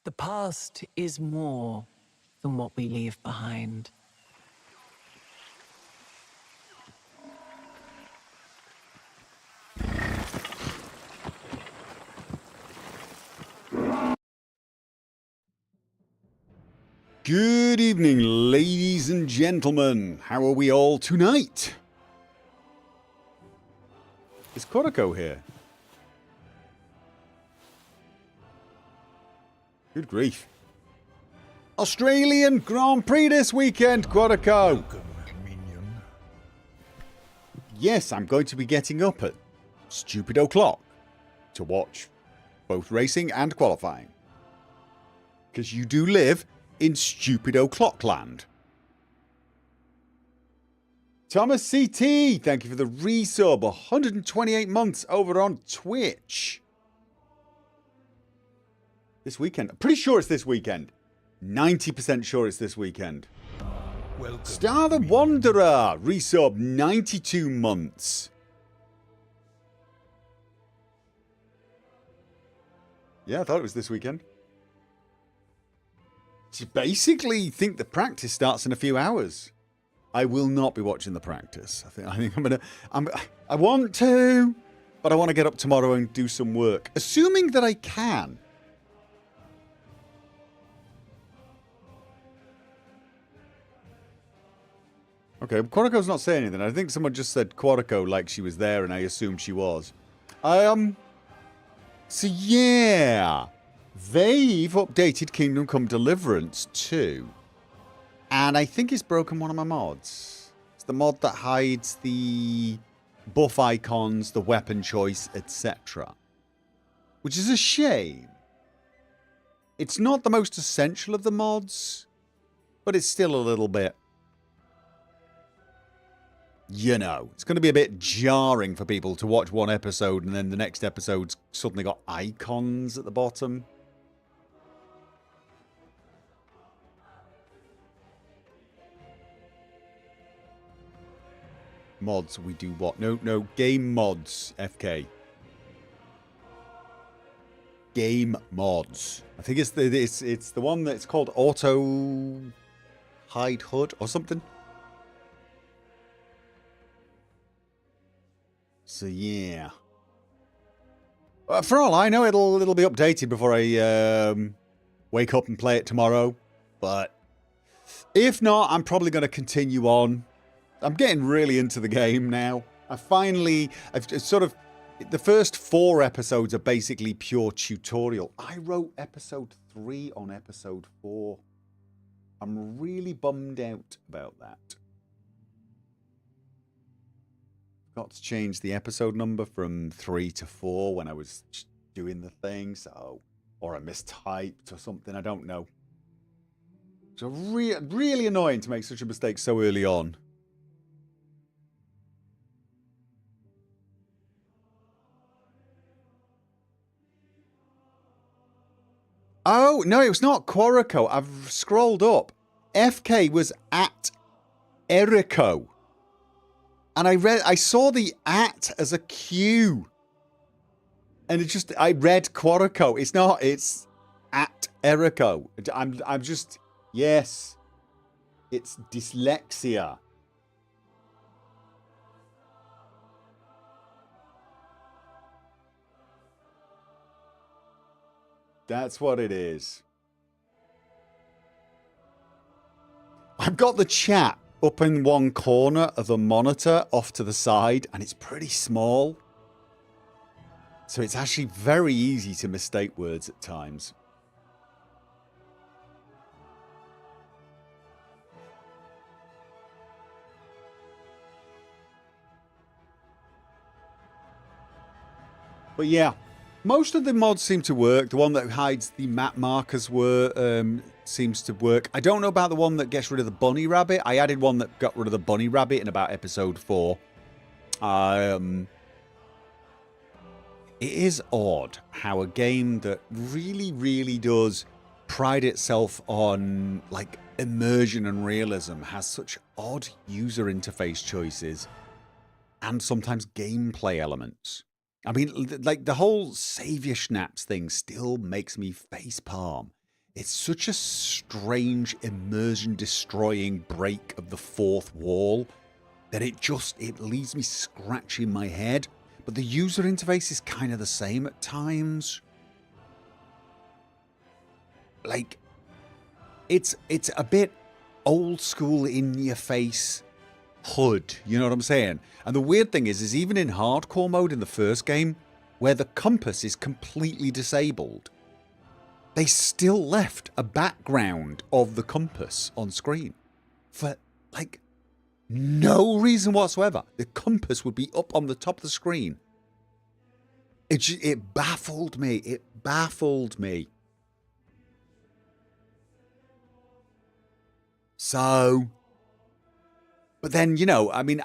The past is more than what we leave behind. Good evening, ladies and gentlemen. How are we all tonight? Is Koroko here? Good grief. Australian Grand Prix this weekend, Koroko. Welcome, minion. Yes, I'm going to be getting up at stupid o'clock to watch both racing and qualifying. Because you do live in stupid o'clock land. Thomas CT, thank you for the resub. 128 months over on Twitch. This weekend. I'm pretty sure it's this weekend. 90% sure it's this weekend. Welcome, Star the minion. Wanderer, resub 92 months. Yeah, I thought it was this weekend. So basically, think the practice starts in a few hours. I will not be watching the practice. I think I want to, but I want to get up tomorrow and do some work. Assuming that I can. Okay, Quarico's not saying anything. I think someone just said Quarico like she was there, and I assumed she was. So yeah, they've updated Kingdom Come Deliverance 2, and I think it's broken one of my mods. It's the mod that hides the buff icons, the weapon choice, etc. Which is a shame. It's not the most essential of the mods, but it's still a little bit, you know, it's going to be a bit jarring for people to watch one episode and then the next episode's suddenly got icons at the bottom. Mods, we do what? No, game mods, FK. Game mods. I think it's the one that's called Auto Hide HUD or something. So yeah. For all I know, it'll be updated before I wake up and play it tomorrow. But if not, I'm probably going to continue on. I'm getting really into the game now. I've sort of, the first 4 episodes are basically pure tutorial. I wrote episode 3 on episode 4. I'm really bummed out about that. Got to change the episode number from 3 to 4 when I was doing the thing, so, or I mistyped or something, I don't know. It's really annoying to make such a mistake so early on. Oh, no, it was not Quarico. I've scrolled up. FK was at Erico. And I saw the at as a Q. And I read Quarico. It's not, it's at Erico. I'm just, yes. It's dyslexia. That's what it is. I've got the chat up in one corner of the monitor off to the side, and it's pretty small. So it's actually very easy to mistake words at times. But yeah, most of the mods seem to work. The one that hides the map markers seems to work. I don't know about the one that gets rid of the bunny rabbit. I added one that got rid of the bunny rabbit in about episode 4. It is odd how a game that really does pride itself on like immersion and realism has such odd user interface choices and sometimes gameplay elements. I mean, like the whole Savior Schnaps thing still makes me facepalm. It's such a strange immersion-destroying break of the fourth wall that it leaves me scratching my head. But the user interface is kind of the same at times. Like, it's a bit old school, in your face HUD, you know what I'm saying? And the weird thing is even in hardcore mode in the first game, where the compass is completely disabled, they still left a background of the compass on screen for like no reason whatsoever. The compass would be up on the top of the screen. It baffled me. It baffled me. So, but then, you know, I mean,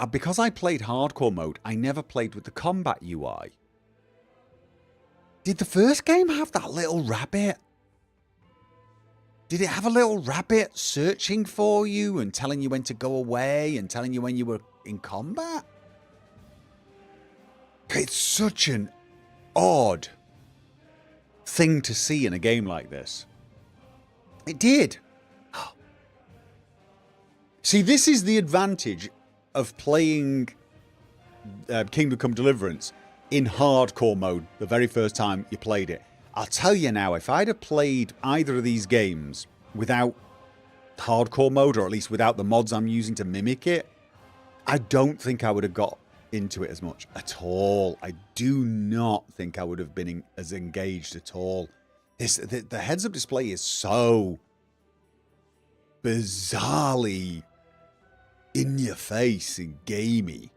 because I played hardcore mode, I never played with the combat UI. Did the first game have that little rabbit? Did it have a little rabbit searching for you and telling you when to go away and telling you when you were in combat? It's such an odd thing to see in a game like this. It did. See, this is the advantage of playing Kingdom Come Deliverance in hardcore mode the very first time you played it. I'll tell you now, if I'd have played either of these games without hardcore mode, or at least without the mods I'm using to mimic it, I don't think I would have got into it as much at all. I do not think I would have been as engaged at all. The heads-up display is so bizarrely in your face and gamey.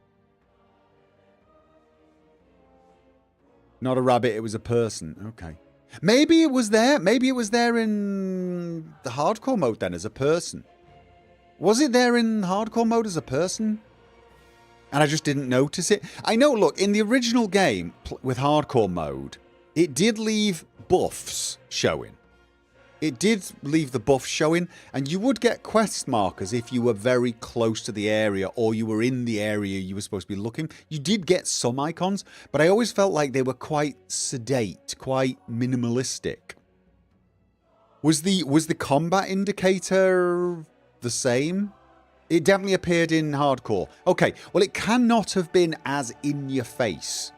Not a rabbit, it was a person. Okay. Maybe it was there. Maybe it was there in the hardcore mode then as a person. Was it there in hardcore mode as a person? And I just didn't notice it. I know, look, in the original game with hardcore mode, it did leave buffs showing. It did leave the buff showing, and you would get quest markers if you were very close to the area or you were in the area you were supposed to be looking. You did get some icons, but I always felt like they were quite sedate, quite minimalistic. Was the combat indicator the same? It definitely appeared in hardcore. Okay, well, it cannot have been as in your face.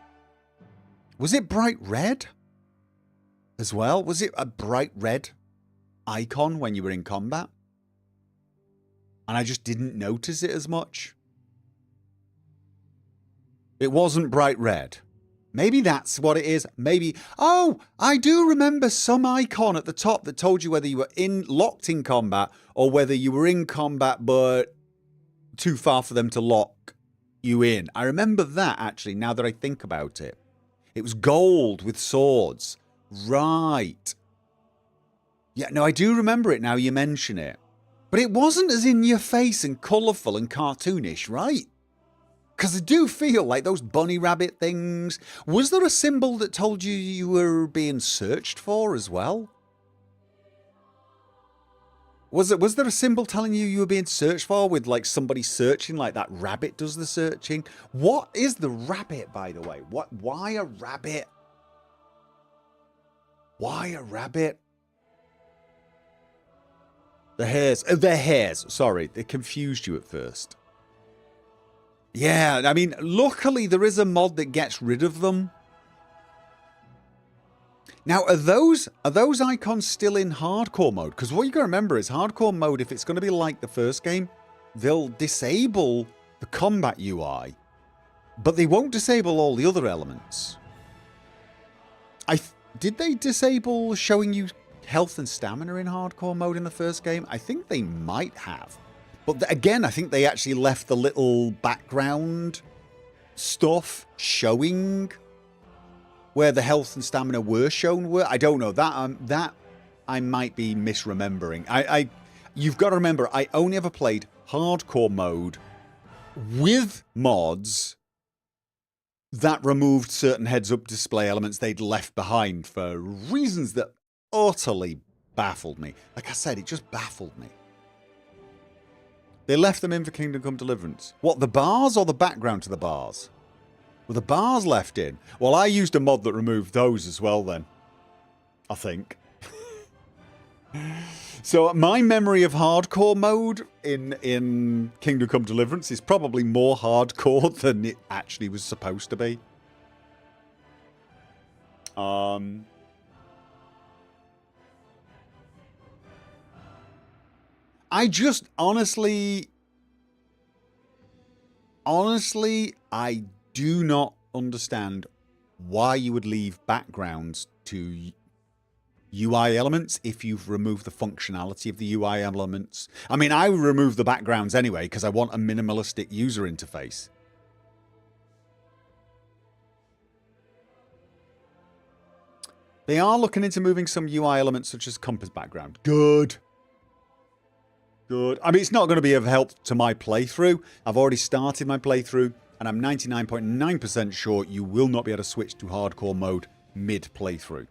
Was it bright red as well? Was it a bright red icon when you were in combat? And I just didn't notice it as much. It wasn't bright red. Maybe that's what it is. Maybe, oh, I do remember some icon at the top that told you whether you were locked in combat or whether you were in combat but too far for them to lock you in. I remember that, actually, now that I think about it. It was gold with swords. Right. Yeah, no, I do remember it now you mention it. But it wasn't as in your face and colourful and cartoonish, right? Because I do feel like those bunny rabbit things. Was there a symbol that told you you were being searched for as well? Was there a symbol telling you were being searched for with like somebody searching like that rabbit does the searching? What is the rabbit, by the way? Why a rabbit? Why a rabbit? The hairs. Oh, they're hairs. Sorry, they confused you at first. Yeah, I mean, luckily there is a mod that gets rid of them. Now, are those icons still in hardcore mode? Because what you got to remember is hardcore mode, if it's going to be like the first game, they'll disable the combat UI, but they won't disable all the other elements. Did they disable showing you health and stamina in hardcore mode in the first game? I think they might have. But again, I think they actually left the little background stuff showing where the health and stamina were shown. I don't know. That I might be misremembering. You've got to remember, I only ever played hardcore mode with mods that removed certain heads-up display elements they'd left behind for reasons that utterly baffled me. Like I said, it just baffled me. They left them in for Kingdom Come Deliverance. What, the bars or the background to the bars? Were the bars left in? Well, I used a mod that removed those as well then. I think. So my memory of hardcore mode in Kingdom Come Deliverance is probably more hardcore than it actually was supposed to be. I just honestly, I do not understand why you would leave backgrounds to UI elements if you've removed the functionality of the UI elements. I mean, I remove the backgrounds anyway because I want a minimalistic user interface. They are looking into moving some UI elements such as compass background. Good. Good. I mean, it's not going to be of help to my playthrough. I've already started my playthrough, and I'm 99.9% sure you will not be able to switch to hardcore mode mid-playthrough.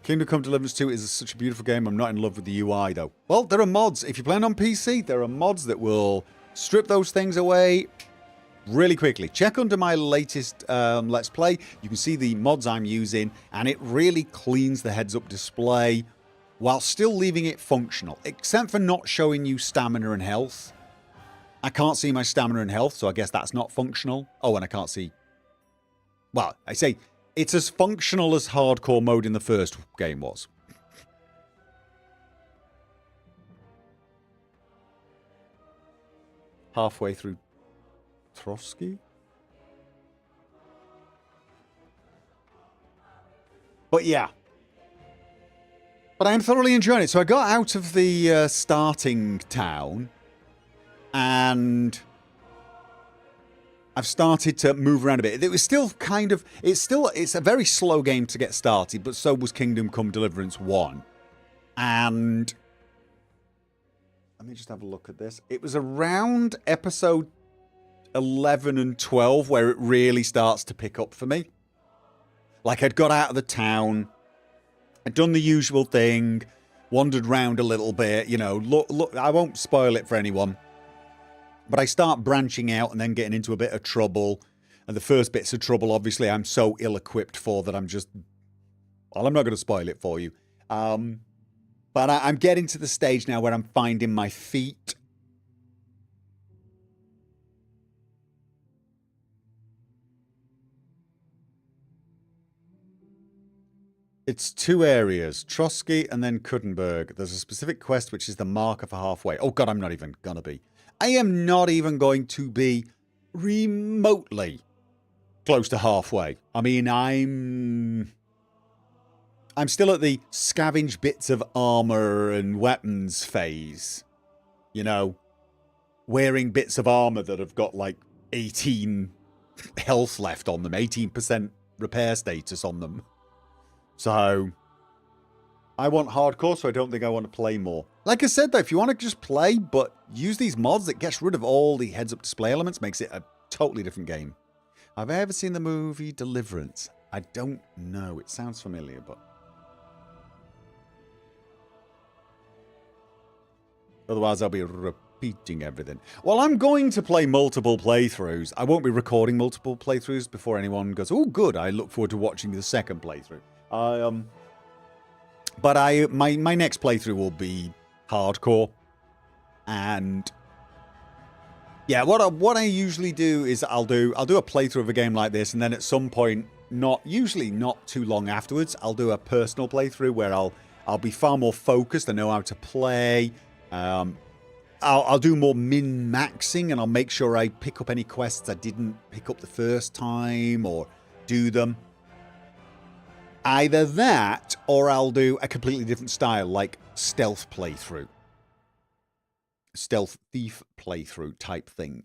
Kingdom Come Deliverance 2 is such a beautiful game. I'm not in love with the UI, though. Well, there are mods. If you're playing on PC, there are mods that will strip those things away really quickly. Check under my latest Let's Play. You can see the mods I'm using, and it really cleans the heads-up display while still leaving it functional, except for not showing you stamina and health. I can't see my stamina and health, so I guess that's not functional. Oh, and I can't see... Well, I say it's as functional as hardcore mode in the first game was. Halfway through Trotsky? But yeah. But I'm thoroughly enjoying it. So I got out of the starting town and I've started to move around a bit. It was still kind of... It's a very slow game to get started, but so was Kingdom Come Deliverance 1. And... Let me just have a look at this. It was around episode 11 and 12 where it really starts to pick up for me. Like, I'd got out of the town, I'd done the usual thing, wandered around a little bit, you know, look, I won't spoil it for anyone, but I start branching out and then getting into a bit of trouble, and the first bits of trouble, obviously, I'm so ill-equipped for that I'm just, well, I'm not going to spoil it for you, but I'm getting to the stage now where I'm finding my feet. It's two areas, Trotsky and then Kuttenberg. There's a specific quest which is the marker for halfway. Oh god, I'm not even gonna be. I am not even going to be remotely close to halfway. I mean, I'm still at the scavenge bits of armor and weapons phase. You know, wearing bits of armor that have got like 18 health left on them, 18% repair status on them. So, I want hardcore, so I don't think I want to play more. Like I said, though, if you want to just play, but use these mods, it gets rid of all the heads-up display elements, makes it a totally different game. Have I ever seen the movie Deliverance? I don't know. It sounds familiar, but... Otherwise, I'll be repeating everything. Well, I'm going to play multiple playthroughs. I won't be recording multiple playthroughs before anyone goes, oh, good, I look forward to watching the second playthrough. But my next playthrough will be hardcore, and yeah, what I usually do is I'll do a playthrough of a game like this, and then at some point, usually not too long afterwards, I'll do a personal playthrough where I'll be far more focused. I know how to play. I'll do more min-maxing, and I'll make sure I pick up any quests I didn't pick up the first time, or do them. Either that, or I'll do a completely different style, like stealth playthrough. Stealth thief playthrough type thing.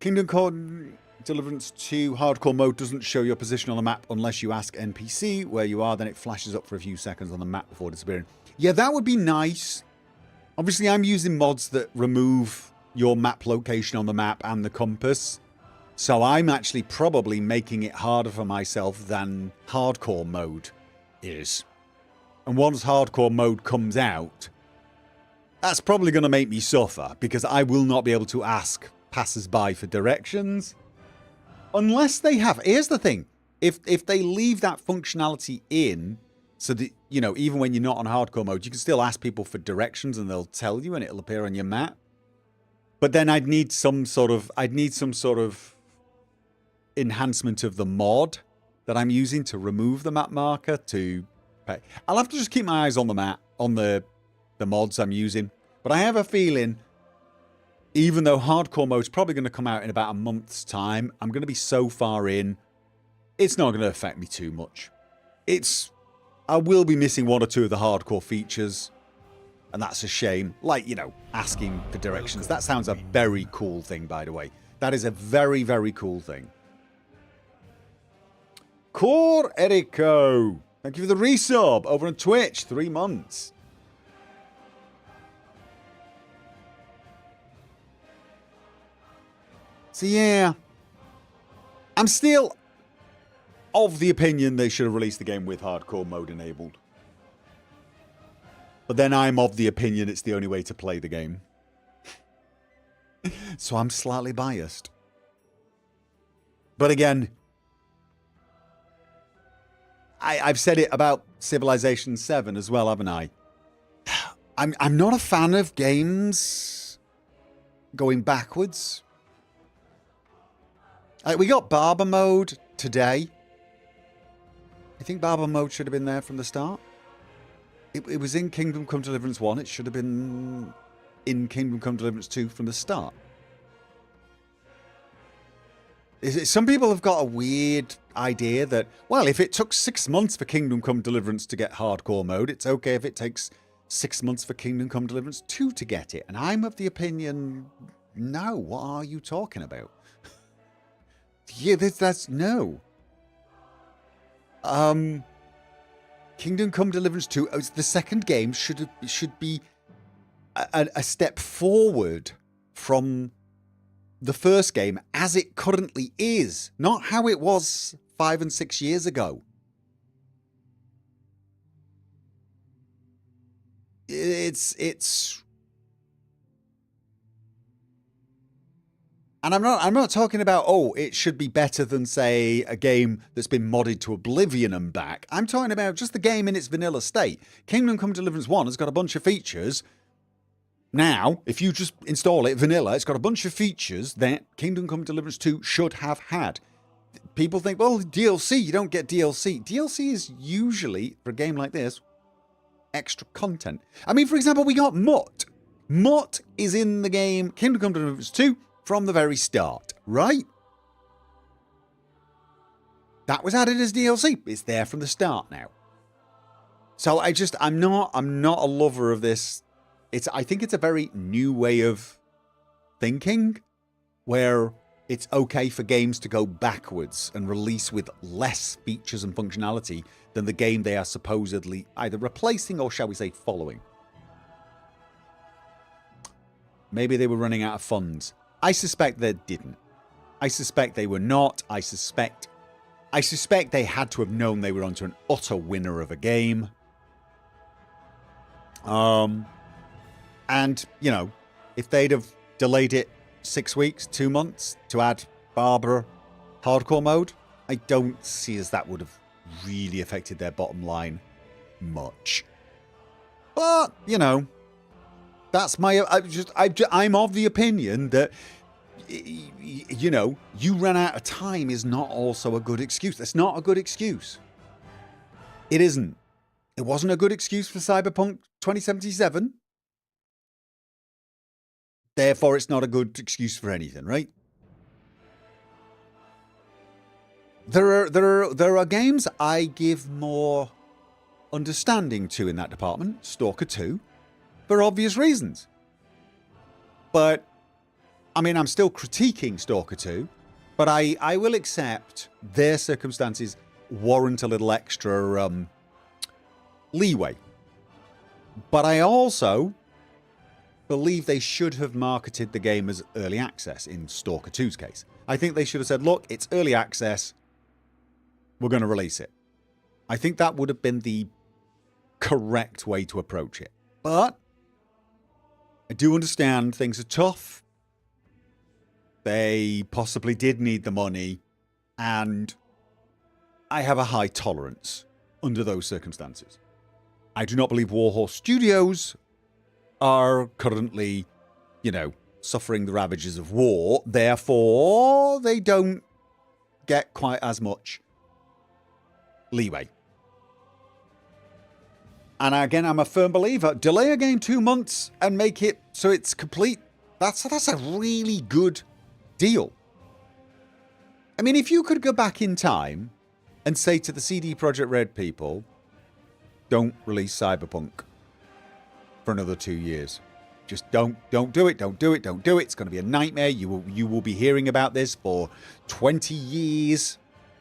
Kingdom Come Deliverance 2 hardcore mode doesn't show your position on the map unless you ask NPC where you are, then it flashes up for a few seconds on the map before disappearing. Yeah, that would be nice. Obviously, I'm using mods that remove your map location on the map and the compass. So I'm actually probably making it harder for myself than hardcore mode is. And once hardcore mode comes out, that's probably going to make me suffer, because I will not be able to ask passers-by for directions. unless they have. Here's the thing: if they leave that functionality in, so that even when you're not on hardcore mode, you can still ask people for directions and they'll tell you and it'll appear on your map. But then I'd need some sort of enhancement of the mod that I'm using to remove the map marker to pay. I'll have to just keep my eyes on the map, on the mods I'm using. But I have a feeling, even though hardcore mode's probably going to come out in about a month's time, I'm going to be so far in, it's not going to affect me too much. I will be missing one or two of the hardcore features, and that's a shame. Like, asking for directions. That sounds a very cool thing, by the way. That is a very, very cool thing. Core Erico, thank you for the resub over on Twitch. 3 months. So yeah, I'm still of the opinion they should have released the game with hardcore mode enabled. But then I'm of the opinion it's the only way to play the game. So I'm slightly biased. But again, I've said it about Civilization 7 as well, haven't I? I'm not a fan of games going backwards. We got Barber mode today. I think Barber mode should have been there from the start. It was in Kingdom Come Deliverance 1. It should have been in Kingdom Come Deliverance 2 from the start. Some people have got a weird idea that, well, if it took 6 months for Kingdom Come Deliverance to get hardcore mode, it's okay if it takes 6 months for Kingdom Come Deliverance 2 to get it. And I'm of the opinion, no, what are you talking about? Yeah, that's no. Kingdom Come Deliverance 2, the second game should be a step forward from the first game as it currently is, not how it was 5 and 6 years ago. It's and I'm not talking about, it should be better than, say, a game that's been modded to oblivion and back. I'm talking about just the game in its vanilla state. Kingdom Come Deliverance 1 has got a bunch of features. Now, if you just install it vanilla, it's got a bunch of features that Kingdom Come Deliverance 2 should have had. People think, well, DLC, you don't get DLC. DLC is usually, for a game like this, extra content. I mean, for example, we got Mutt. Mutt is in the game Kingdom Come Deliverance 2 from the very start, right? That was added as DLC. It's there from the start now. So I'm not a lover of this. I think it's a very new way of thinking, where it's okay for games to go backwards and release with less features and functionality than the game they are supposedly either replacing or, shall we say, following. Maybe they were running out of funds. I suspect they didn't. I suspect they were not. I suspect they had to have known they were onto an utter winner of a game. And, if they'd have delayed it 6 weeks, 2 months to add Barbara hardcore mode, I don't see as that would have really affected their bottom line much. But, that's I'm of the opinion that, you ran out of time is not also a good excuse. That's not a good excuse. It isn't. It wasn't a good excuse for Cyberpunk 2077. Therefore, it's not a good excuse for anything, right? There are games I give more understanding to in that department. Stalker 2. For obvious reasons. But, I'm still critiquing Stalker 2, but I will accept their circumstances warrant a little extra leeway. But I also believe they should have marketed the game as early access in Stalker 2's case. I think they should have said, look, it's early access, we're going to release it. I think that would have been the correct way to approach it. But I do understand things are tough. They possibly did need the money. And I have a high tolerance under those circumstances. I do not believe Warhorse Studios are currently, suffering the ravages of war. Therefore, they don't get quite as much leeway. And again, I'm a firm believer. Delay a game 2 months and make it so it's complete. That's a really good deal. I mean, if you could go back in time and say to the CD Projekt Red people, don't release Cyberpunk for another 2 years. Just don't do it. Don't do it. Don't do it. It's going to be a nightmare. You will be hearing about this for 20 years.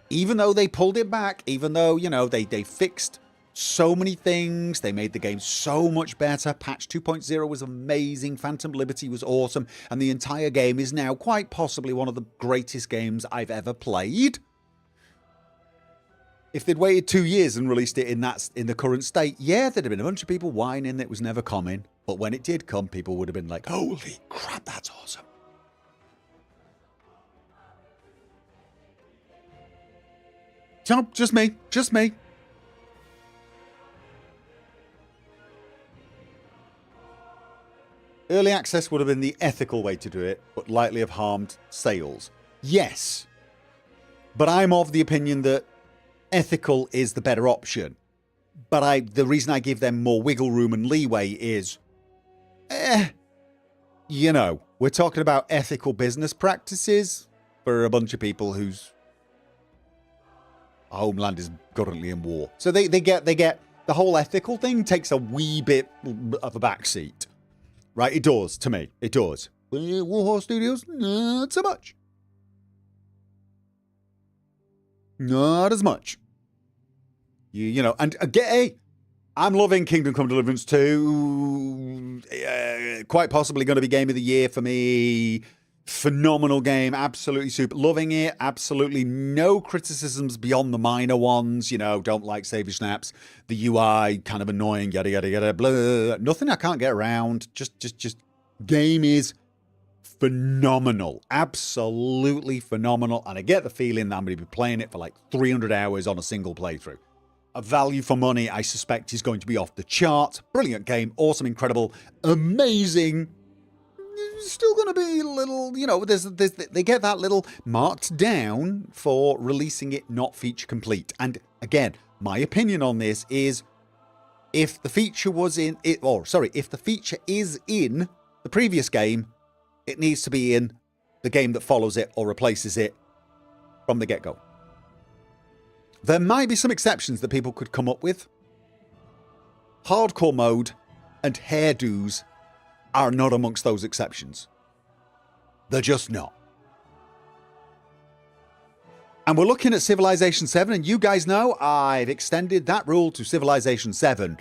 Even though they pulled it back, even though, they fixed so many things. They made the game so much better. Patch 2.0 was amazing. Phantom Liberty was awesome. And the entire game is now quite possibly one of the greatest games I've ever played. If they'd waited 2 years and released it in the current state, yeah, there'd have been a bunch of people whining that it was never coming. But when it did come, people would have been like, holy crap, that's awesome. So, just me. Early access would have been the ethical way to do it, but likely have harmed sales. Yes. But I'm of the opinion that ethical is the better option. But the reason I give them more wiggle room and leeway is, we're talking about ethical business practices for a bunch of people whose homeland is currently in war. So they get the whole ethical thing takes a wee bit of a backseat. Right, it does, to me. It does. Warhorse Studios, not so much. Not as much. And again, I'm loving Kingdom Come Deliverance 2. Quite possibly going to be Game of the Year for me. Phenomenal game. Absolutely super. Loving it. Absolutely no criticisms beyond the minor ones. Don't like Savior Snaps. The UI, kind of annoying, yada, yada, yada, blah. Nothing I can't get around. Just game is phenomenal. Absolutely phenomenal. And I get the feeling that I'm going to be playing it for like 300 hours on a single playthrough. A value for money, I suspect, is going to be off the charts. Brilliant game. Awesome, incredible, amazing. Still going to be a little, they get that little marked down for releasing it not feature complete. And again, my opinion on this is if the feature if the feature is in the previous game, it needs to be in the game that follows it or replaces it from the get-go. There might be some exceptions that people could come up with. Hardcore mode and hairdos are not amongst those exceptions. They're just not. And we're looking at Civilization 7, and you guys know I've extended that rule to Civilization 7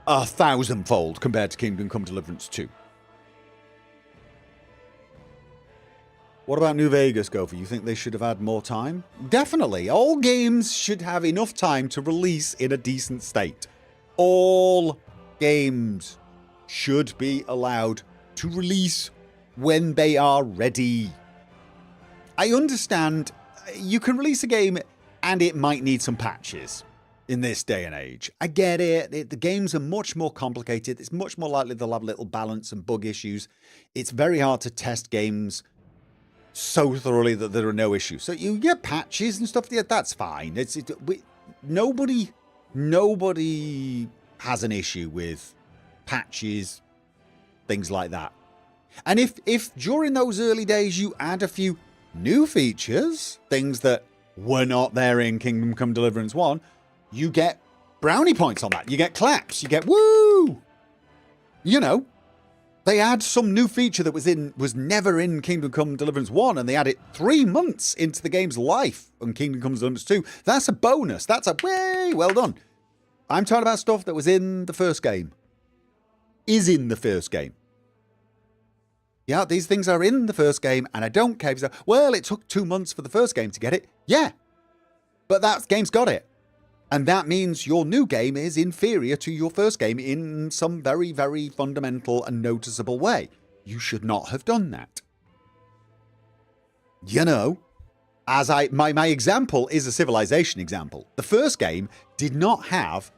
1,000-fold compared to Kingdom Come Deliverance 2. What about New Vegas, Gopher? You think they should have had more time? Definitely. All games should have enough time to release in a decent state. All games should be allowed to release when they are ready. I understand you can release a game and it might need some patches in this day and age. I get it. The games are much more complicated. It's much more likely they'll have little balance and bug issues. It's very hard to test games so thoroughly that there are no issues. So you get patches and stuff. Yeah, that's fine. Nobody has an issue with patches, things like that. And if during those early days you add a few new features, things that were not there in Kingdom Come Deliverance 1, you get brownie points on that. You get claps. You get woo! They add some new feature that was never in Kingdom Come Deliverance 1, and they add it 3 months into the game's life on Kingdom Come Deliverance 2. That's a bonus. That's a way well done. I'm talking about stuff that was in the first game. Is in the first game. Yeah, these things are in the first game, and I don't care if it took 2 months for the first game to get it. Yeah, but that game's got it. And that means your new game is inferior to your first game in some very, very fundamental and noticeable way. You should not have done that. My example is a Civilization example. The first game did not have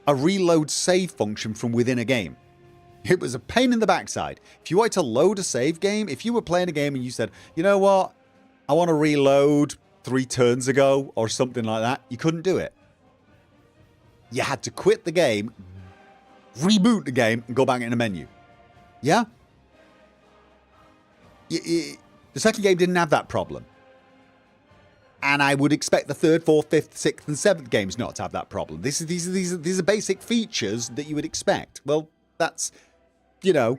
a reload save function from within a game. It was a pain in the backside. If you wanted to load a save game, if you were playing a game and you said, you know what, I want to reload 3 turns ago or something like that, you couldn't do it. You had to quit the game, reboot the game, and go back in a menu. Yeah? The second game didn't have that problem. And I would expect the 3rd, 4th, 5th, 6th, and 7th games not to have that problem. These are basic features that you would expect. Well, that's, you know,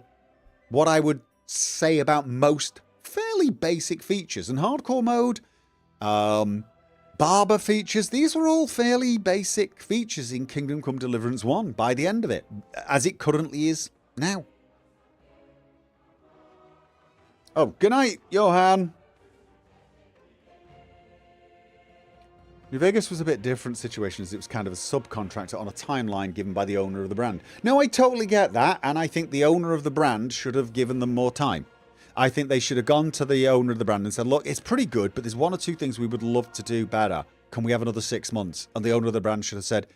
what I would say about most fairly basic features. And hardcore mode, barber features, these were all fairly basic features in Kingdom Come Deliverance 1 by the end of it, as it currently is now. Oh, good night, Johan. New Vegas was a bit different situation as it was kind of a subcontractor on a timeline given by the owner of the brand. No, I totally get that, and I think the owner of the brand should have given them more time. I think they should have gone to the owner of the brand and said, look, it's pretty good, but there's 1 or 2 things we would love to do better. Can we have another 6 months? And the owner of the brand should have said,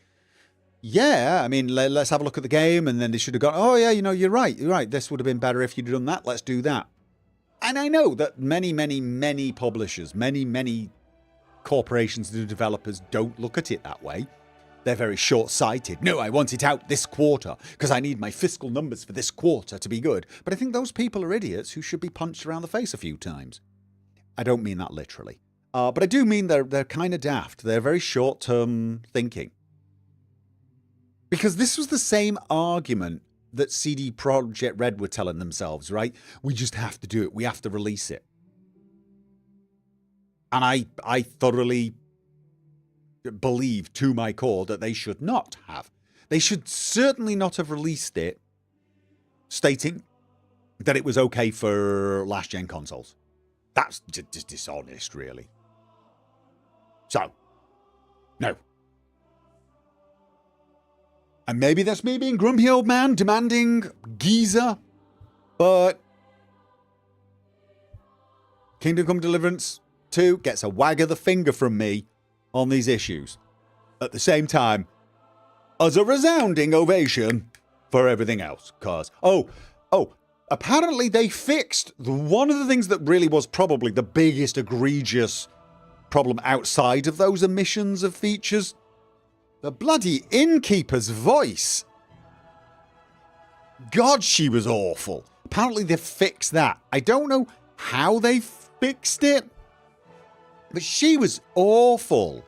yeah, I mean, let's have a look at the game. And then they should have gone, oh, yeah, you know, you're right. This would have been better if you'd done that. Let's do that. And I know that many publishers, many corporations and developers don't look at it that way. They're very short-sighted. No, I want it out this quarter because I need my fiscal numbers for this quarter to be good. But I think those people are idiots who should be punched around the face a few times. I don't mean that literally. But I do mean they're kind of daft. They're very short-term thinking. Because this was the same argument that CD Projekt Red were telling themselves, right? We just have to do it. We have to release it. And I thoroughly believe to my core that they should not have. They should certainly not have released it stating that it was okay for last-gen consoles. That's just dishonest, really. So, no. And maybe that's me being grumpy old man demanding geezer, but Kingdom Come Deliverance 2 gets a wag of the finger from me on these issues. At the same time, as a resounding ovation for everything else. Because, apparently they fixed one of the things that really was probably the biggest egregious problem outside of those omissions of features. The bloody innkeeper's voice. God, she was awful. Apparently they fixed that. I don't know how they fixed it, but she was awful.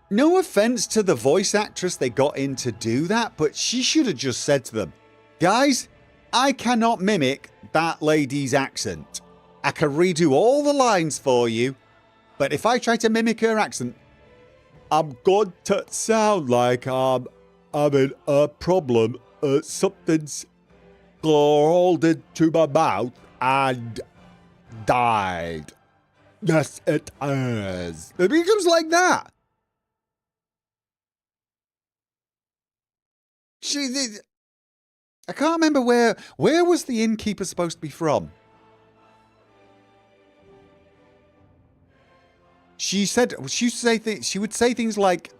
No offense to the voice actress they got in to do that, but she should have just said to them, guys, I cannot mimic that lady's accent. I can redo all the lines for you, but if I try to mimic her accent, I'm going to sound like I'm having a problem. Something's crawled into my mouth and died. Yes, it is. It becomes like that. I can't remember where was the innkeeper supposed to be from? She would say things like,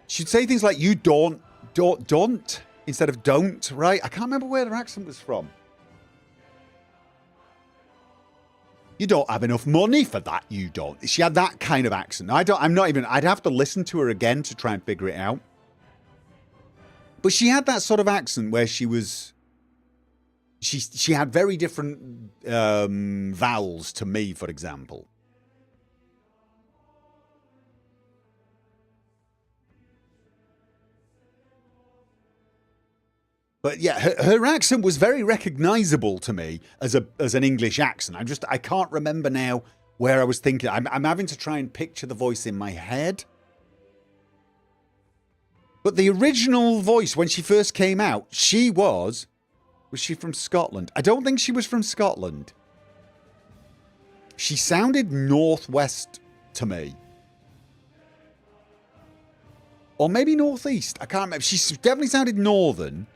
she'd say things like, you don't, instead of don't, right? I can't remember where her accent was from. You don't have enough money for that, you don't. She had that kind of accent. I'd have to listen to her again to try and figure it out. But she had that sort of accent where she had very different vowels to me, for example. But yeah, her accent was very recognizable to me as an English accent. I can't remember now where I was thinking. I'm having to try and picture the voice in my head. But the original voice when she first came out, was she from Scotland? I don't think she was from Scotland. She sounded northwest to me. Or maybe northeast. I can't remember. She definitely sounded northern.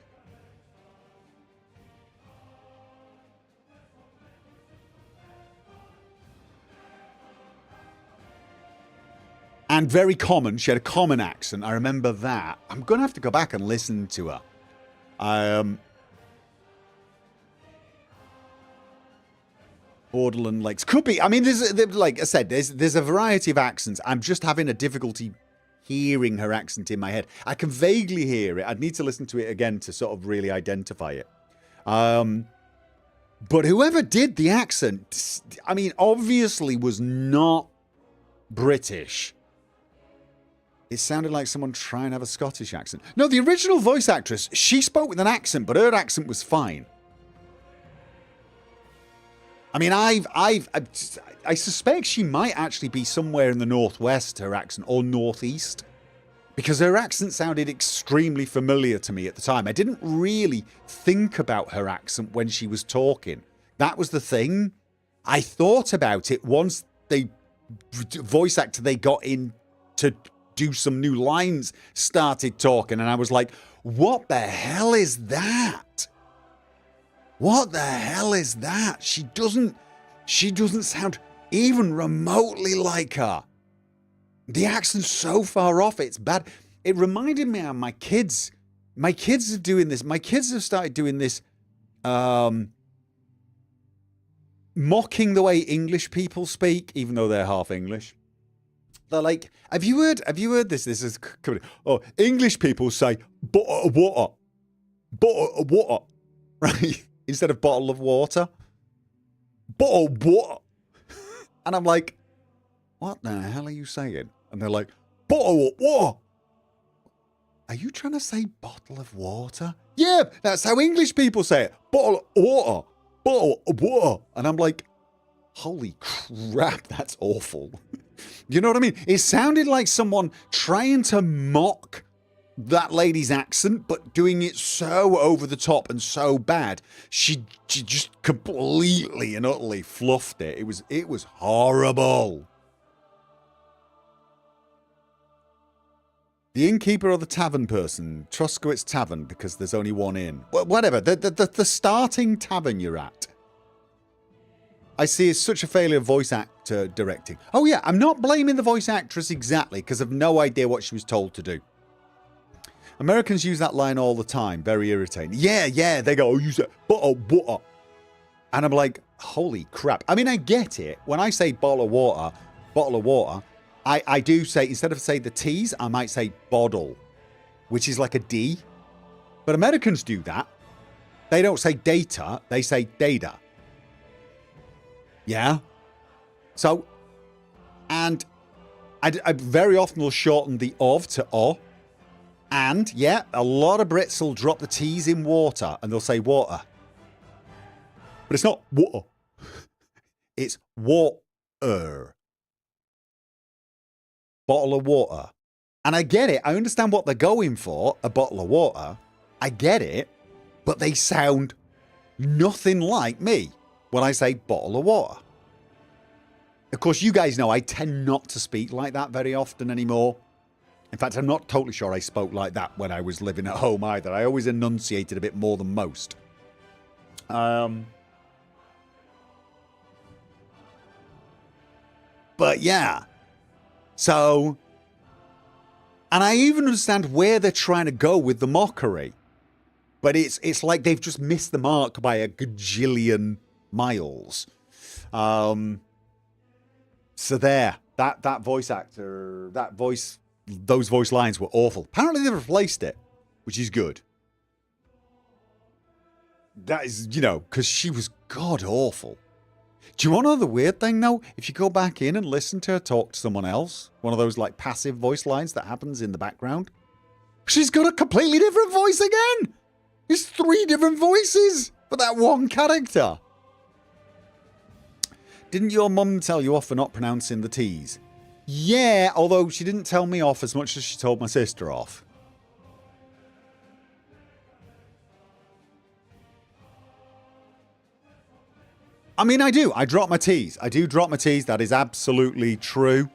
And very common. She had a common accent. I remember that. I'm going to have to go back and listen to her. Borderland Lakes. Could be. I mean, like I said, there's a variety of accents. I'm just having a difficulty hearing her accent in my head. I can vaguely hear it. I'd need to listen to it again to sort of really identify it. But whoever did the accent, I mean, obviously was not British. It sounded like someone trying to have a Scottish accent. No, the original voice actress, she spoke with an accent, but her accent was fine. I mean, I suspect she might actually be somewhere in the northwest, her accent, or northeast, because her accent sounded extremely familiar to me at the time. I didn't really think about her accent when she was talking. That was the thing. I thought about it once the voice actor they got in to do some new lines started talking, and I was like, what the hell is that? What the hell is that? She doesn't sound even remotely like her. The accent's so far off, it's bad. It reminded me of my kids. My kids are doing this. My kids have started doing this, mocking the way English people speak, even though they're half English. They're like, have you heard this? This is coming. Oh, English people say bottle of water. Bottle of water. Right? Instead of bottle of water. Bottle of water. And I'm like, what the hell are you saying? And they're like, bottle of water. Are you trying to say bottle of water? Yeah, that's how English people say it. Bottle of water. Bottle of water. And I'm like, holy crap, that's awful. You know what I mean? It sounded like someone trying to mock that lady's accent, but doing it so over the top and so bad. She just completely and utterly fluffed it. It was horrible. The innkeeper or the tavern person? Truskowitz Tavern, because there's only one inn. Well, whatever. The starting tavern you're at. I see it's such a failure of voice actor directing. Oh yeah, I'm not blaming the voice actress exactly, because I've no idea what she was told to do. Americans use that line all the time. Very irritating. Yeah, they go, oh, use it. Bottle of water. And I'm like, holy crap. I mean, I get it. When I say bottle of water, I do say, instead of say the T's, I might say bottle, which is like a D. But Americans do that. They don't say data, they say data. Yeah? So, and I very often will shorten the of to o. And, yeah, a lot of Brits will drop the T's in water and they'll say water. But it's not water. It's water. Bottle of water. And I get it. I understand what they're going for, a bottle of water. I get it. But they sound nothing like me when I say bottle of water. Of course, you guys know I tend not to speak like that very often anymore. In fact, I'm not totally sure I spoke like that when I was living at home either. I always enunciated a bit more than most. But yeah. So, and I even understand where they're trying to go with the mockery. But it's like they've just missed the mark by a gajillion miles. So there, that voice actor, those voice lines were awful. Apparently they've replaced it, which is good. That is, because she was god awful. Do you want to know the weird thing though? If you go back in and listen to her talk to someone else, one of those like passive voice lines that happens in the background, she's got a completely different voice again. There's 3 different voices for that one character. Didn't your mum tell you off for not pronouncing the T's? Yeah, although she didn't tell me off as much as she told my sister off. I mean, I do. I drop my T's. I do drop my T's. That is absolutely true.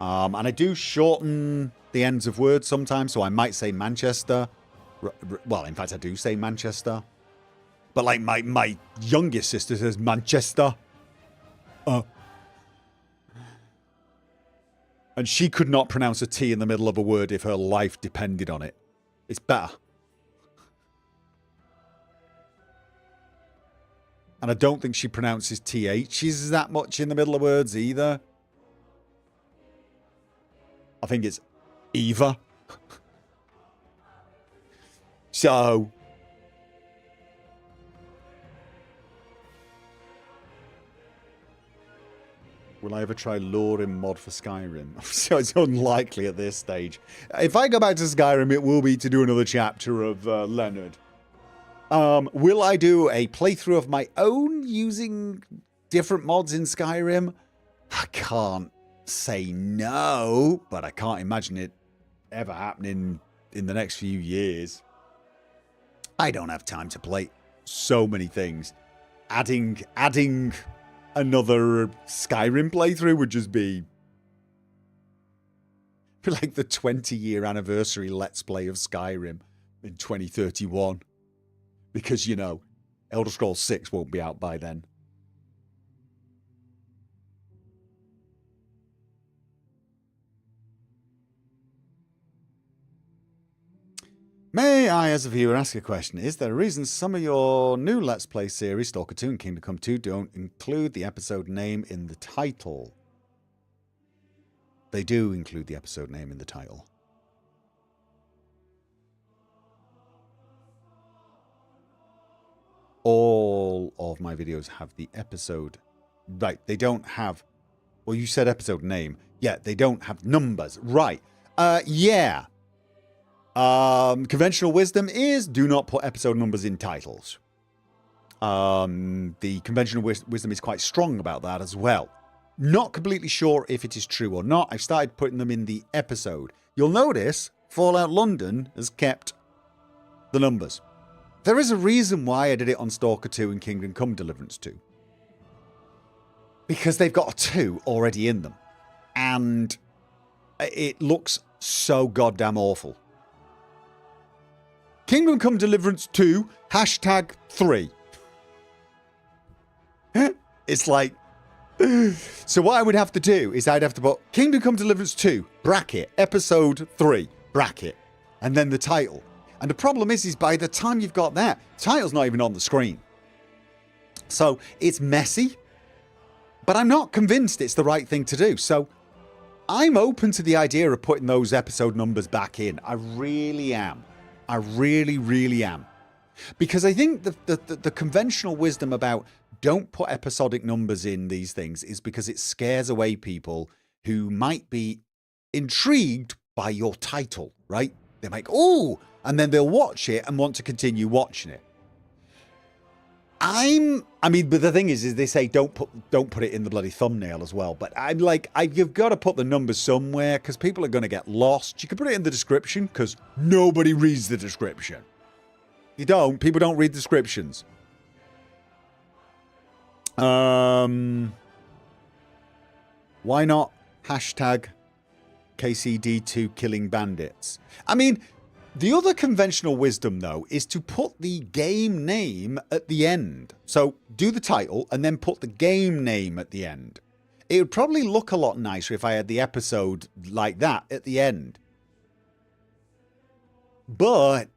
And I do shorten the ends of words sometimes. So I might say Manchester. Well, in fact, I do say Manchester. But like my youngest sister says And she could not pronounce a T in the middle of a word if her life depended on it. It's better. And I don't think she pronounces THs that much in the middle of words either. I think it's Eva. So... will I ever try luring mod for Skyrim? So it's unlikely at this stage. If I go back to Skyrim, it will be to do another chapter of Leonard. Will I do a playthrough of my own using different mods in Skyrim? I can't say no, but I can't imagine it ever happening in the next few years. I don't have time to play so many things. Adding another Skyrim playthrough would just be like the 20-year anniversary Let's Play of Skyrim in 2031. Because, you know, Elder Scrolls 6 won't be out by then. May I, as a viewer, ask a question? Is there a reason some of your new Let's Play series, Stalker 2 and Kingdom Come 2, don't include the episode name in the title? They do include the episode name in the title. All of my videos have the episode. Right, they don't have... Well, you said episode name. Yeah, they don't have numbers. Right. Yeah. Conventional wisdom is do not put episode numbers in titles. The conventional wisdom is quite strong about that as well. Not completely sure if it is true or not. I've started putting them in the episode. You'll notice Fallout London has kept the numbers. There is a reason why I did it on Stalker 2 and Kingdom Come Deliverance 2. Because they've got a 2 already in them. And it looks so goddamn awful. Kingdom Come Deliverance 2, hashtag 3. It's like... So what I would have to do is I'd have to put Kingdom Come Deliverance 2, bracket, episode 3, bracket, and then the title. And the problem is by the time you've got that, the title's not even on the screen. So it's messy, but I'm not convinced it's the right thing to do. So I'm open to the idea of putting those episode numbers back in. I really am. I really, really am. Because I think the conventional wisdom about don't put episodic numbers in these things is because it scares away people who might be intrigued by your title, right? They might go, oh, and then they'll watch it and want to continue watching it. But the thing is they say don't put it in the bloody thumbnail as well. But I'm like, you've got to put the numbers somewhere because people are going to get lost. You can put it in the description because nobody reads the description. You don't. People don't read descriptions. Why not hashtag KCD2 killing bandits? I mean, the other conventional wisdom, though, is to put the game name at the end. So do the title and then put the game name at the end. It would probably look a lot nicer if I had the episode like that at the end. But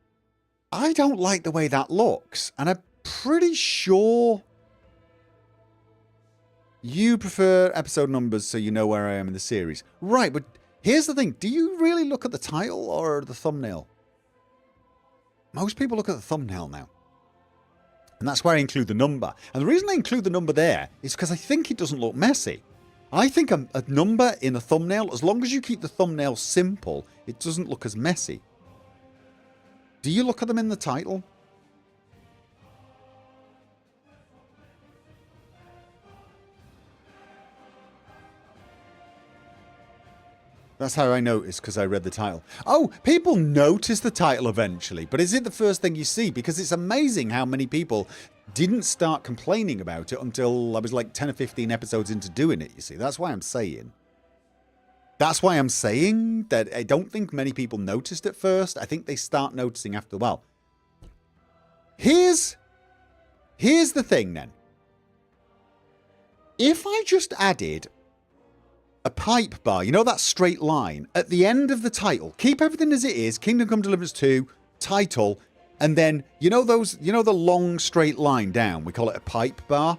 I don't like the way that looks. And I'm pretty sure you prefer episode numbers so you know where I am in the series. Right, but here's the thing. Do you really look at the title or the thumbnail? Most people look at the thumbnail now. And that's where I include the number. And the reason I include the number there is because I think it doesn't look messy. I think a number in a thumbnail, as long as you keep the thumbnail simple, it doesn't look as messy. Do you look at them in the title? That's how I noticed, because I read the title. Oh, people notice the title eventually, but is it the first thing you see? Because it's amazing how many people didn't start complaining about it until I was like 10 or 15 episodes into doing it, you see. That's why I'm saying. That's why I'm saying that I don't think many people noticed at first. I think they start noticing after a while. Here's the thing then. If I just added a pipe bar. You know that straight line? At the end of the title, keep everything as it is. Kingdom Come Deliverance 2, title, and then, you know the long straight line down? We call it a pipe bar.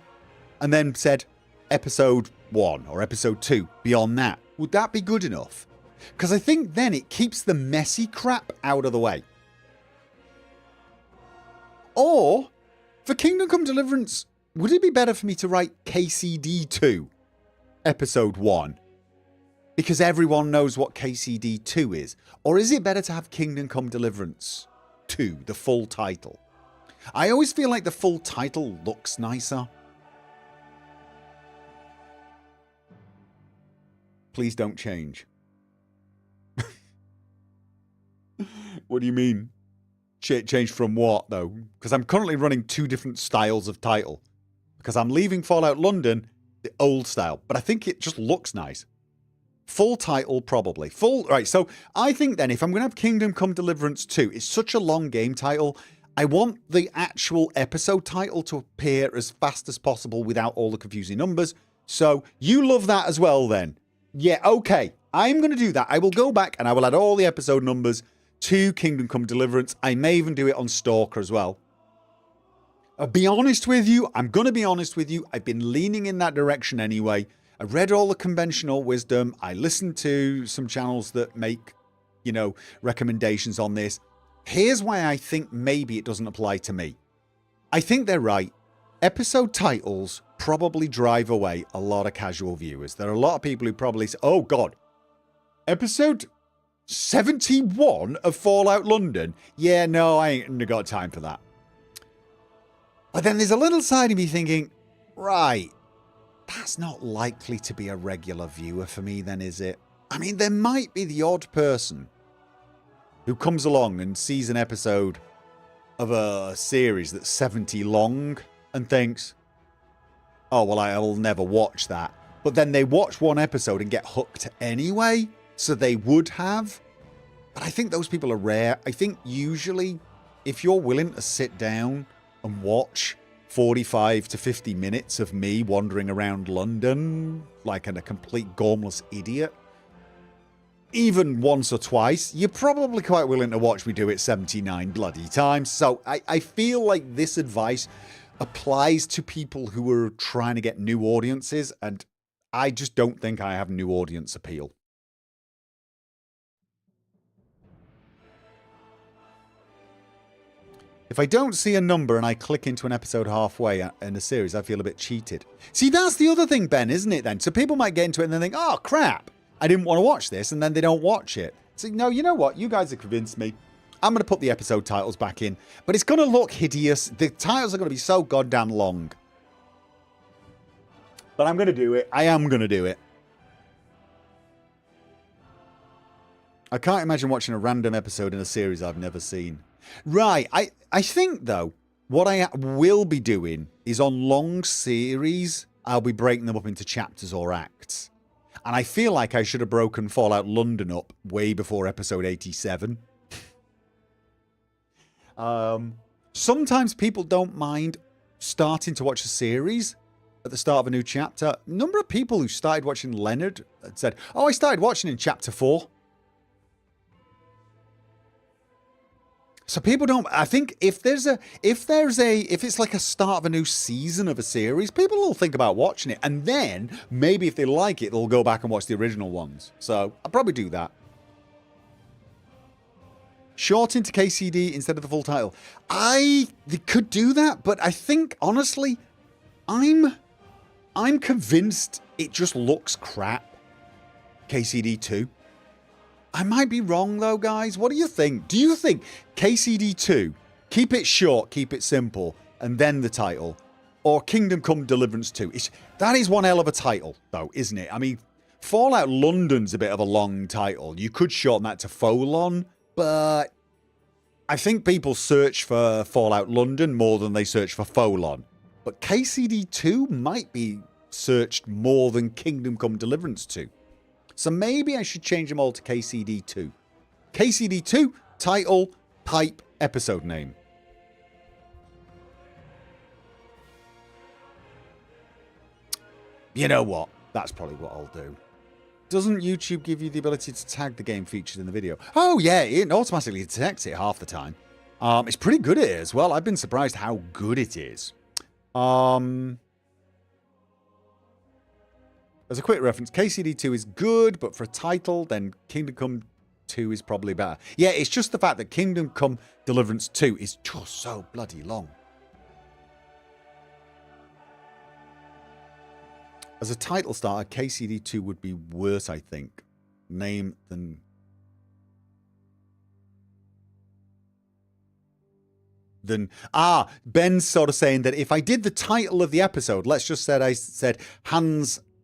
And then said episode 1 or episode 2 beyond that. Would that be good enough? Because I think then it keeps the messy crap out of the way. Or, for Kingdom Come Deliverance, would it be better for me to write KCD 2, episode 1? Because everyone knows what KCD 2 is. Or is it better to have Kingdom Come Deliverance 2, the full title? I always feel like the full title looks nicer. Please don't change. What do you mean? Change from what, though? Because I'm currently running 2 different styles of title. Because I'm leaving Fallout London, the old style. But I think it just looks nice. Full title, probably. Right, so I think then if I'm going to have Kingdom Come Deliverance 2, it's such a long game title. I want the actual episode title to appear as fast as possible without all the confusing numbers. So you love that as well then. Yeah, okay. I'm going to do that. I will go back and I will add all the episode numbers to Kingdom Come Deliverance. I may even do it on Stalker as well. I'll be honest with you. I'm going to be honest with you. I've been leaning in that direction anyway. I read all the conventional wisdom. I listened to some channels that make, recommendations on this. Here's why I think maybe it doesn't apply to me. I think they're right. Episode titles probably drive away a lot of casual viewers. There are a lot of people who probably say, oh God, episode 71 of Fallout London? Yeah, no, I ain't got time for that. But then there's a little side of me thinking, right, that's not likely to be a regular viewer for me then, is it? I mean, there might be the odd person who comes along and sees an episode of a series that's 70 long and thinks, oh, well, I will never watch that. But then they watch one episode and get hooked anyway, so they would have. But I think those people are rare. I think usually if you're willing to sit down and watch 45 to 50 minutes of me wandering around London like a complete gormless idiot, even once or twice, you're probably quite willing to watch me do it 79 bloody times. So I feel like this advice applies to people who are trying to get new audiences, and I just don't think I have new audience appeal. If I don't see a number and I click into an episode halfway in a series, I feel a bit cheated. See, that's the other thing, Ben, isn't it then? So people might get into it and then think, oh, crap, I didn't want to watch this, and then they don't watch it. So, no, you know what? You guys have convinced me. I'm going to put the episode titles back in, but it's going to look hideous. The titles are going to be so goddamn long. But I'm going to do it. I am going to do it. I can't imagine watching a random episode in a series I've never seen. Right. I think, though, what I will be doing is on long series, I'll be breaking them up into chapters or acts. And I feel like I should have broken Fallout London up way before episode 87. Sometimes people don't mind starting to watch a series at the start of a new chapter. A number of people who started watching Leonard had said, oh, I started watching in chapter 4. So people don't, I think if it's like a start of a new season of a series, people will think about watching it. And then maybe if they like it, they'll go back and watch the original ones. So I'll probably do that. Short into KCD instead of the full title. They could do that, but I think, honestly, I'm convinced it just looks crap. KCD 2. I might be wrong, though, guys. What do you think? Do you think KCD 2, keep it short, keep it simple, and then the title? Or Kingdom Come Deliverance 2? That is one hell of a title, though, isn't it? I mean, Fallout London's a bit of a long title. You could shorten that to Folon, but I think people search for Fallout London more than they search for Folon. But KCD 2 might be searched more than Kingdom Come Deliverance 2. So maybe I should change them all to KCD 2. KCD 2, title, pipe, episode name. You know what? That's probably what I'll do. Doesn't YouTube give you the ability to tag the game featured in the video? Oh, yeah, it automatically detects it half the time. It's pretty good at it as well. I've been surprised how good it is. As a quick reference, KCD2 is good, but for a title, then Kingdom Come 2 is probably better. Yeah, it's just the fact that Kingdom Come Deliverance 2 is just so bloody long. As a title starter, KCD2 would be worse, I think. Name than... Ben's sort of saying that if I did the title of the episode, let's just say I said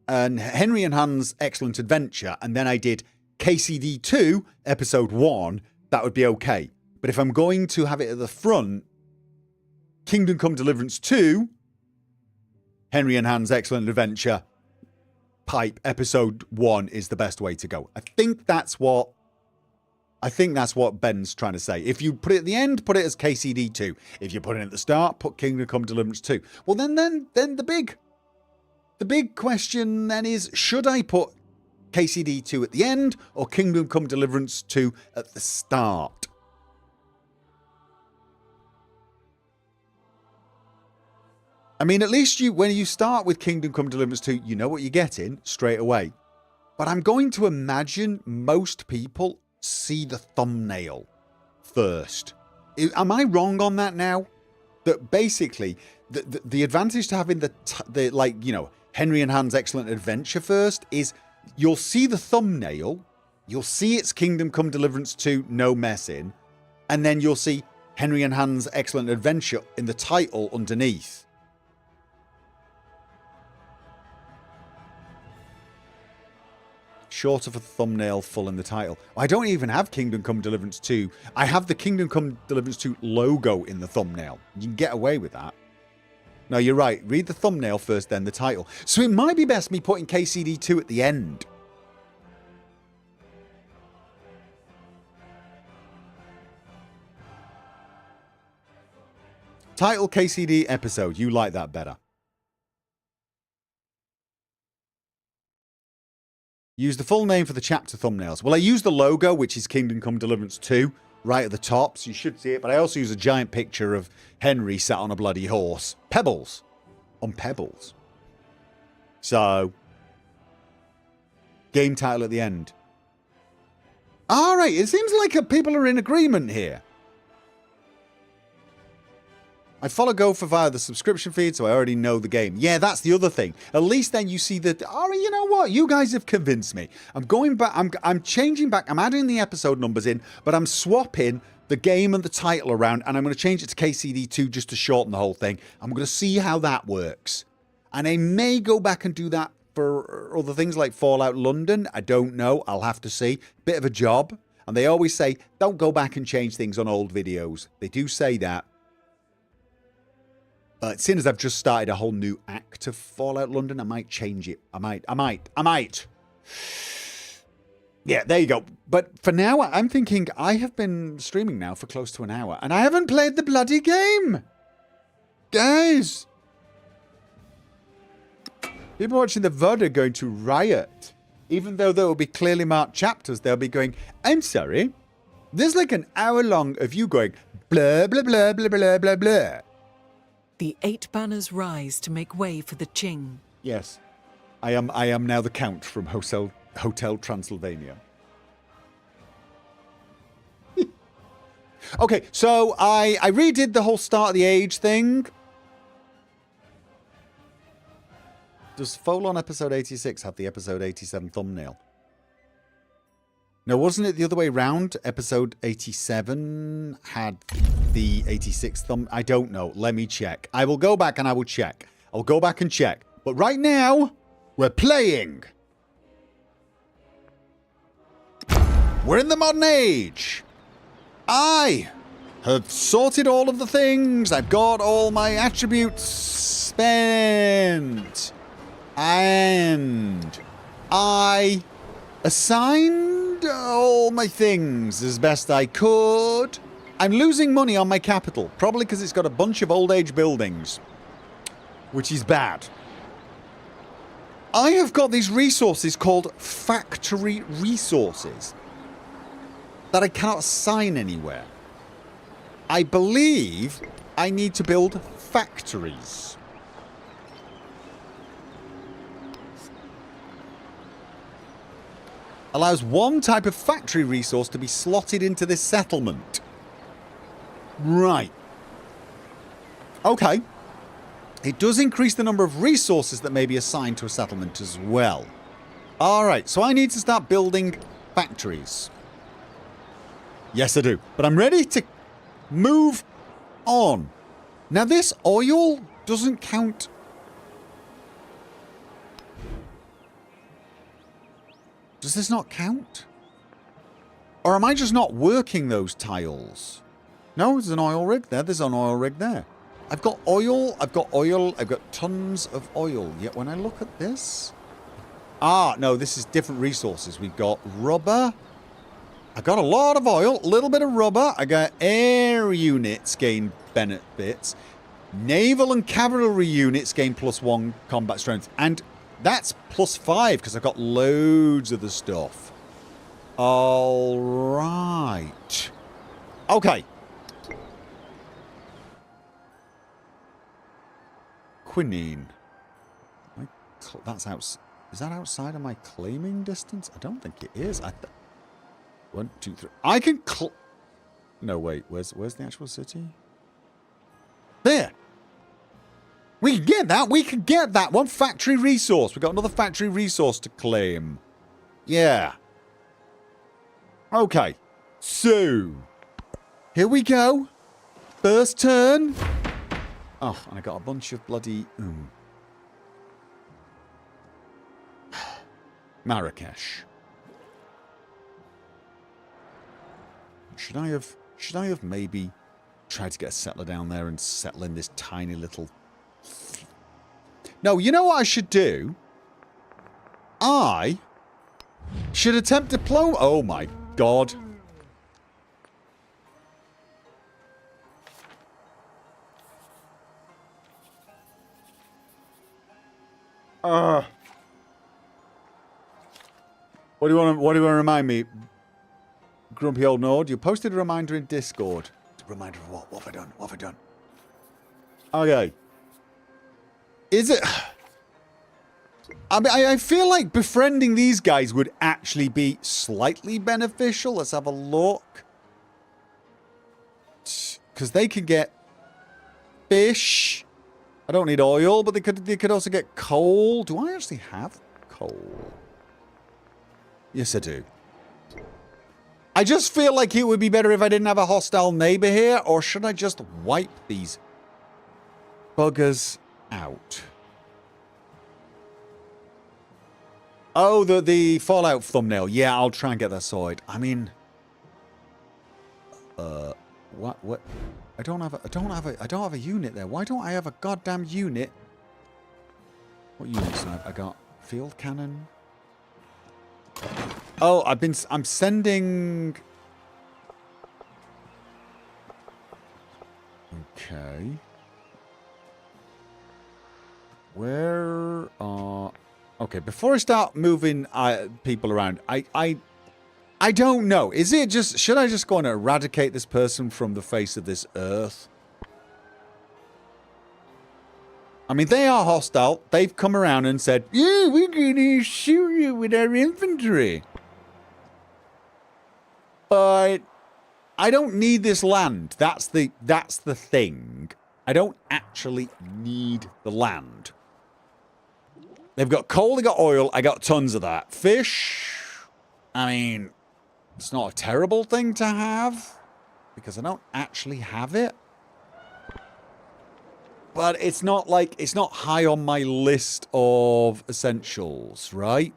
Henry and Hans' Excellent Adventure, and then I did KCD2 episode 1, that would be okay. But if I'm going to have it at the front, Kingdom Come Deliverance 2, Henry and Hans' Excellent Adventure, pipe, episode 1 is the best way to go. I think that's what Ben's trying to say. If you put it at the end, put it as KCD2. If you put it at the start, put Kingdom Come Deliverance 2. Well, then the big question then is, should I put KCD2 at the end or Kingdom Come Deliverance 2 at the start? I mean, at least when you start with Kingdom Come Deliverance 2, you know what you're getting straight away. But I'm going to imagine most people see the thumbnail first. Am I wrong on that now? That basically, the advantage to having the Henry and Hans' Excellent Adventure first is you'll see the thumbnail, you'll see it's Kingdom Come Deliverance 2, no messing, and then you'll see Henry and Hans' Excellent Adventure in the title underneath. Short of a thumbnail, full in the title. I don't even have Kingdom Come Deliverance 2. I have the Kingdom Come Deliverance 2 logo in the thumbnail. You can get away with that. No, you're right. Read the thumbnail first, then the title. So it might be best me putting KCD2 at the end. Title KCD episode. You like that better. Use the full name for the chapter thumbnails. Well, I use the logo, which is Kingdom Come Deliverance 2, right at the top, so you should see it. But I also use a giant picture of Henry sat on a bloody horse. Pebbles. On pebbles. So, game title at the end. All right, it seems like people are in agreement here. I follow Gopher via the subscription feed, so I already know the game. Yeah, that's the other thing. At least then you see that, you know what? You guys have convinced me. I'm going back. I'm changing back. I'm adding the episode numbers in, but I'm swapping the game and the title around, and I'm going to change it to KCD2 just to shorten the whole thing. I'm going to see how that works. And I may go back and do that for other things like Fallout London. I don't know. I'll have to see. Bit of a job. And they always say, don't go back and change things on old videos. They do say that. But seeing as I've just started a whole new act of Fallout London, I might change it. I might. Yeah, there you go. But for now, I'm thinking I have been streaming now for close to an hour, and I haven't played the bloody game. Guys. People watching the VOD are going to riot. Even though there will be clearly marked chapters, they'll be going, I'm sorry. There's like an hour long of you going, blah, blah, blah, blah, blah, blah, blah. The 8 banners rise to make way for the Ching. Yes. I am now the Count from Hotel Transylvania. Okay, so I redid the whole Start of the Age thing. Does Folon episode 86 have the episode 87 thumbnail? No, wasn't it the other way round? Episode 87 had the 86 thumb. I don't know. Let me check. I will go back and I will check. I'll go back and check. But right now, we're playing. We're in the modern age. I have sorted all of the things. I've got all my attributes spent. And I assigned all my things as best I could. I'm losing money on my capital, probably because it's got a bunch of old age buildings, which is bad. I have got these resources called factory resources that I cannot assign anywhere. I believe I need to build factories. Allows one type of factory resource to be slotted into this settlement. Right. Okay. It does increase the number of resources that may be assigned to a settlement as well. Alright, so I need to start building factories. Yes, I do. But I'm ready to move on. Now, this oil doesn't count. Does this not count? Or am I just not working those tiles? No, there's an oil rig there. There's an oil rig there. I've got oil. I've got oil. I've got tons of oil. Yet when I look at this... Ah, no, this is different resources. We've got rubber. I got a lot of oil. A little bit of rubber. I got air units gain benefits. Naval and cavalry units gain +1 combat strength. And that's +5 because I've got loads of the stuff. All right. Okay. Quinine. That's out. Is that outside of my claiming distance? I don't think it is. 1, 2, 3. I can. No, wait. Where's the actual city? There. We can get that. We can get that. One factory resource. We've got another factory resource to claim. Yeah. Okay. So, here we go. First turn. Oh, and I got a bunch of bloody... Marrakesh. Should I have maybe tried to get a settler down there and settle in this tiny little... No, you know what I should do? I should attempt diplomacy. Oh my god. What do you want to remind me? Grumpy old Nord, you posted a reminder in Discord. A reminder of what? What have I done? What have I done? Okay. Is it... I mean, I feel like befriending these guys would actually be slightly beneficial. Let's have a look. Because they can get fish. I don't need oil, but they could also get coal. Do I actually have coal? Yes, I do. I just feel like it would be better if I didn't have a hostile neighbor here, or should I just wipe these buggers out? Oh, the Fallout thumbnail. Yeah, I'll try and get that sorted. I mean, what? I don't have a unit there. Why don't I have a goddamn unit? What units have I got? Field cannon. Oh, I'm sending... Okay. Where are... Okay, before I start moving people around, I don't know. Is it just... Should I just go and eradicate this person from the face of this earth? I mean, they are hostile. They've come around and said, yeah, we're going to shoot you with our infantry. But I don't need this land. That's the thing. I don't actually need the land. They've got coal, they got oil, I got tons of that. Fish, I mean, it's not a terrible thing to have, because I don't actually have it. But it's not like, it's not high on my list of essentials, right?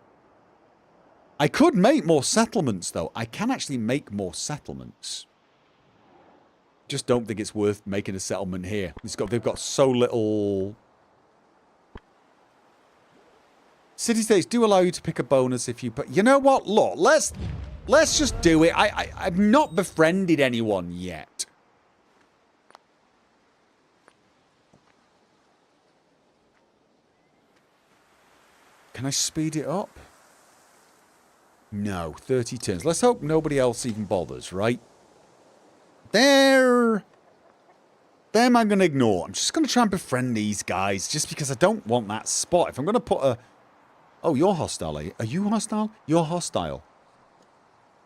I could make more settlements, though. I can actually make more settlements. Just don't think it's worth making a settlement here. They've got so little... City-states do allow you to pick a bonus if you... But you know what? Look, let's just do it. I've not befriended anyone yet. Can I speed it up? No, 30 turns. Let's hope nobody else even bothers, right? Them I'm going to ignore. I'm just going to try and befriend these guys just because I don't want that spot. If I'm going to put a... Oh, you're hostile, are you? Are you hostile? You're hostile.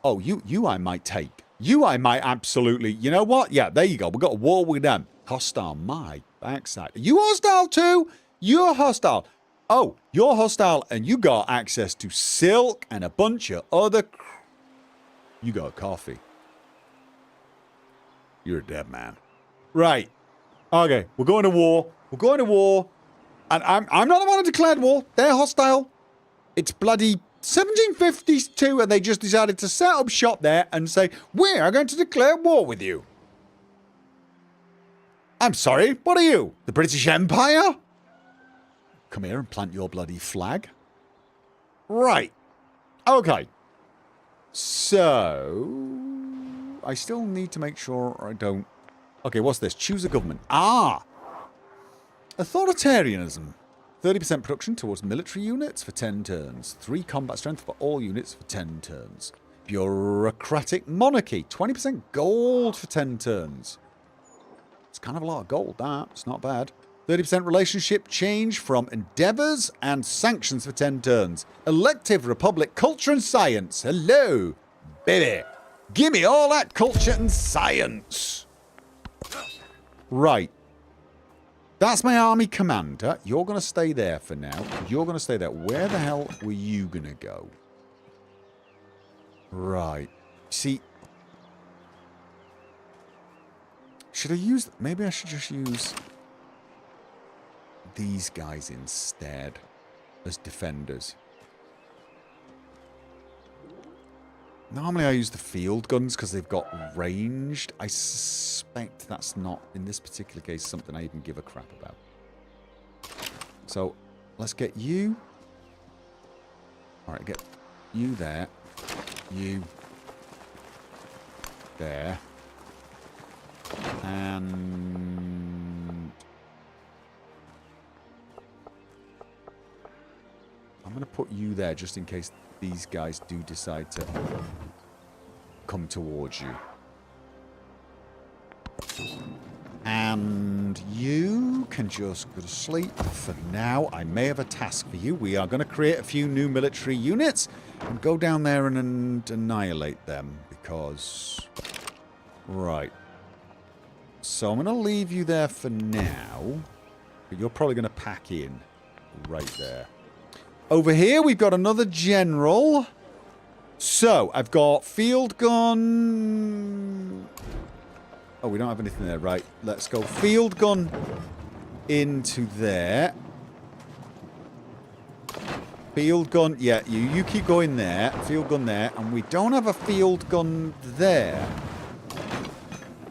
Oh, you I might take. You I might absolutely... You know what? Yeah, there you go. We've got a war with them. Hostile, my backside. Are you hostile too? You're hostile. Oh, you're hostile and you got access to silk and a bunch of other... You got coffee. You're a dead man. Right. Okay, we're going to war. We're going to war. And I'm not the one who declared war. They're hostile. It's bloody 1752 and they just decided to set up shop there and say, we are going to declare war with you. I'm sorry, what are you? The British Empire? Come here and plant your bloody flag. Right. Okay. So... I still need to make sure I don't... Okay, what's this? Choose a government. Ah! Authoritarianism. 30% production towards military units for 10 turns. 3 combat strength for all units for 10 turns. Bureaucratic monarchy. 20% gold for 10 turns. It's kind of a lot of gold, that. It's not bad. 30% relationship change from endeavours and sanctions for 10 turns. Elective republic, culture and science. Hello, baby. Give me all that culture and science. Right. That's my army commander. You're going to stay there for now. You're going to stay there. Where the hell were you going to go? Right. See. Should I use... Maybe I should just use... these guys instead as defenders. Normally I use the field guns because they've got ranged. I suspect that's not, in this particular case, something I even give a crap about. So, let's get you. Alright, get you there. You. There. And... I'm going to put you there just in case these guys do decide to come towards you. And you can just go to sleep for now. I may have a task for you. We are going to create a few new military units and go down there and annihilate them because... Right. So I'm going to leave you there for now. But you're probably going to pack in right there. Over here, we've got another general. So, I've got field gun. Oh, we don't have anything there. Right, let's go field gun into there. Field gun. Yeah, you keep going there. Field gun there. And we don't have a field gun there.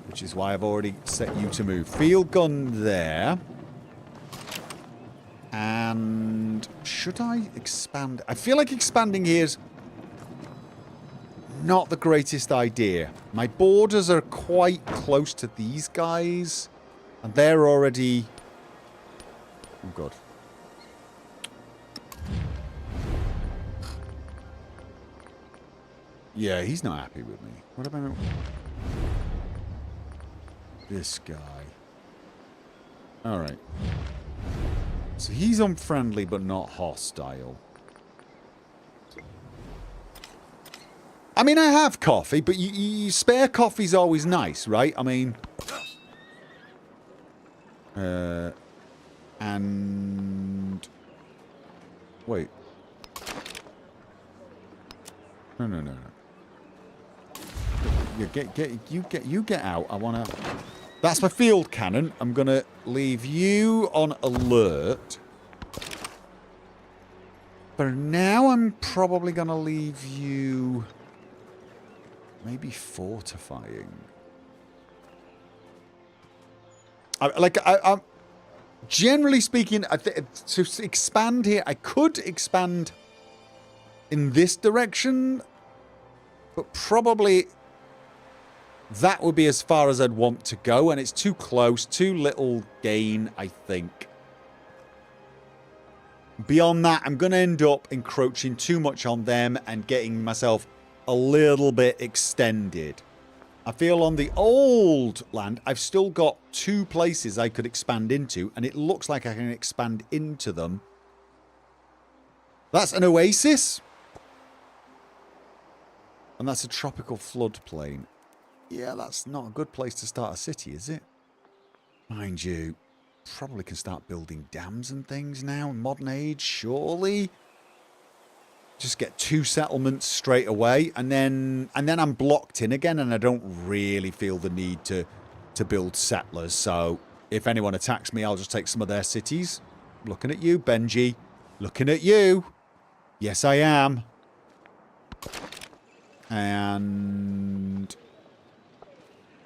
Which is why I've already set you to move. Field gun there. And should I expand? I feel like expanding here is not the greatest idea. My borders are quite close to these guys. And they're already... Oh, God. Yeah, he's not happy with me. What about this guy? Alright. So he's unfriendly but not hostile. I mean, I have coffee, but you spare coffee's always nice, right? I mean... and... Wait. No. You get out. I wanna... That's my field cannon. I'm gonna leave you on alert. For now, I'm probably gonna leave you... Maybe fortifying. I'm generally speaking, to expand here, I could expand in this direction, but probably that would be as far as I'd want to go, and it's too close, too little gain, I think. Beyond that, I'm going to end up encroaching too much on them and getting myself a little bit extended. I feel on the old land, I've still got 2 places I could expand into, and it looks like I can expand into them. That's an oasis. And that's a tropical floodplain. Yeah, that's not a good place to start a city, is it? Mind you, probably can start building dams and things now in modern age, surely. Just get 2 settlements straight away, and then I'm blocked in again, and I don't really feel the need to build settlers. So if anyone attacks me, I'll just take some of their cities. Looking at you, Benji. Looking at you. Yes, I am. And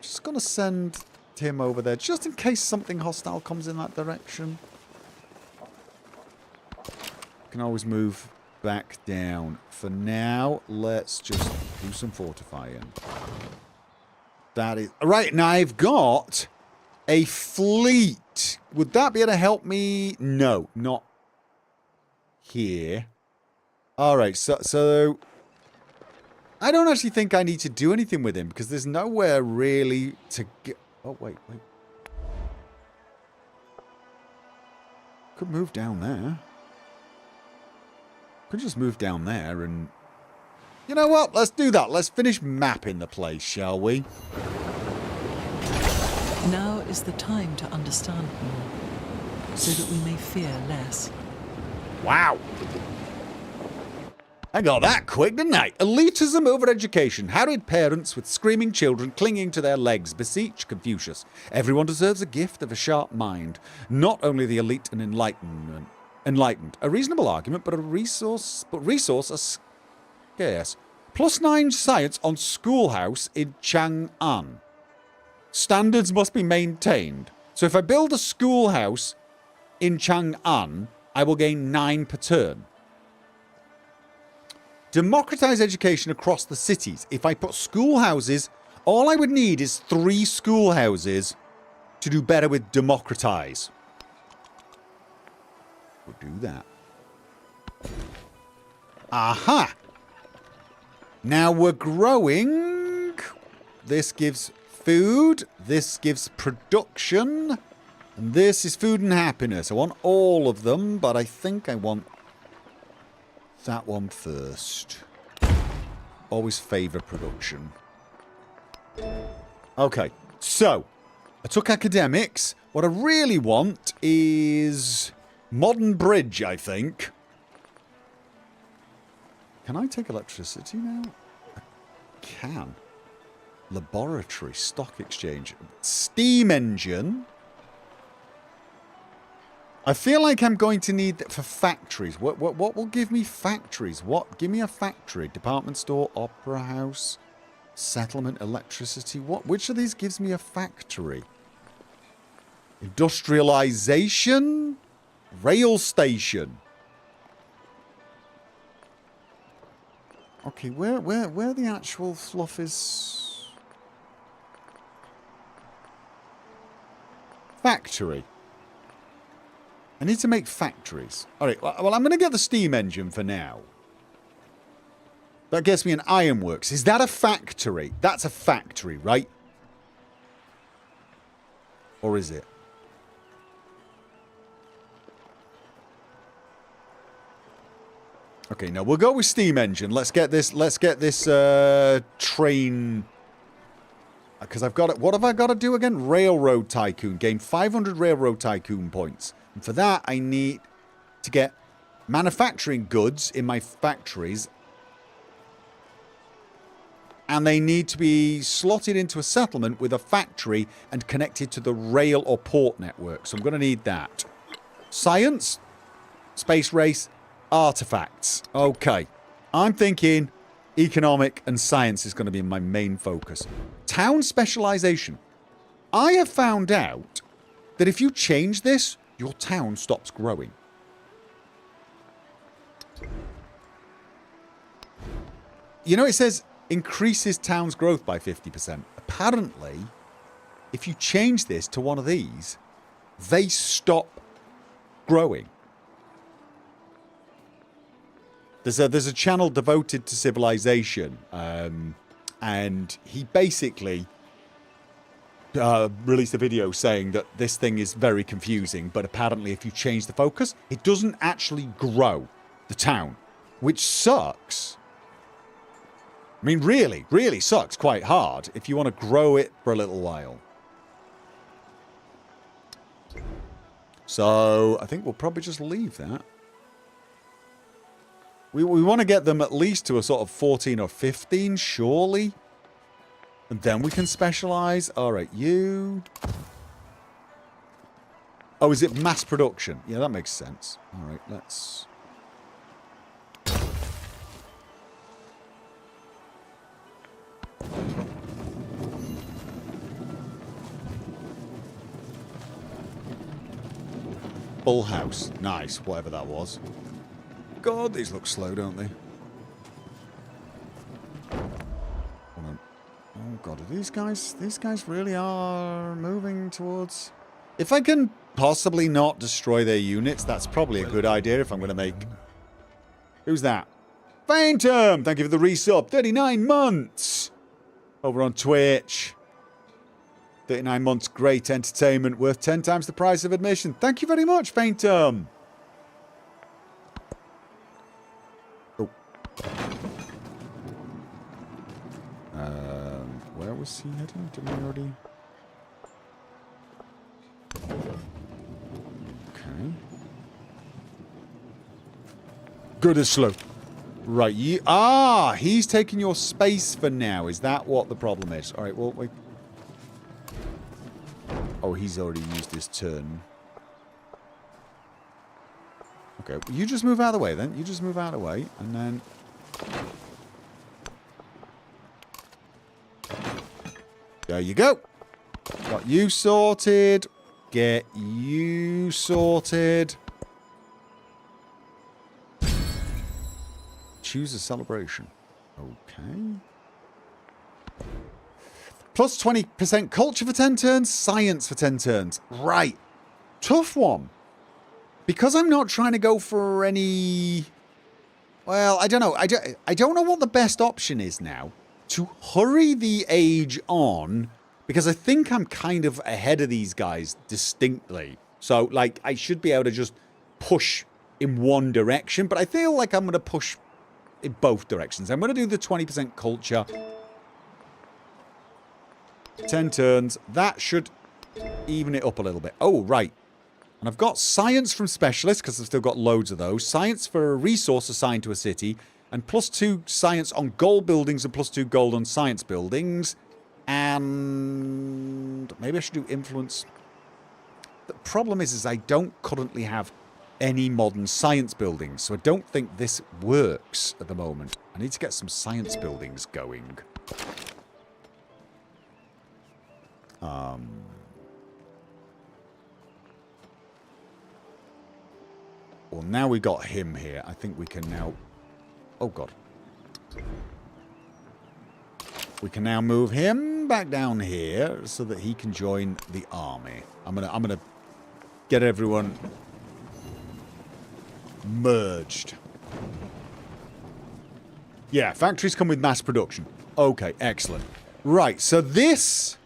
just gonna send him over there, just in case something hostile comes in that direction. Can always move back down. For now, let's just do some fortifying. That is... Right, now I've got a fleet. Would that be able to help me? No, not here. Alright, so... I don't actually think I need to do anything with him, because there's nowhere really to get... Oh, wait. Could move down there. Could just move down there and... You know what? Let's do that. Let's finish mapping the place, shall we? Now is the time to understand more, so that we may fear less. Wow. I got that quick, didn't I? Elitism over education. How did parents with screaming children clinging to their legs beseech Confucius? Everyone deserves a gift of a sharp mind. Not only the elite and enlightened. A reasonable argument, but resource are scarce. +9 science on schoolhouse in Chang'an. Standards must be maintained. So if I build a schoolhouse in Chang'an, I will gain 9 per turn. Democratize education across the cities. If I put schoolhouses, all I would need is 3 schoolhouses to do better with democratize. We'll do that. Aha! Now we're growing. This gives food. This gives production. And this is food and happiness. I want all of them, but I think I want that one first. Always favour production. Okay, so I took academics. What I really want is modern bridge, I think. Can I take electricity now? I can. Laboratory, stock exchange, steam engine. I feel like I'm going to need that for factories. What will give me factories? What? Give me a factory. Department store, opera house, settlement, electricity. What? Which of these gives me a factory? Industrialization? Rail station. Okay, where the actual fluff is? Factory. I need to make factories. Alright, well, I'm going to get the steam engine for now. That gets me an ironworks. Is that a factory? That's a factory, right? Or is it? Okay, now we'll go with steam engine. Let's get this train... Because I've got it. What have I got to do again? Railroad Tycoon. Gain 500 Railroad Tycoon points. And for that, I need to get manufacturing goods in my factories. And they need to be slotted into a settlement with a factory and connected to the rail or port network. So I'm going to need that. Science, space race, artifacts. Okay. I'm thinking economic and science is going to be my main focus. Town specialization. I have found out that if you change this, your town stops growing. You know, it says increases town's growth by 50%. Apparently, if you change this to one of these, they stop growing. There's a channel devoted to civilization, and he basically released a video saying that this thing is very confusing, but apparently if you change the focus, it doesn't actually grow the town, which sucks. I mean, really, really sucks quite hard if you want to grow it for a little while. So I think we'll probably just leave that. We want to get them at least to a sort of 14 or 15, surely. And then we can specialize. All right, you. Oh, is it mass production? Yeah, that makes sense. All right, let's... Full house. Nice, whatever that was. God, these look slow, don't they? Hold on. Oh god, are these guys really are moving towards... If I can possibly not destroy their units, that's probably a good idea if I'm going to make... Who's that? Phantom! Thank you for the resub. 39 months! Over on Twitch. 39 months, great entertainment, worth 10 times the price of admission. Thank you very much, Phantom! Oh. Where was he heading? Didn't we already... Okay. Good as slow. Right, you... Ah! He's taking your space for now. Is that what the problem is? Alright, well, wait. Oh, he's already used his turn. Okay, well, you just move out of the way then. You just move out of the way, and then... There you go. Got you sorted. Get you sorted. Choose a celebration. Okay. Plus 20% culture for 10 turns, science for 10 turns. Right. Tough one. Because I'm not trying to go for any... Well, I don't know. I don't know what the best option is now. To hurry the age on, because I think I'm kind of ahead of these guys distinctly. So, like, I should be able to just push in one direction, but I feel like I'm going to push in both directions. I'm going to do the 20% culture. 10 turns. That should even it up a little bit. Oh, right. And I've got science from specialists, because I've still got loads of those. Science for a resource assigned to a city. And +2 science on gold buildings and +2 gold on science buildings. And maybe I should do influence. The problem is I don't currently have any modern science buildings. So I don't think this works at the moment. I need to get some science buildings going. Well, now we got him here. I think we can now... Oh, God. We can now move him back down here so that he can join the army. I'm gonna get everyone merged. Yeah, factories come with mass production. Okay, excellent. Right, so this...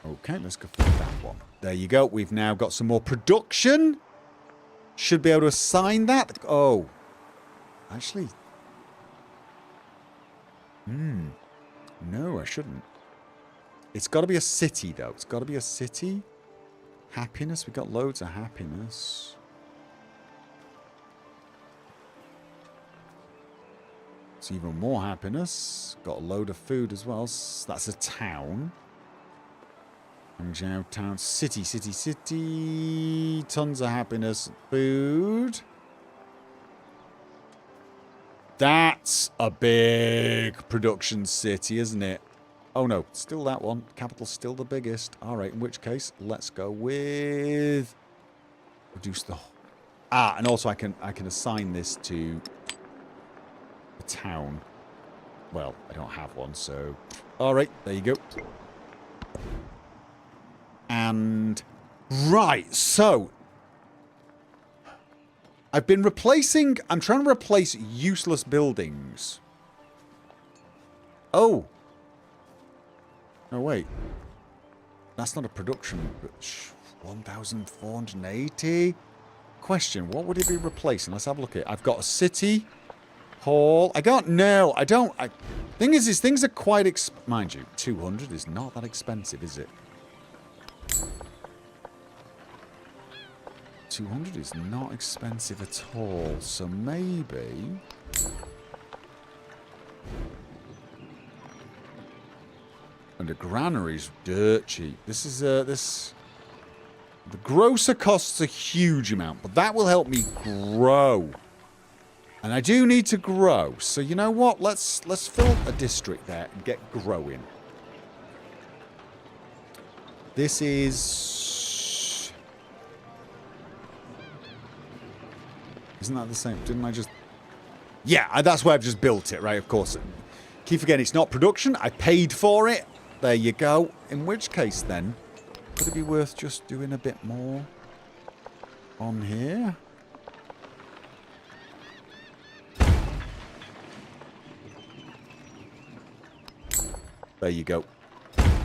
Okay, let's go for that one. There you go. We've now got some more production. Should be able to assign that. Oh. Actually. No, I shouldn't. It's got to be a city, though. It's got to be a city. Happiness. We've got loads of happiness. It's even more happiness. Got a load of food as well. That's a town. Hangzhou town, city. Tons of happiness. Food. That's a big production city, isn't it? Oh no, still that one. Capital's still the biggest. Alright, in which case, let's go with... Reduce the... Ah, and also I can assign this to a town. Well, I don't have one, so... Alright, there you go. And... Right, so... I've been replacing... I'm trying to replace useless buildings. Oh. No, wait. That's not a production. 1,480? Question, what would it be replacing? Let's have a look at it. I've got a city hall. I don't know. Thing is, things are quite mind you, 200 is not that expensive, is it? 200 is not expensive at all. So maybe... And the granary's dirt cheap. This is, The grocer costs a huge amount, but that will help me grow. And I do need to grow. So you know what? Let's fill a district there and get growing. This is... Isn't that the same? Didn't I just... Yeah, that's where I've just built it, right? Of course. Keep forgetting it's not production. I paid for it. There you go. In which case, then, could it be worth just doing a bit more on here? There you go.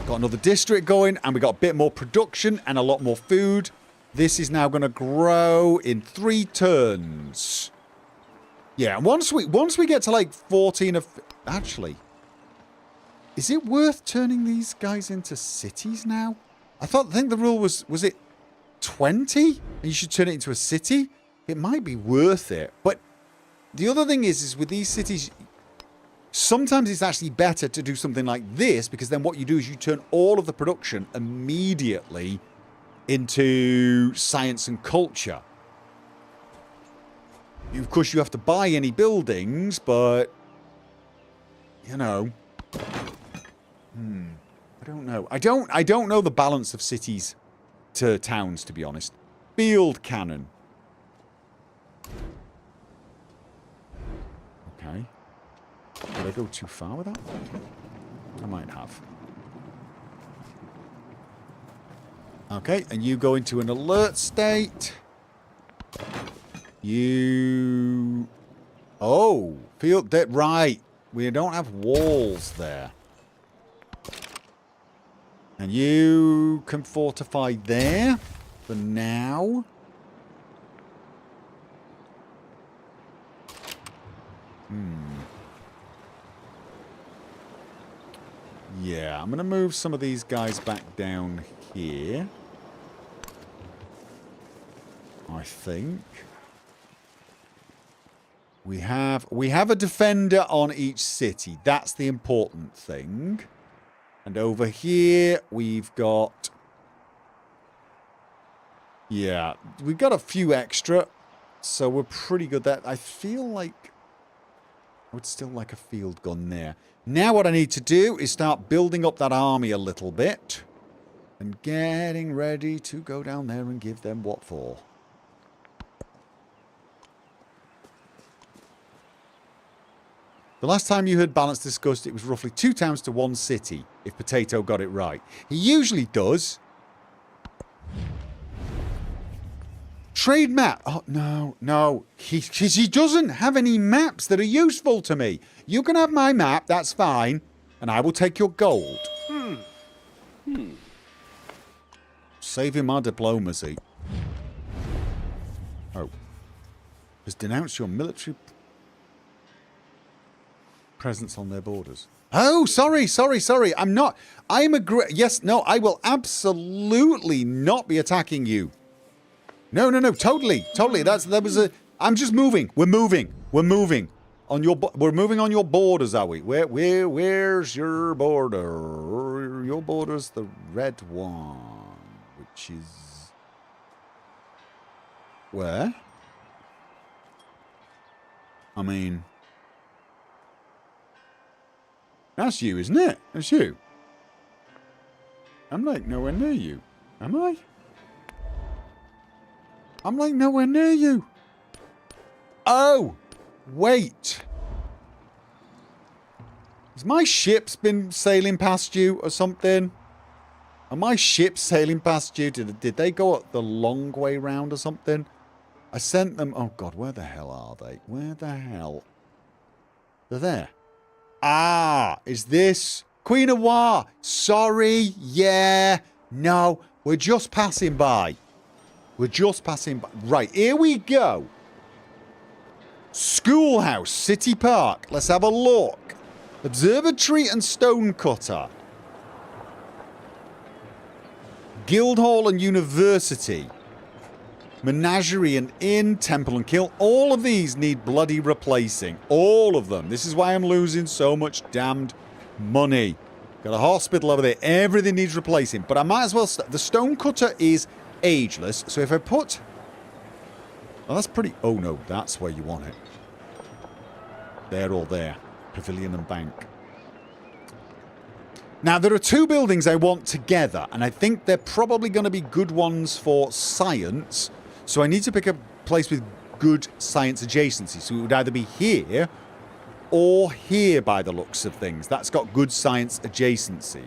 Got another district going, and we got a bit more production and a lot more food. This is now going to grow in 3 turns. Yeah, and once we get to like 14 of... Actually, is it worth turning these guys into cities now? I think the rule was it 20? And you should turn it into a city? It might be worth it. But the other thing is with these cities, sometimes it's actually better to do something like this, because then what you do is you turn all of the production immediately into science and culture. Of course, you have to buy any buildings, but, you know... I don't know. I don't know the balance of cities to towns, to be honest. Field cannon. Okay. Did I go too far with that? I might have. Okay, and you go into an alert state. You... Oh, field... Right. We don't have walls there. And you can fortify there for now. Yeah, I'm going to move some of these guys back down here. I think. We have a defender on each city. That's the important thing. And over here, we've got... Yeah, we've got a few extra. So we're pretty good there. I feel like... I would still like a field gun there. Now what I need to do is start building up that army a little bit. And getting ready to go down there and give them what for. The last time you heard Balance discussed, it was roughly 2 towns to 1 city, if Potato got it right. He usually does. Trade map. Oh, no. He doesn't have any maps that are useful to me. You can have my map, that's fine, and I will take your gold. Saving my diplomacy. Oh. Has denounced your military... presence on their borders. Oh, sorry. I'm not. Yes, no, I will absolutely not be attacking you. No, totally. I'm just moving. We're moving. We're moving on your borders, are we? Where's your border? Your border's the red one, which is where? I mean, that's you, isn't it? That's you. I'm like nowhere near you. Am I? I'm like nowhere near you. Oh, wait. Has my ship's been sailing past you or something? Are my ships sailing past you? Did they go the long way round or something? I sent them... Oh, God, where the hell are they? Where the hell? They're there. Ah, is this... Queen of War? Sorry, yeah. No, we're just passing by. We're just passing by. Right, here we go. Schoolhouse, City Park. Let's have a look. Observatory and Stonecutter. Guildhall and University. Menagerie and Inn, Temple and Kill. All of these need bloody replacing. All of them. This is why I'm losing so much damned money. Got a hospital over there. Everything needs replacing. But I might as well... The Stonecutter is ageless. So if I put... Oh, that's pretty... Oh, no. That's where you want it. There or there. Pavilion and Bank. Now, there are two buildings I want together. And I think they're probably going to be good ones for science. So I need to pick a place with good science adjacency. So it would either be here or here by the looks of things. That's got good science adjacency.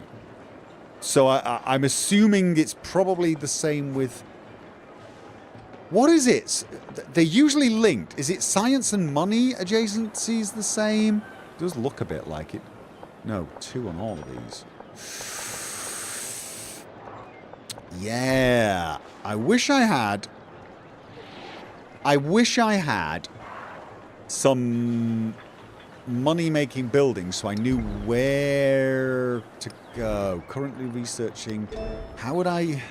So I'm assuming it's probably the same with... What is it? They're usually linked. Is it science and money adjacencies the same? It does look a bit like it. No, 2 on all of these. Yeah. I wish I had some money-making buildings so I knew where to go. Currently researching... How would I...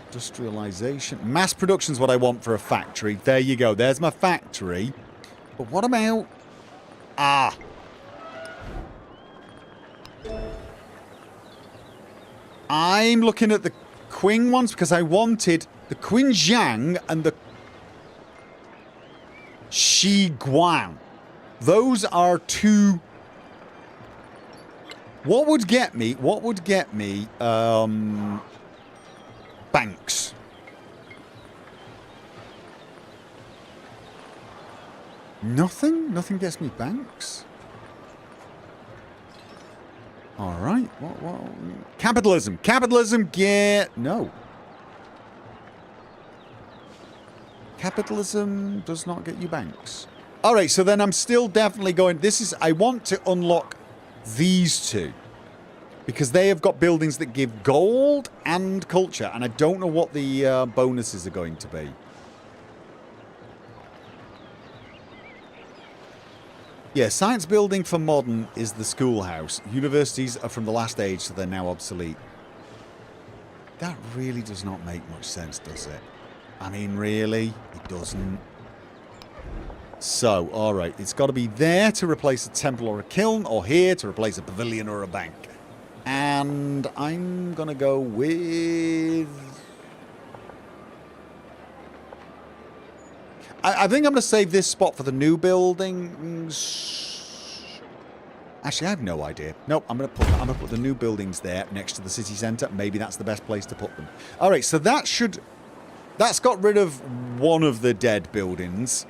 Industrialization. Mass production's what I want for a factory. There you go. There's my factory. But what about... Ah. I'm looking at the Qing ones because I wanted the Qinjiang and the Shiguang. Those are two... What would get me... Banks. Nothing? Nothing gets me banks? Alright. What? Capitalism. Capitalism get... No. Capitalism does not get you banks. Alright, so then I'm still definitely going... This is... I want to unlock these two. Because they have got buildings that give gold and culture. And I don't know what the bonuses are going to be. Yeah, science building for modern is the schoolhouse. Universities are from the last age, so they're now obsolete. That really does not make much sense, does it? I mean, really? It doesn't. So, alright. It's got to be there to replace a temple or a kiln, or here to replace a pavilion or a bank. And I'm going to go with... I think I'm going to save this spot for the new buildings. Actually, I have no idea. Nope, I'm going to put the new buildings there next to the city centre. Maybe that's the best place to put them. All right, so that should... That's got rid of one of the dead buildings.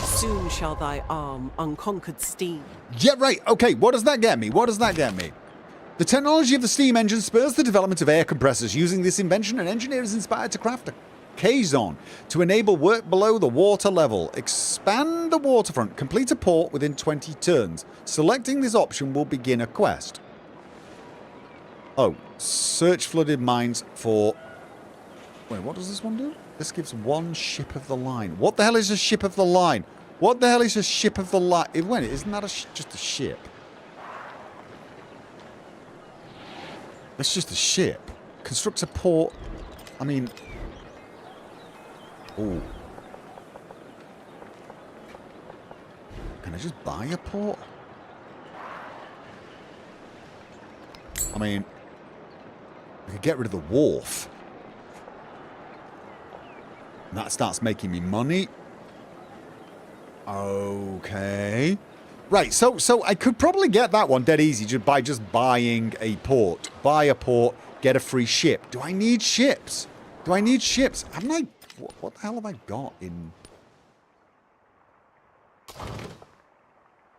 Soon shall thy arm unconquered steam. Yeah, right. Okay, what does that get me? What does that get me? The technology of the steam engine spurs the development of air compressors. Using this invention, an engineer is inspired to craft a K-zone to enable work below the water level. Expand the waterfront. Complete a port within 20 turns. Selecting this option will begin a quest. Oh, search flooded mines for... Wait, what does this one do? This gives one ship of the line. What the hell is a ship of the line? What the hell is a ship of the line? Wait, isn't that just a ship? That's just a ship. Construct a port. I mean... Oh. Can I just buy a port? I mean... I could get rid of the wharf. And that starts making me money. Okay. Right, so I could probably get that one dead easy just by buying a port. Buy a port, get a free ship. Do I need ships? Do I need ships? Haven't I... What the hell have I got in...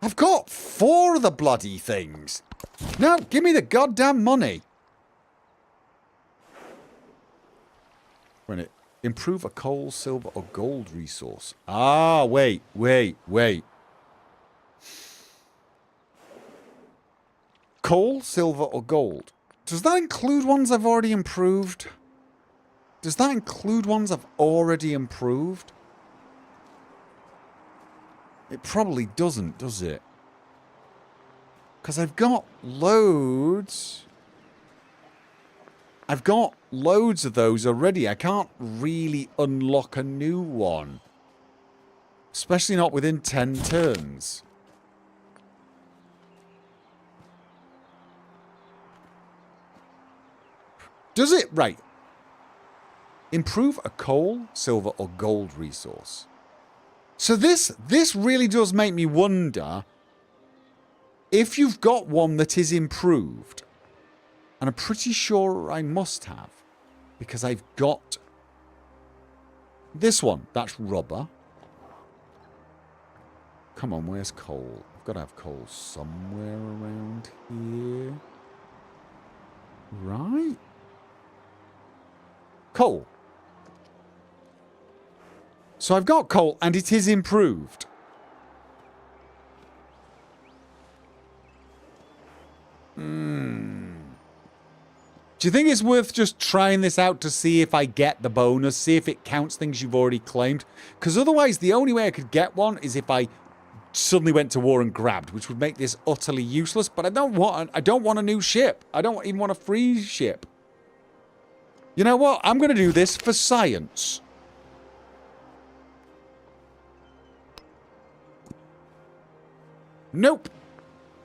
I've got 4 of the bloody things. No, give me the goddamn money. minute. Improve a coal, silver, or gold resource. Ah, wait. Coal, silver, or gold. Does that include ones I've already improved? Does that include ones I've already improved? It probably doesn't, does it? Because I've got loads. I've got loads of those already. I can't really unlock a new one. Especially not within 10 turns. Does it? Right. Improve a coal, silver, or gold resource. So this really does make me wonder if you've got one that is improved. And I'm pretty sure I must have. Because I've got this one. That's rubber. Come on, where's coal? I've got to have coal somewhere around here. Right. Coal. So I've got coal, and it is improved. Do you think it's worth just trying this out to see if I get the bonus, see if it counts things you've already claimed? Because otherwise, the only way I could get one is if I suddenly went to war and grabbed, which would make this utterly useless. But I don't want a new ship. I don't even want a free ship. You know what? I'm going to do this for science. Nope.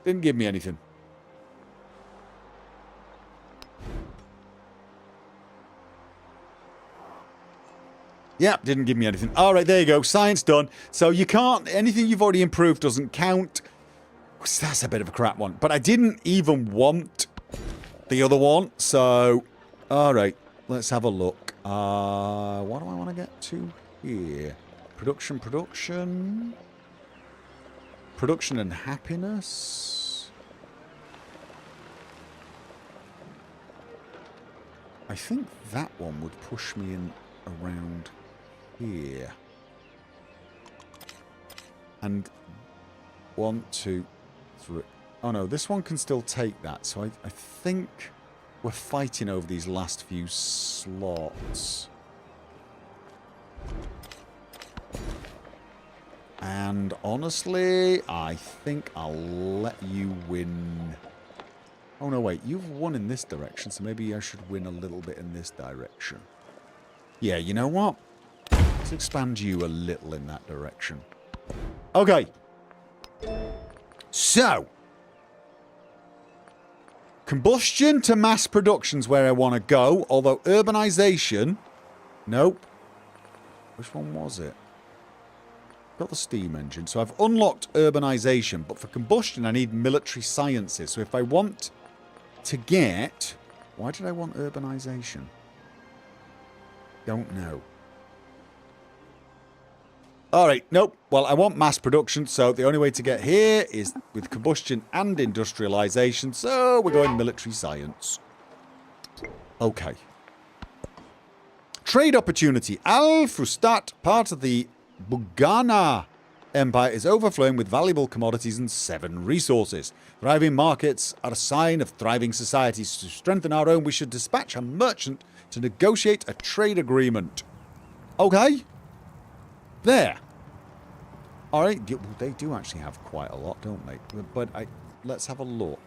Didn't give me anything. Yep, didn't give me anything. All right, there you go. Science done. So you can't... Anything you've already improved doesn't count. That's a bit of a crap one. But I didn't even want the other one. So, all right. Let's have a look. What do I want to get to here? Production. Production and happiness. I think that one would push me in around here. And 1, 2, 3. Oh no, this one can still take that. So I think we're fighting over these last few slots. And honestly, I think I'll let you win. Oh no, wait, you've won in this direction, so maybe I should win a little bit in this direction. Yeah, you know what? Let's expand you a little in that direction. Okay. So. Combustion to mass production's where I want to go, although urbanization... Nope. Which one was it? Got the steam engine. So I've unlocked urbanization, but for combustion I need military sciences. So if I want to get... Why did I want urbanization? Don't know. Alright, nope. Well, I want mass production, so the only way to get here is with combustion and industrialization, so we're going military science. Okay. Trade opportunity. Al-Fustat, part of the Bugana Empire, is overflowing with valuable commodities and 7 resources. Thriving markets are a sign of thriving societies. To strengthen our own, we should dispatch a merchant to negotiate a trade agreement. Okay. There. Alright, they do actually have quite a lot, don't they? But let's have a look.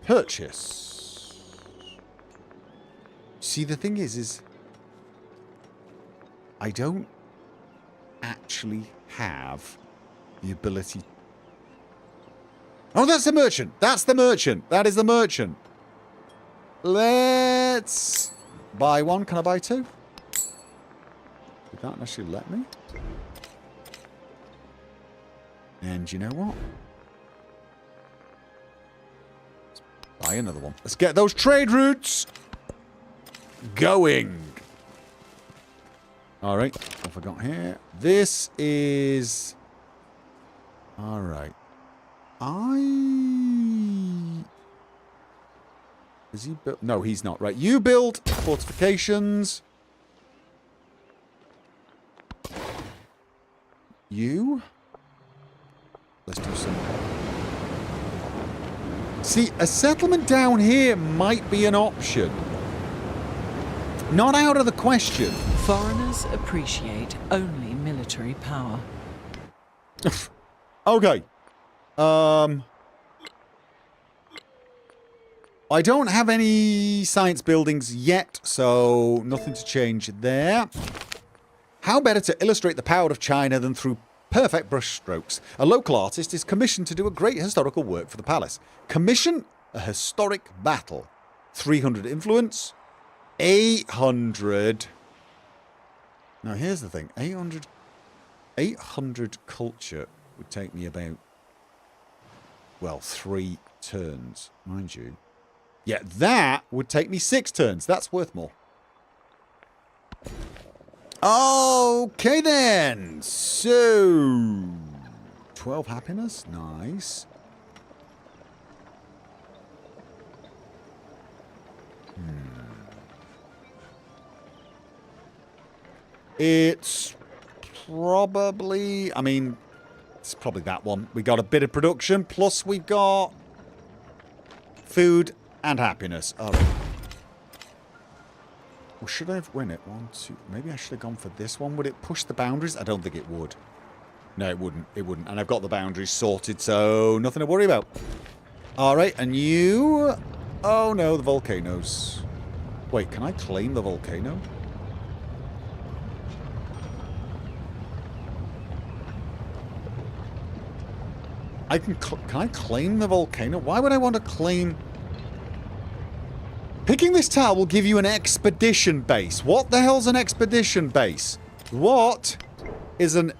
Purchase. See, the thing is I don't actually have the ability... Oh, that's the merchant! That's the merchant! That is the merchant! Let's buy one. Can I buy 2? Did that actually let me? And you know what? Let's buy another one. Let's get those trade routes going. Alright, what have I got here? This is... Alright. Is he built? No, he's not. Right, you build fortifications. You? Let's do some... See, a settlement down here might be an option. Not out of the question. Foreigners appreciate only military power. Okay. I don't have any science buildings yet, so nothing to change there. How better to illustrate the power of China than through perfect brushstrokes? A local artist is commissioned to do a great historical work for the palace. Commission a historic battle. 300 influence. 800. Now here's the thing. 800 culture would take me about, well, 3 turns, mind you. Yeah, that would take me 6 turns. That's worth more. Okay then. So 12 happiness. Nice. It's probably, I mean, it's probably that one. We got a bit of production, plus we got food and happiness. All right. Well, should I have win it? 1, 2. Maybe I should have gone for this one. Would it push the boundaries? I don't think it would. No, it wouldn't. It wouldn't. And I've got the boundaries sorted, so nothing to worry about. All right, and you... Oh, no, the volcanoes. Wait, can I claim the volcano? Can I claim the volcano? Why would I want to claim... Picking this tile will give you an expedition base. What the hell's an expedition base? What is an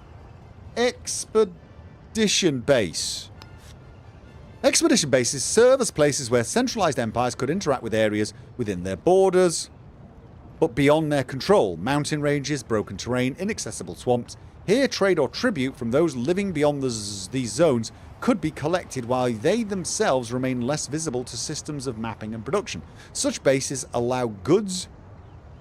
expedition base? Expedition bases serve as places where centralized empires could interact with areas within their borders, but beyond their control. Mountain ranges, broken terrain, inaccessible swamps. Here, trade or tribute from those living beyond these zones could be collected while they themselves remain less visible to systems of mapping and production. Such bases allow goods,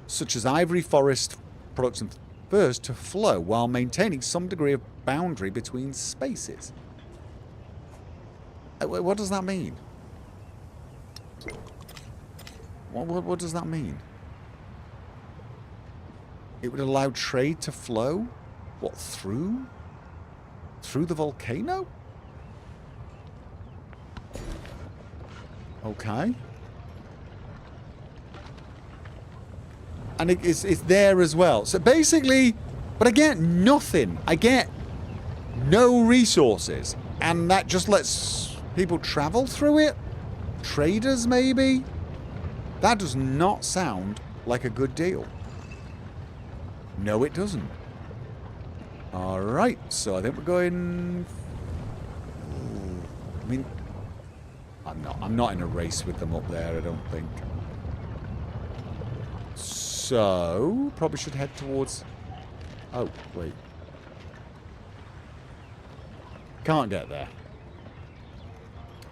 such as ivory, forest, products and furs, to flow while maintaining some degree of boundary between spaces. What does that mean? What does that mean? It would allow trade to flow? What, through? Through the volcano? Okay. And it's there as well. So basically, but I get nothing. I get no resources. And that just lets people travel through it? Traders, maybe? That does not sound like a good deal. No, it doesn't. Alright, so I think we're going... I mean... I'm not in a race with them up there, I don't think. So, probably should head towards... Oh, wait. Can't get there.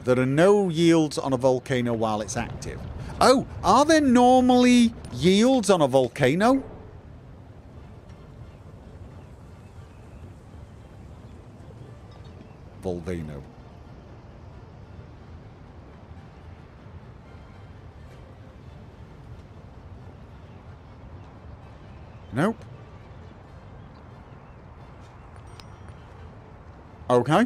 There are no yields on a volcano while it's active. Oh, are there normally yields on a volcano? Volcano. Nope. Okay.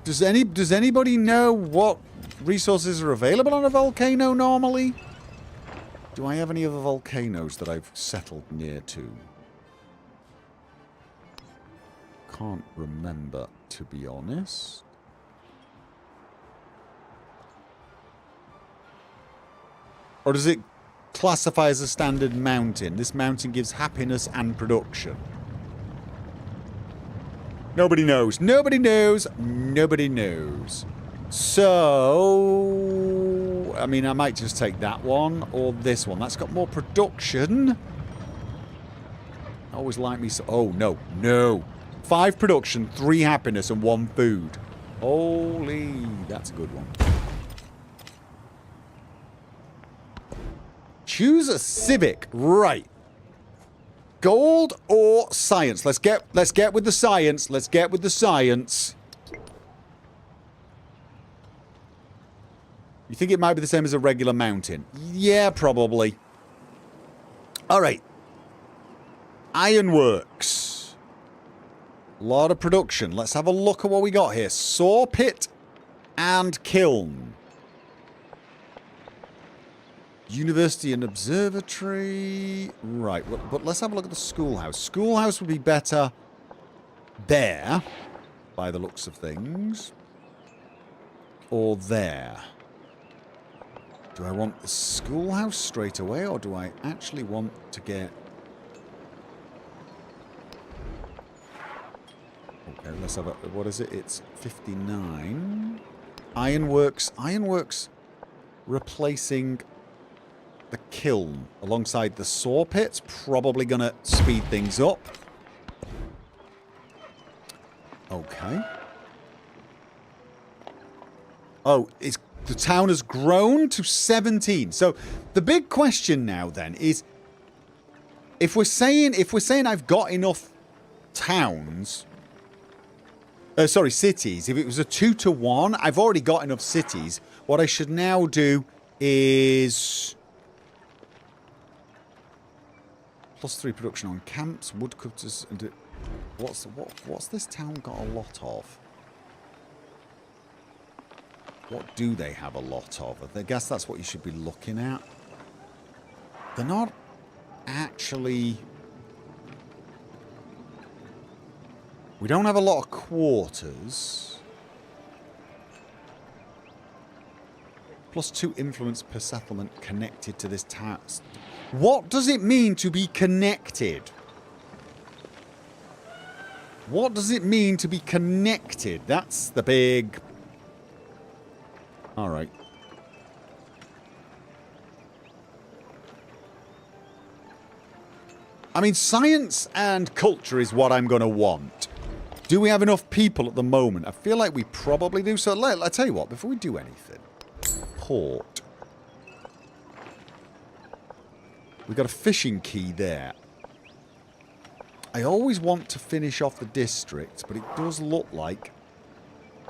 Does anybody know what resources are available on a volcano normally? Do I have any other volcanoes that I've settled near to? Can't remember, to be honest. Or does it classify as a standard mountain? This mountain gives happiness and production. Nobody knows. Nobody knows. Nobody knows. So, I mean, I might just take that one or this one. That's got more production. I always like me so... Oh, no. No. 5 production, 3 happiness, and 1 food. Holy, that's a good one. Choose a civic. Right. Gold or science? Let's get with the science. Let's get with the science. You think it might be the same as a regular mountain? Yeah, probably. All right. Ironworks. A lot of production. Let's have a look at what we got here. Saw pit and kiln. University and observatory. Right, but let's have a look at the schoolhouse. Schoolhouse would be better there, by the looks of things. Or there. Do I want the schoolhouse straight away, or do I actually want to get... Okay, let's have a... What is it? It's 59. Ironworks. Ironworks replacing the kiln alongside the saw pit's probably going to speed things up. Okay. Oh, the town has grown to 17. So the big question now then is, if we're saying I've got enough towns, cities. If it was a 2-to-1, I've already got enough cities. What I should now do is +3 production on camps, woodcutters, and what's this town got a lot of? What do they have a lot of? I guess that's what you should be looking at. They're not actually... We don't have a lot of quarters. +2 influence per settlement connected to this task. What does it mean to be connected? What does it mean to be connected? That's the big... All right. I mean, science and culture is what I'm going to want. Do we have enough people at the moment? I feel like we probably do. So I'll tell you what, before we do anything. Port. We've got a fishing quay there. I always want to finish off the district, but it does look like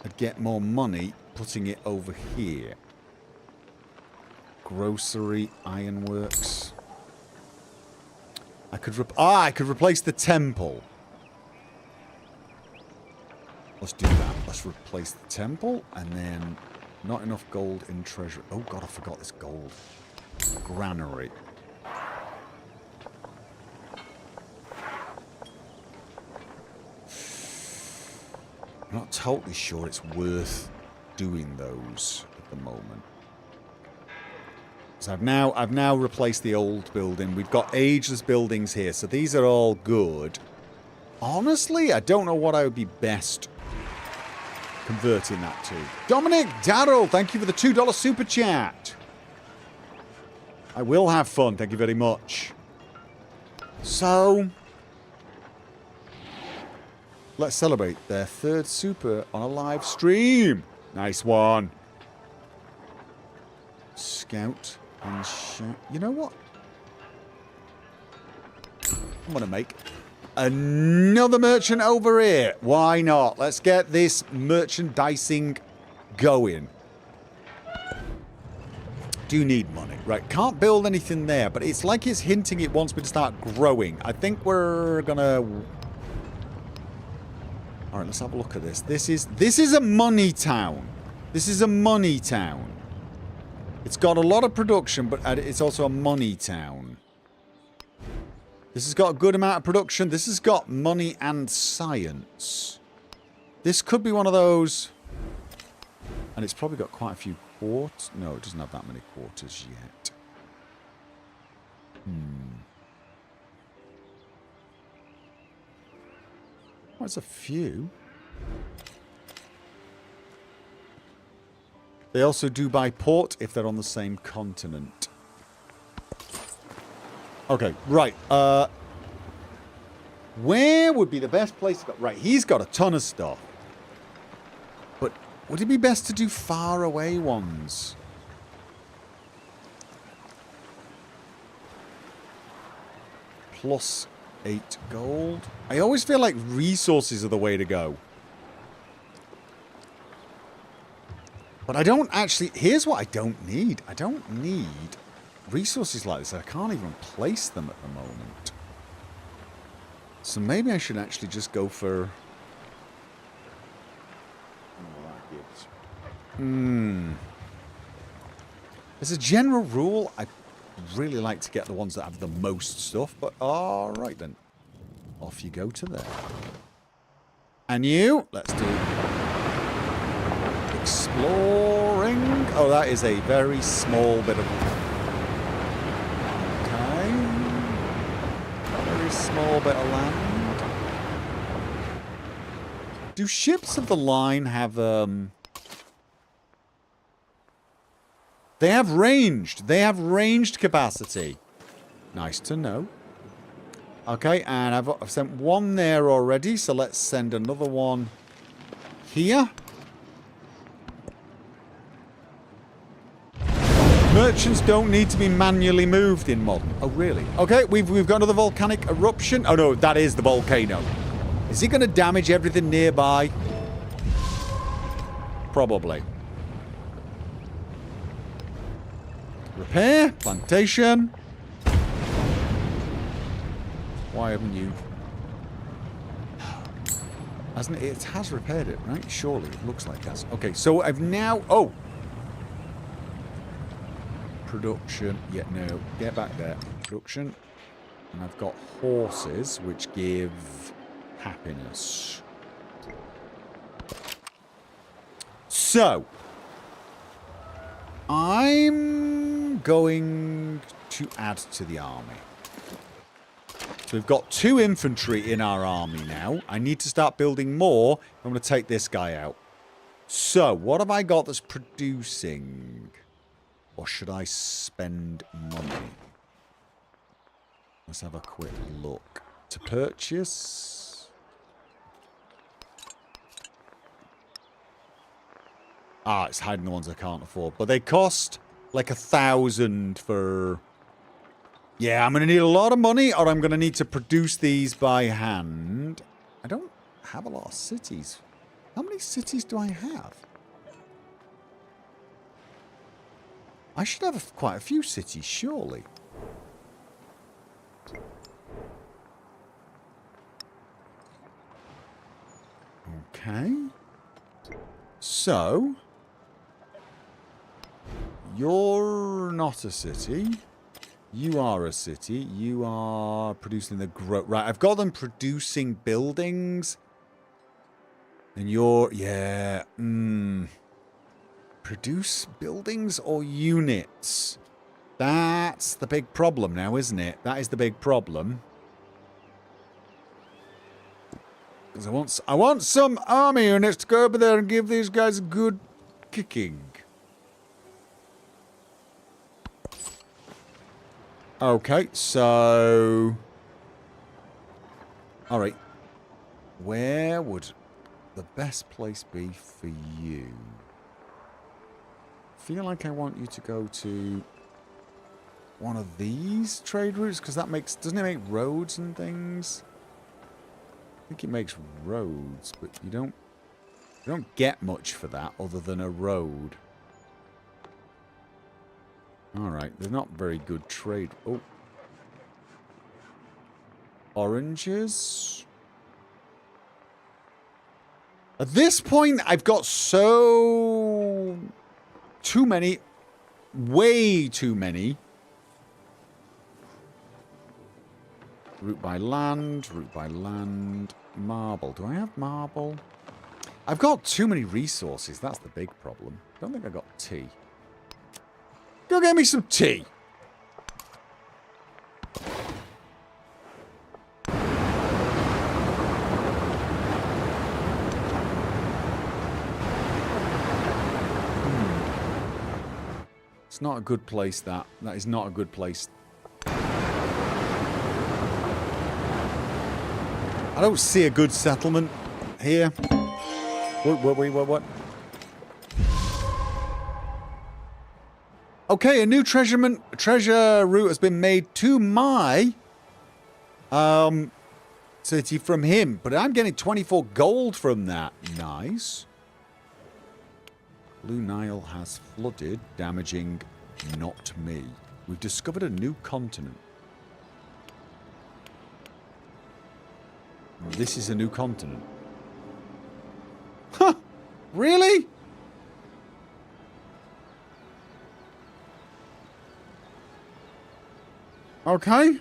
I'd get more money putting it over here. Grocery, ironworks. I could replace the temple. Let's do that. Let's replace the temple, and then not enough gold in treasury. Oh god, I forgot this gold. Granary. I'm not totally sure it's worth doing those at the moment. So I've now replaced the old building. We've got ageless buildings here, so these are all good. Honestly, I don't know what I would be best converting that to. Dominic Darrell, thank you for the $2 super chat. I will have fun, thank you very much. So, let's celebrate their third super on a live stream. Nice one. Scout and shout. You know what? I'm going to make another merchant over here. Why not? Let's get this merchandising going. Do need money. Right, can't build anything there, but it's like it's hinting it wants me to start growing. I think we're going to... Alright, let's have a look at this. This is a money town. This is a money town. It's got a lot of production, but it's also a money town. This has got a good amount of production. This has got money and science. This could be one of those... And it's probably got quite a few quarters. No, it doesn't have that many quarters yet. Well, it's a few. They also do by port if they're on the same continent. Okay, right. Where would be the best place to go? Right, he's got a ton of stuff. But would it be best to do far away ones? plus 8 gold. I always feel like resources are the way to go. But I don't actually... Here's what I don't need. I don't need resources like this. I can't even place them at the moment. So maybe I should actually just go for... As a general rule, I really like to get the ones that have the most stuff. But alright then. Off you go to there. And you, let's do exploring. Oh, that is a very small bit of... Okay. Very small bit of land. Do ships of the line have, They have ranged. They have ranged capacity. Nice to know. Okay, and I've sent one there already, so let's send another one here. Merchants don't need to be manually moved in modern. Oh, really? Okay, we've got another volcanic eruption. Oh, no, that is the volcano. Is it going to damage everything nearby? Probably. Repair. Plantation. Why haven't you... Hasn't it? It has repaired it, right? Surely. It looks like it has. Okay, so I've now... Oh! Production. Yeah, no. Get back there. Production. And I've got horses, which give happiness. So. I'm going to add to the army. So we've got 2 infantry in our army now. I need to start building more. I'm going to take this guy out. So, what have I got that's producing? Or should I spend money? Let's have a quick look. To purchase. Ah, it's hiding the ones I can't afford. But they cost like 1,000 for... Yeah, I'm going to need a lot of money, or I'm going to need to produce these by hand. I don't have a lot of cities. How many cities do I have? I should have quite a few cities, surely. Okay. So... You're not a city. You are a city. You are producing the growth. Right, I've got them producing buildings. And you're... Yeah. Produce buildings or units? That's the big problem now, isn't it? That is the big problem. Because I want some army units to go over there and give these guys a good kicking. Okay, so... Alright. Where would the best place be for you? I feel like I want you to go to one of these trade routes, because that makes... Doesn't it make roads and things? I think it makes roads, but you don't get much for that other than a road. Alright, they're not very good trade. Oh. Oranges. At this point, I've got so... Too many. Way too many. Route by land, route by land. Marble. Do I have marble? I've got too many resources. That's the big problem. I don't think I got tea. Go get me some tea. It's not a good place, that. That is not a good place. I don't see a good settlement here. What? Okay, a new treasure route has been made to my city from him, but I'm getting 24 gold from that. Nice. Blue Nile has flooded, damaging not me. We've discovered a new continent. This is a new continent. Huh! Really? Okay.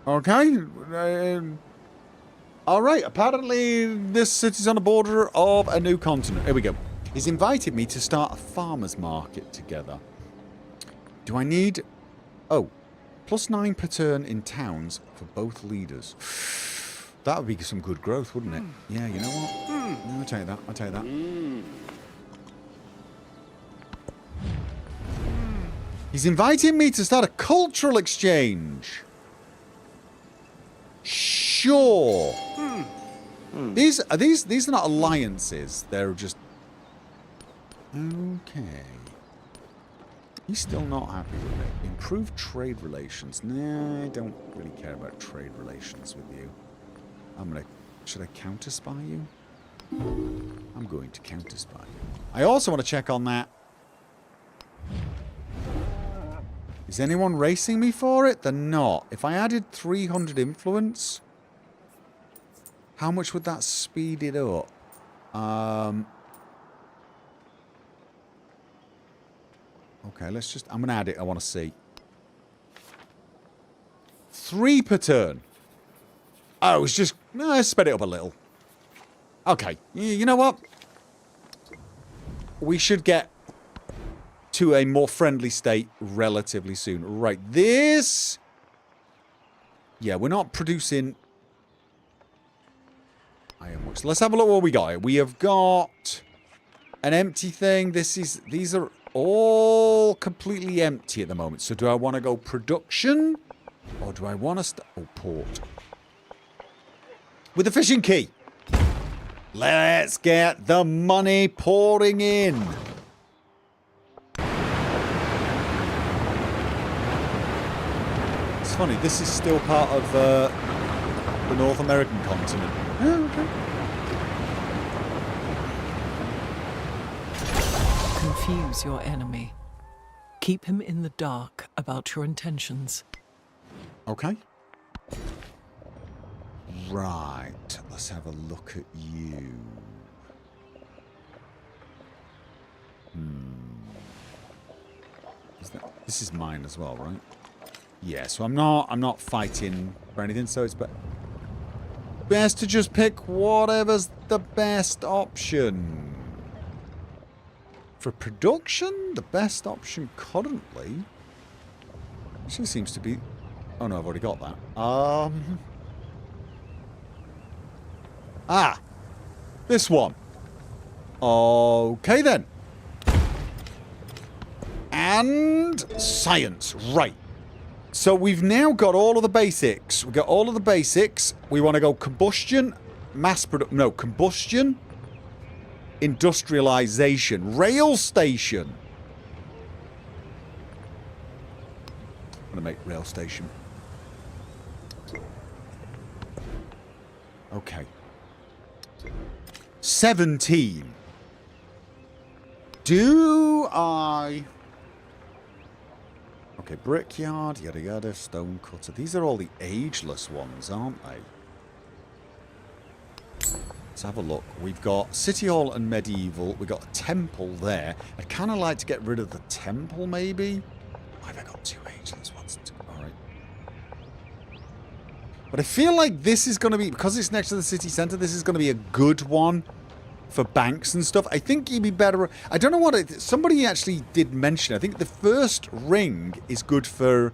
Okay. All right. Apparently, this city's on the border of a new continent. Here we go. He's invited me to start a farmer's market together. Do I need... Oh. +9 per turn in towns for both leaders. That would be some good growth, wouldn't it? Yeah, you know what? No, I'll tell you that. I'll tell you that. He's inviting me to start a cultural exchange. Sure. These are not alliances. They're just... Okay. He's still not happy with it. Improve trade relations. Nah, I don't really care about trade relations with you. Should I counter-spy you? I'm going to counter-spy you. I also want to check on that. Is anyone racing me for it? They're not. If I added 300 influence, how much would that speed it up? Okay, let's just... I'm going to add it. I want to see. 3 per turn. Oh, it's just... No, let's sped it up a little. Okay. You know what? We should get to a more friendly state relatively soon. Right. This... Yeah, we're not producing... iron much. Let's have a look what we got here. We have got an empty thing. These are all completely empty at the moment. So do I want to go production? Or do I want to... Oh, port. With the fishing key. Let's get the money pouring in. It's funny, this is still part of the North American continent. Oh, okay. Confuse your enemy. Keep him in the dark about your intentions. Okay. Right. Let's have a look at you. This is mine as well, right? Yeah, so I'm not fighting for anything, so it's best to just pick whatever's the best option. For production, the best option currently actually seems to be... Oh no, I've already got that. This one. Okay then. And science, right. So we've now got all of the basics. We've got all of the basics. We want to go combustion, combustion, industrialization, rail station. I'm going to make rail station. Okay. 17. Do I... Okay, brickyard, yada yada, stone cutter. These are all the ageless ones, aren't they? Let's have a look. We've got City Hall and Medieval. We've got a temple there. I'd kind of like to get rid of the temple, maybe. Why have I got 2 ageless ones? Alright. But I feel like this is going to be, because it's next to the city centre, this is going to be a good one for banks and stuff. I think you'd be better... I don't know what... somebody actually did mention, I think the first ring is good for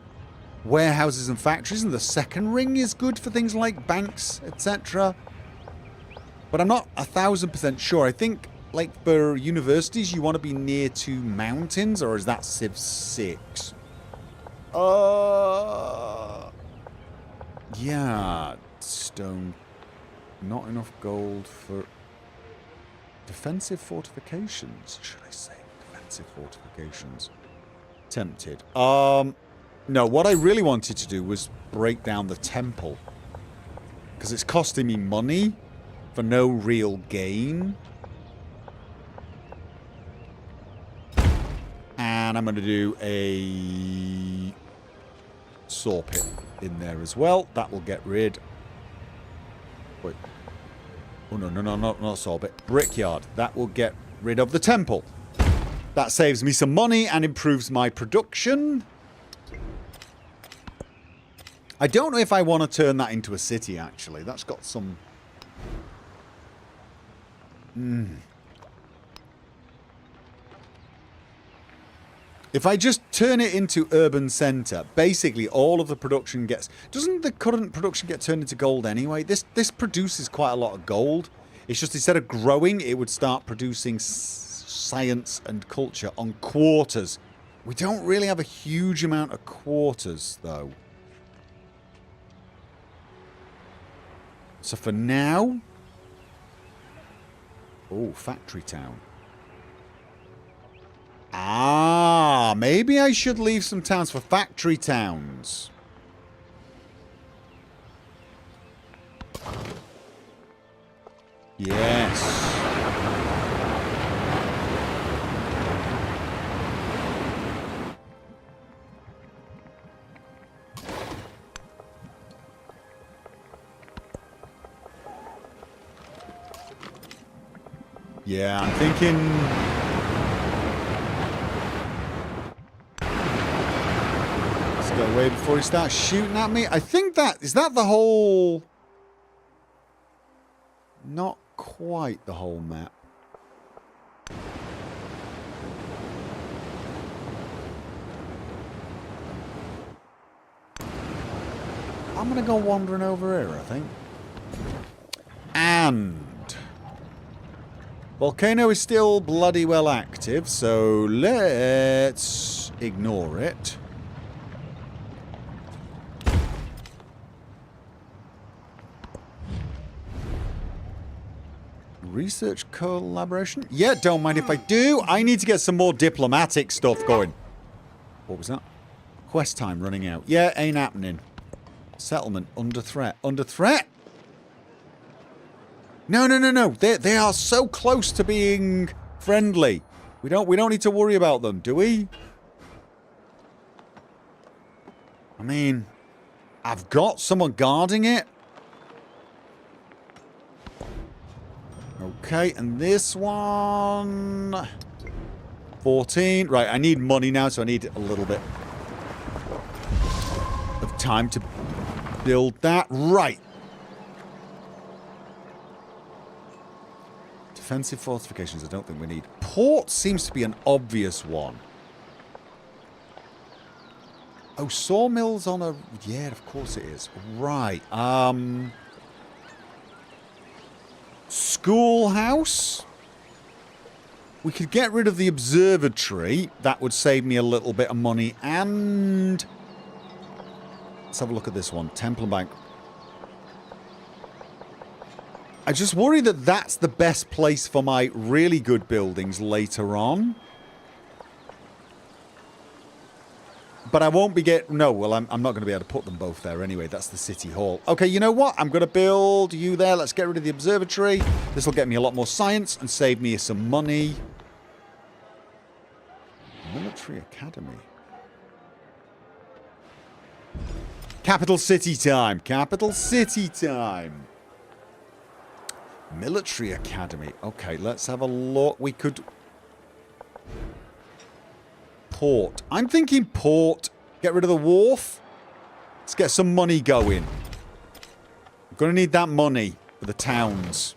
warehouses and factories, and the second ring is good for things like banks, etc. But I'm not 1000% sure. I think, like, for universities, you want to be near to mountains, or is that Civ 6? Yeah, stone. Not enough gold for... Defensive fortifications, should I say? Defensive fortifications. Tempted. No, what I really wanted to do was break down the temple. Because it's costing me money for no real gain. And I'm going to do a saw pit in there as well. That will get rid... Wait. Oh, no, not saw pit. Brickyard. That will get rid of the temple. That saves me some money and improves my production. I don't know if I want to turn that into a city, actually. That's got some... If I just turn it into urban centre, basically all of the production gets... Doesn't the current production get turned into gold anyway? This produces quite a lot of gold. It's just instead of growing, it would start producing science and culture on quarters. We don't really have a huge amount of quarters, though. So for now... Oh, factory town. Ah, maybe I should leave some towns for factory towns. Yes. Yeah, I'm thinking... Go away before he starts shooting at me. I think that... Is that the whole... Not quite the whole map. I'm going to go wandering over here, I think. And... Volcano is still bloody well active, so let's ignore it. Research collaboration? Yeah, don't mind if I do. I need to get some more diplomatic stuff going. What was that? Quest time running out. Yeah, ain't happening. Settlement under threat. Under threat? No. They are so close to being friendly. We don't need to worry about them, do we? I mean, I've got someone guarding it. Okay, and this one... 14. Right, I need money now, so I need a little bit of time to build that. Right. Defensive fortifications, I don't think we need. Port seems to be an obvious one. Oh, sawmills on a... Yeah, of course it is. Right, Schoolhouse. We could get rid of the observatory. That would save me a little bit of money. And... Let's have a look at this one. Temple and Bank. I just worry that that's the best place for my really good buildings later on. But I won't be getting... No, well, I'm not going to be able to put them both there anyway. That's the city hall. Okay, you know what? I'm going to build you there. Let's get rid of the observatory. This will get me a lot more science and save me some money. Military Academy. Capital City time. Capital City time. Military Academy. Okay, let's have a look. We could... Port. I'm thinking port. Get rid of the wharf. Let's get some money going. I'm going to need that money for the towns.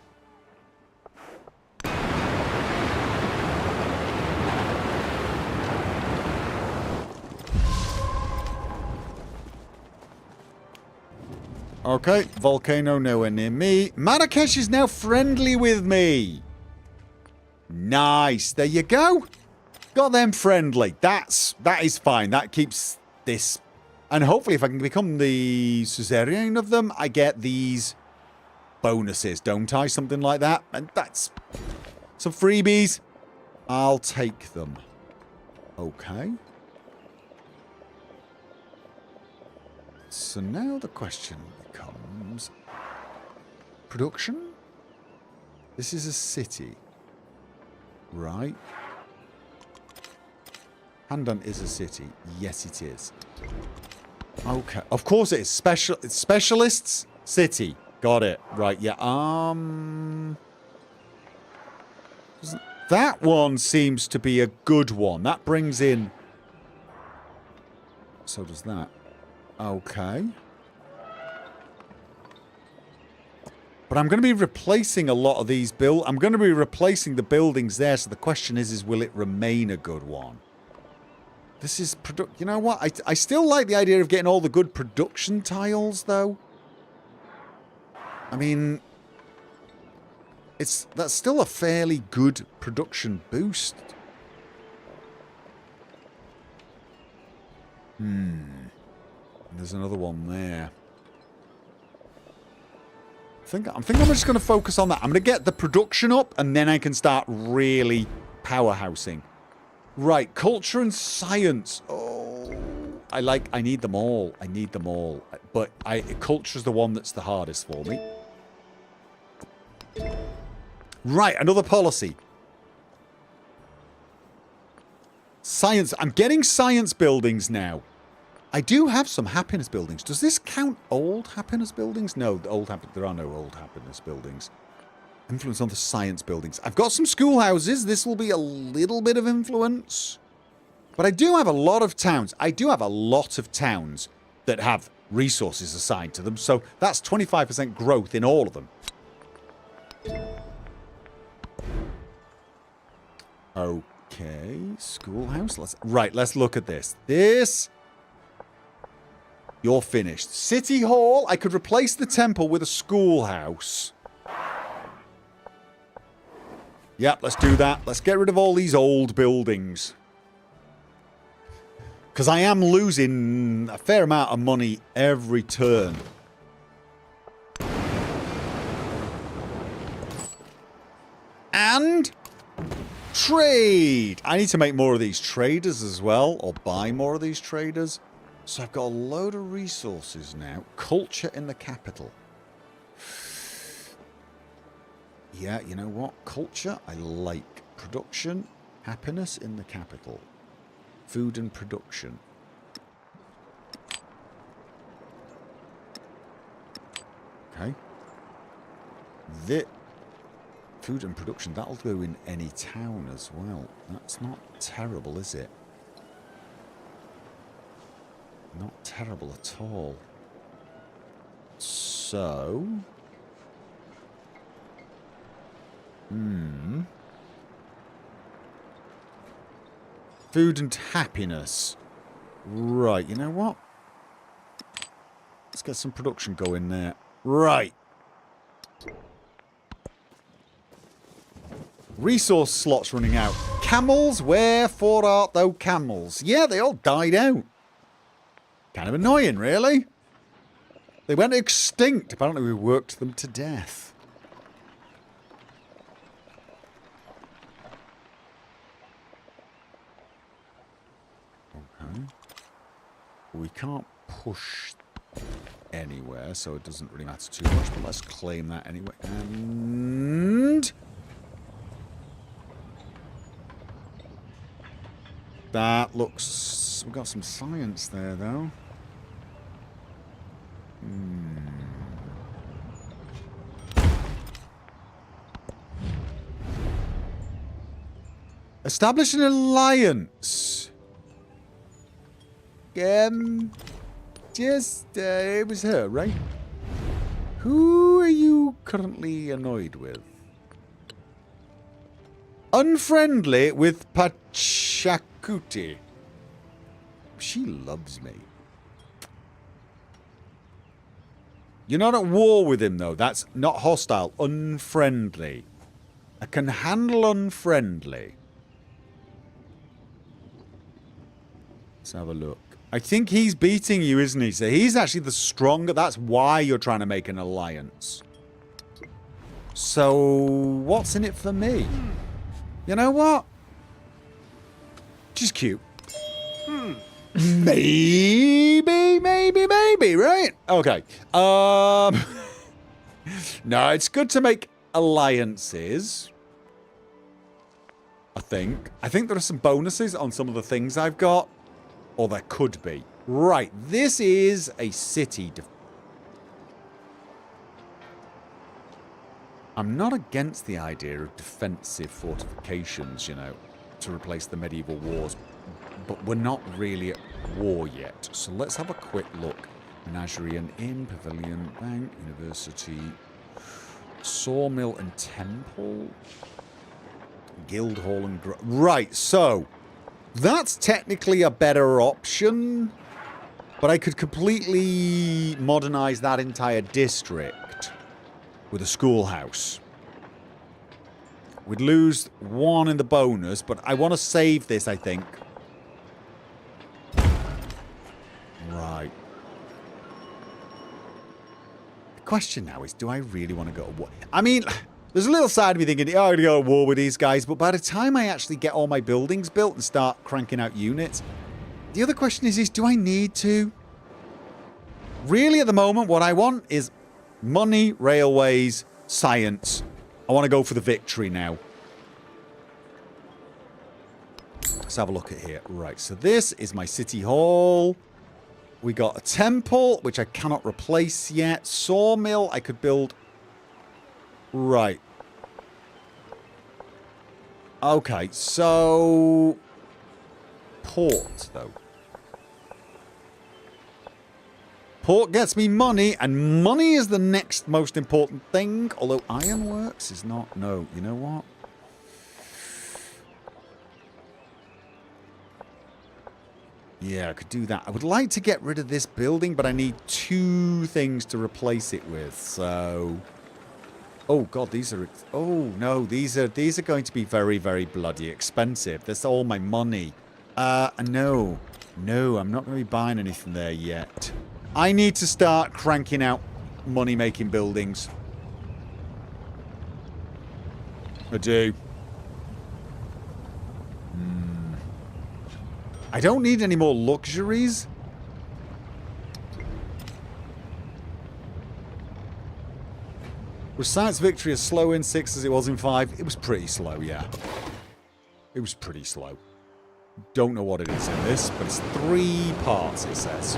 Okay, volcano nowhere near me. Marrakesh is now friendly with me. Nice. There you go. Got them friendly. That is fine. That keeps this. And hopefully if I can become the suzerain of them, I get these bonuses, don't I? Something like that. And that's some freebies. I'll take them. Okay. So now the question becomes... Production? This is a city. Right. Handan is a city. Yes, it is. Okay. Of course it is. It's specialists city. Got it. Right, yeah. That one seems to be a good one. That brings in... So does that. Okay. But I'm going to be replacing a lot of these I'm going to be replacing the buildings there. So the question is will it remain a good one? This is You know what? I still like the idea of getting all the good production tiles, though. I mean, that's still a fairly good production boost. There's another one there. I think I'm just going to focus on that. I'm going to get the production up, and then I can start really powerhousing. Right, culture and science. Oh, I need them all. I need them all. But culture's the one that's the hardest for me. Right, another policy. Science. I'm getting science buildings now. I do have some happiness buildings. Does this count old happiness buildings? No, there are no old happiness buildings. Influence on the science buildings. I've got some schoolhouses. This will be a little bit of influence. But I do have a lot of towns. I do have a lot of towns that have resources assigned to them. So that's 25% growth in all of them. Okay, schoolhouse. Let's look at this. You're finished. City Hall. I could replace the temple with a schoolhouse. Yep, let's do that. Let's get rid of all these old buildings. Because I am losing a fair amount of money every turn. And trade. I need to make more of these traders as well, or buy more of these traders. So I've got a load of resources now. Culture in the capital. Yeah, you know what? Culture, I like. Production, happiness in the capital. Food and production. Okay. Food and production, that'll go in any town as well. That's not terrible, is it? Not terrible at all. So... Food and happiness. Right, you know what? Let's get some production going there. Right. Resource slots running out. Camels, wherefore art thou camels? Yeah, they all died out. Kind of annoying, really. They went extinct. Apparently we worked them to death. Okay. We can't push anywhere, so it doesn't really matter too much, but let's claim that anyway. And... that looks... we've got some science there, though. Establish an alliance. It was her, right? Who are you currently annoyed with? Unfriendly with Pachacuti. She loves me. You're not at war with him, though. That's not hostile. Unfriendly. I can handle unfriendly. Let's have a look. I think he's beating you, isn't he? So he's actually the stronger. That's why you're trying to make an alliance. So, what's in it for me? You know what? She's cute. Maybe, right? Okay. No, it's good to make alliances. I think there are some bonuses on some of the things I've got. Or there could be. Right, this is a city. I'm not against the idea of defensive fortifications, you know, to replace the medieval wars. But we're not really at war yet. So let's have a quick look. Menagerie and Inn, Pavilion, Bank, University, Sawmill and Temple, Guildhall and... Right, so... That's technically a better option, but I could completely modernize that entire district with a schoolhouse. We'd lose 1 in the bonus, but I want to save this, I think. Right. The question now is, do I really want to go to war? I mean... There's a little side of me thinking, oh, I'm going to go to war with these guys, but by the time I actually get all my buildings built and start cranking out units, the other question is do I need to? Really, at the moment, what I want is money, railways, science. I want to go for the victory now. Let's have a look at here. Right, so this is my city hall. We got a temple, which I cannot replace yet. Sawmill, I could build... Right. Okay, so... Port, though. Port gets me money, and money is the next most important thing. Although ironworks is not... No, you know what? Yeah, I could do that. I would like to get rid of this building, but I need 2 things to replace it with, so... Oh god, these are... Oh no, these are going to be very, very bloody expensive. That's all my money. No. No, I'm not going to be buying anything there yet. I need to start cranking out money-making buildings. I do. I don't need any more luxuries. Was Science Victory as slow in 6 as it was in 5? It was pretty slow, yeah. It was pretty slow. Don't know what it is in this, but it's 3 parts, it says.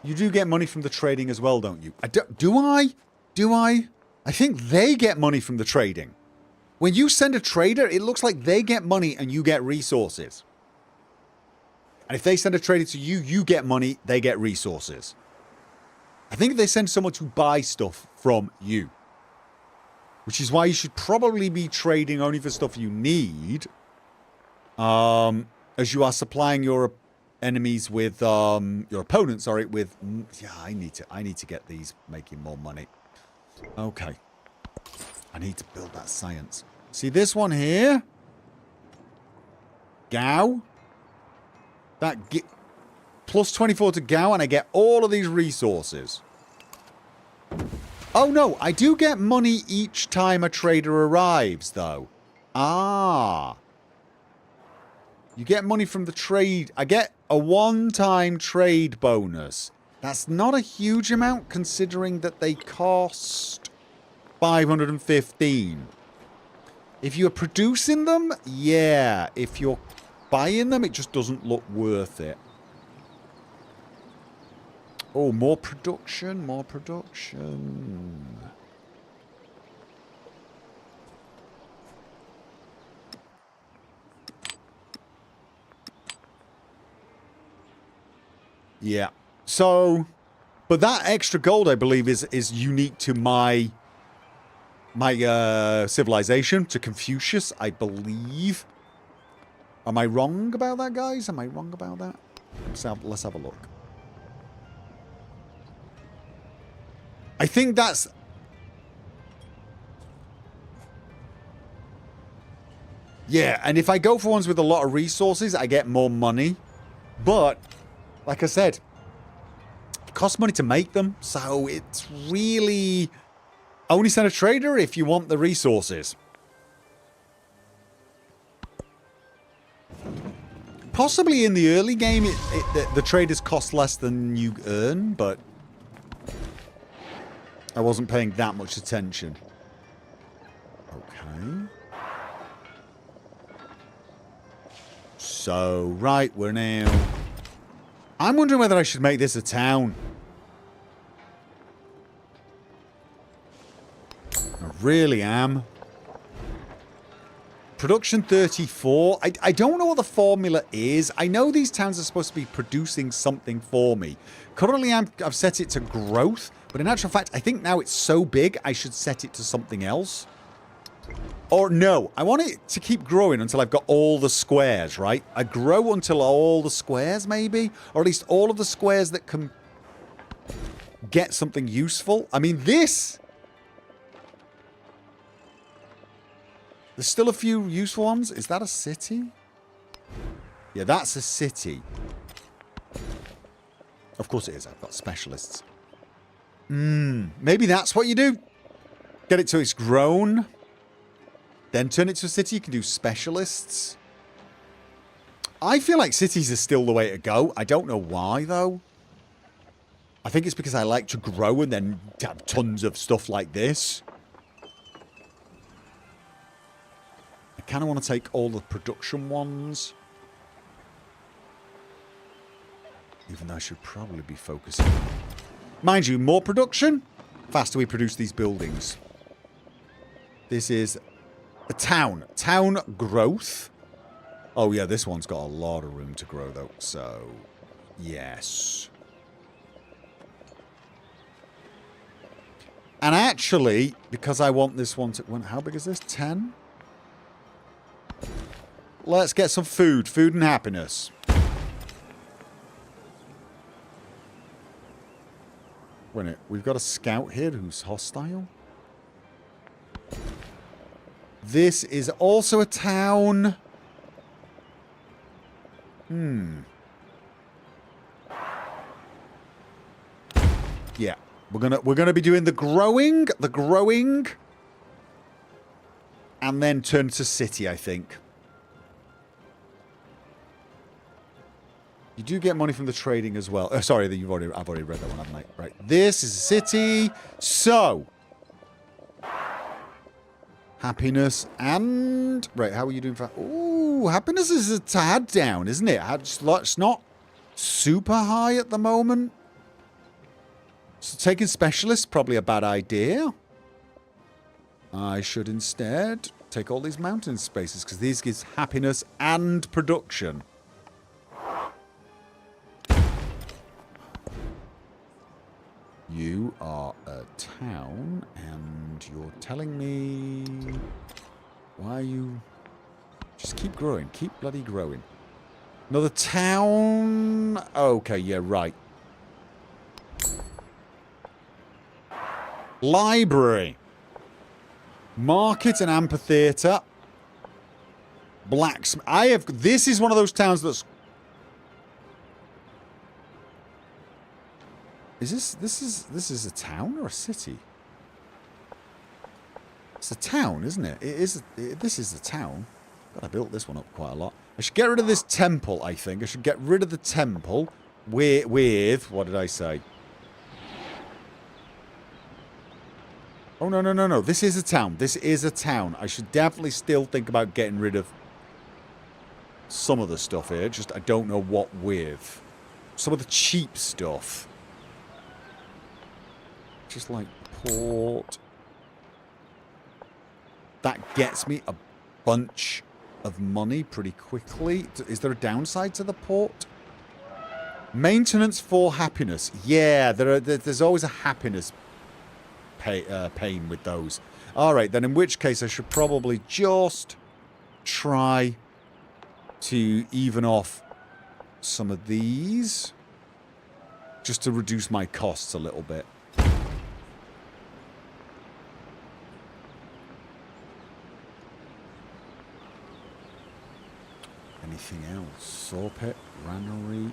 You do get money from the trading as well, don't you? Do I? Do I? I think they get money from the trading. When you send a trader, it looks like they get money and you get resources. And if they send a trader to you, you get money, they get resources. I think if they send someone to buy stuff from you, which is why you should probably be trading only for stuff you need, as you are supplying your enemies with, your opponents, sorry, with, yeah, I need to get these making more money. Okay. I need to build that science. See this one here? Gao. That plus 24 to Gao, and I get all of these resources. Oh no, I do get money each time a trader arrives, though. Ah. You get money from the trade. I get a one-time trade bonus. That's not a huge amount, considering that they cost 515. If you're producing them, yeah. If you're buying them, it just doesn't look worth it. Oh, more production, more production. Yeah. So, but that extra gold, I believe, is unique to my civilization, to Confucius, I believe. Am I wrong about that, guys? Am I wrong about that? Let's have a look. I think that's... Yeah, and if I go for ones with a lot of resources, I get more money. But, like I said, it costs money to make them, so it's really Only send a trader if you want the resources. Possibly in the early game, the traders cost less than you earn, but I wasn't paying that much attention. Okay. So, right, we're now... I'm wondering whether I should make this a town. I really am. Production 34. I don't know what the formula is. I know these towns are supposed to be producing something for me. Currently, I've set it to growth, but in actual fact, I think now it's so big, I should set it to something else. Or no, I want it to keep growing until I've got all the squares, right? I grow until all the squares, maybe? Or at least all of the squares that can get something useful. I mean, this... There's still a few useful ones. Is that a city? Yeah, that's a city. Of course it is. I've got specialists. Maybe that's what you do. Get it till it's grown. Then turn it to a city. You can do specialists. I feel like cities are still the way to go. I don't know why, though. I think it's because I like to grow and then have tons of stuff like this. I kind of want to take all the production ones. Even though I should probably be focusing. Mind you, more production, faster we produce these buildings. This is a town. Town growth. Oh yeah, this one's got a lot of room to grow though. So, yes. And actually, because I want this one to... How big is this? 10? Let's get some food. Food and happiness. Wait a minute. We've got a scout here who's hostile. This is also a town. Yeah. We're gonna be doing the growing, and then turn to city, I think. You do get money from the trading as well. Oh, sorry, I've already read that one, haven't I? Right. This is a city. So. Happiness and... Right, how are you doing for... Ooh, happiness is a tad down, isn't it? It's not super high at the moment. So taking specialists, probably a bad idea. I should instead take all these mountain spaces, because these gives happiness and production. You are a town, and you're telling me... Why are you... Just keep growing. Keep bloody growing. Another town... Okay, yeah, right. Library. Market and amphitheatre. Blacksmith. This is one of those towns that's... This is a town or a city? It's a town, isn't it? This is a town. But I built this one up quite a lot. I should get rid of this temple, I think. I should get rid of the temple with what did I say? Oh, no. This is a town. This is a town. I should definitely still think about getting rid of some of the stuff here. Just I don't know what with. Some of the cheap stuff. Just like port. That gets me a bunch of money pretty quickly. Is there a downside to the port? Maintenance for happiness. Yeah, there's always a happiness pain with those. Alright, then in which case I should probably just try to even off some of these. Just to reduce my costs a little bit. Anything else? Saw pit, granary.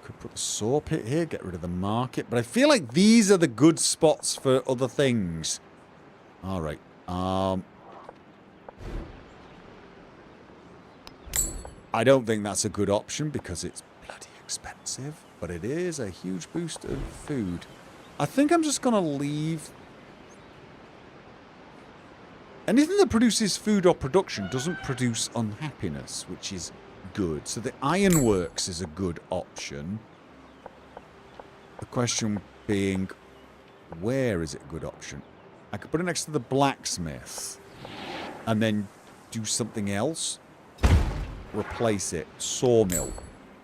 Could Put the saw pit here, get rid of the market. But I feel like these are the good spots for other things. Alright. I don't think that's a good option because it's bloody expensive. But it is a huge boost of food. I think I'm just going to leave... Anything that produces food or production doesn't produce unhappiness, which is good. So the ironworks is a good option. The question being, where is it a good option? I could put it next to the blacksmith and then do something else. Replace it. Sawmill.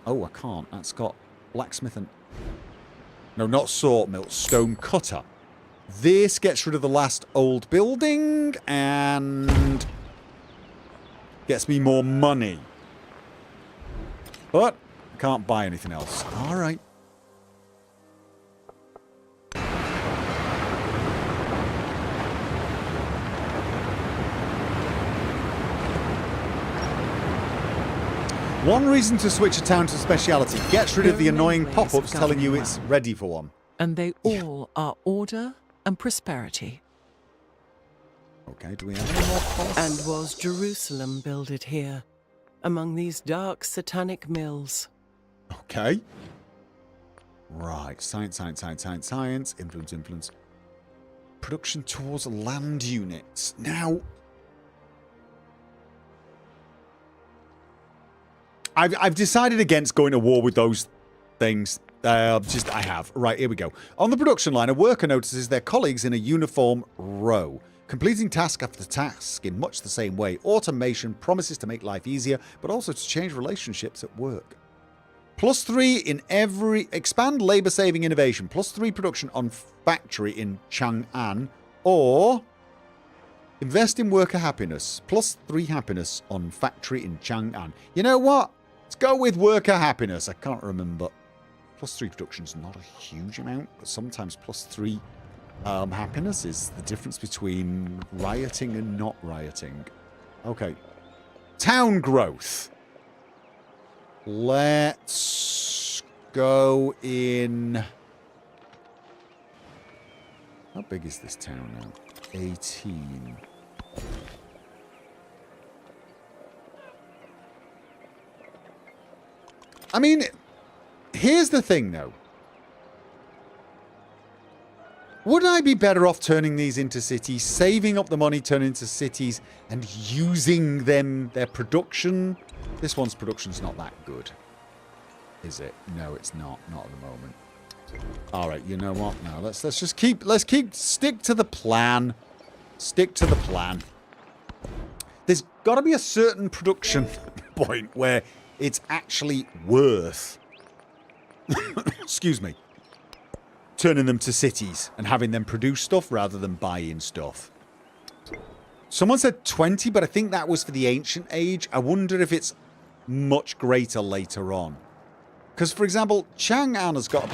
Oh, I can't. That's got blacksmith and... No, not sawmill. Stone cutter. This gets rid of the last old building and gets me more money. But I can't buy anything else. All right. One reason to switch a town to speciality gets rid of the annoying pop-ups telling you it's ready for one. And they all are order and prosperity. Okay, do we have any more costs? And was Jerusalem builded here, among these dark satanic mills? Okay. Right, science, science, science, science, science, influence, influence. Production towards land units. Now... I've decided against going to war with those things. I have. Right, here we go. On the production line, a worker notices their colleagues in a uniform row, completing task after task in much the same way. Automation promises to make life easier, but also to change relationships at work. +3 in every... Expand labour-saving innovation. +3 production on factory in Chang'an. Or... Invest in worker happiness. +3 happiness on factory in Chang'an. You know what? Let's go with worker happiness. I can't remember. +3 production is not a huge amount, but sometimes +3 happiness is the difference between rioting and not rioting. Okay. Town growth. Let's go in... How big is this town now? 18. I mean, here's the thing, though. Would I be better off turning these into cities, saving up the money, turning into cities, and using them, their production? This one's production's not that good. Is it? No, it's not. Not at the moment. Alright, you know what? No, let's just stick to the plan. Stick to the plan. There's got to be a certain production point where it's actually worth, excuse me, turning them to cities and having them produce stuff rather than buying stuff. Someone said 20, but I think that was for the ancient age. I wonder if it's much greater later on. Because, for example, Chang'an has got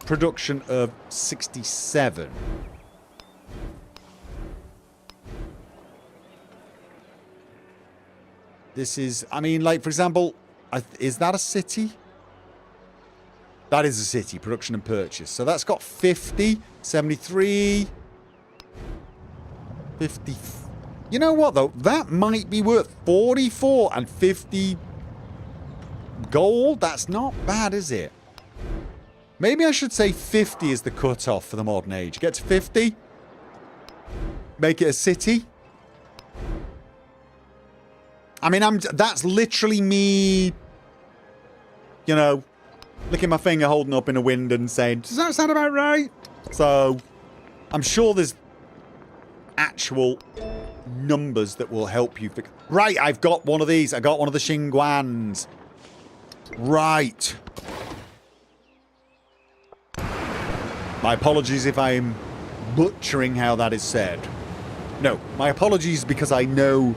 production of 67. This is, I mean, like, for example, is that a city? That is a city, production and purchase. So that's got 50, 73, 50. You know what, though? That might be worth 44 and 50 gold. That's not bad, is it? Maybe I should say 50 is the cutoff for the modern age. Get to 50. Make it a city. I mean, that's literally me, you know, licking my finger, holding up in the wind and saying, does that sound about right? So, I'm sure there's actual numbers that will help you. Right, I've got one of these. I got one of the Xinguans. Right. My apologies if I'm butchering how that is said. No, my apologies because I know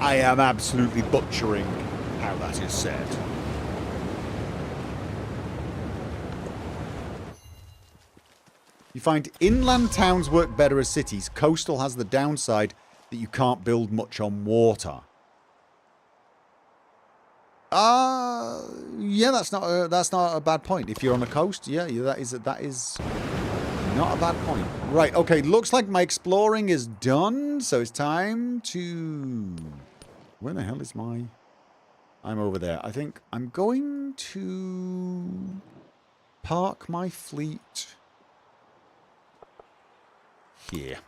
I am absolutely butchering how that is said. You find inland towns work better as cities. Coastal has the downside that you can't build much on water. Yeah, that's not a bad point. If you're on the coast, yeah, that is not a bad point. Right, okay, looks like my exploring is done, so it's time to... Where the hell is my... I'm over there. I think I'm going to park my fleet here.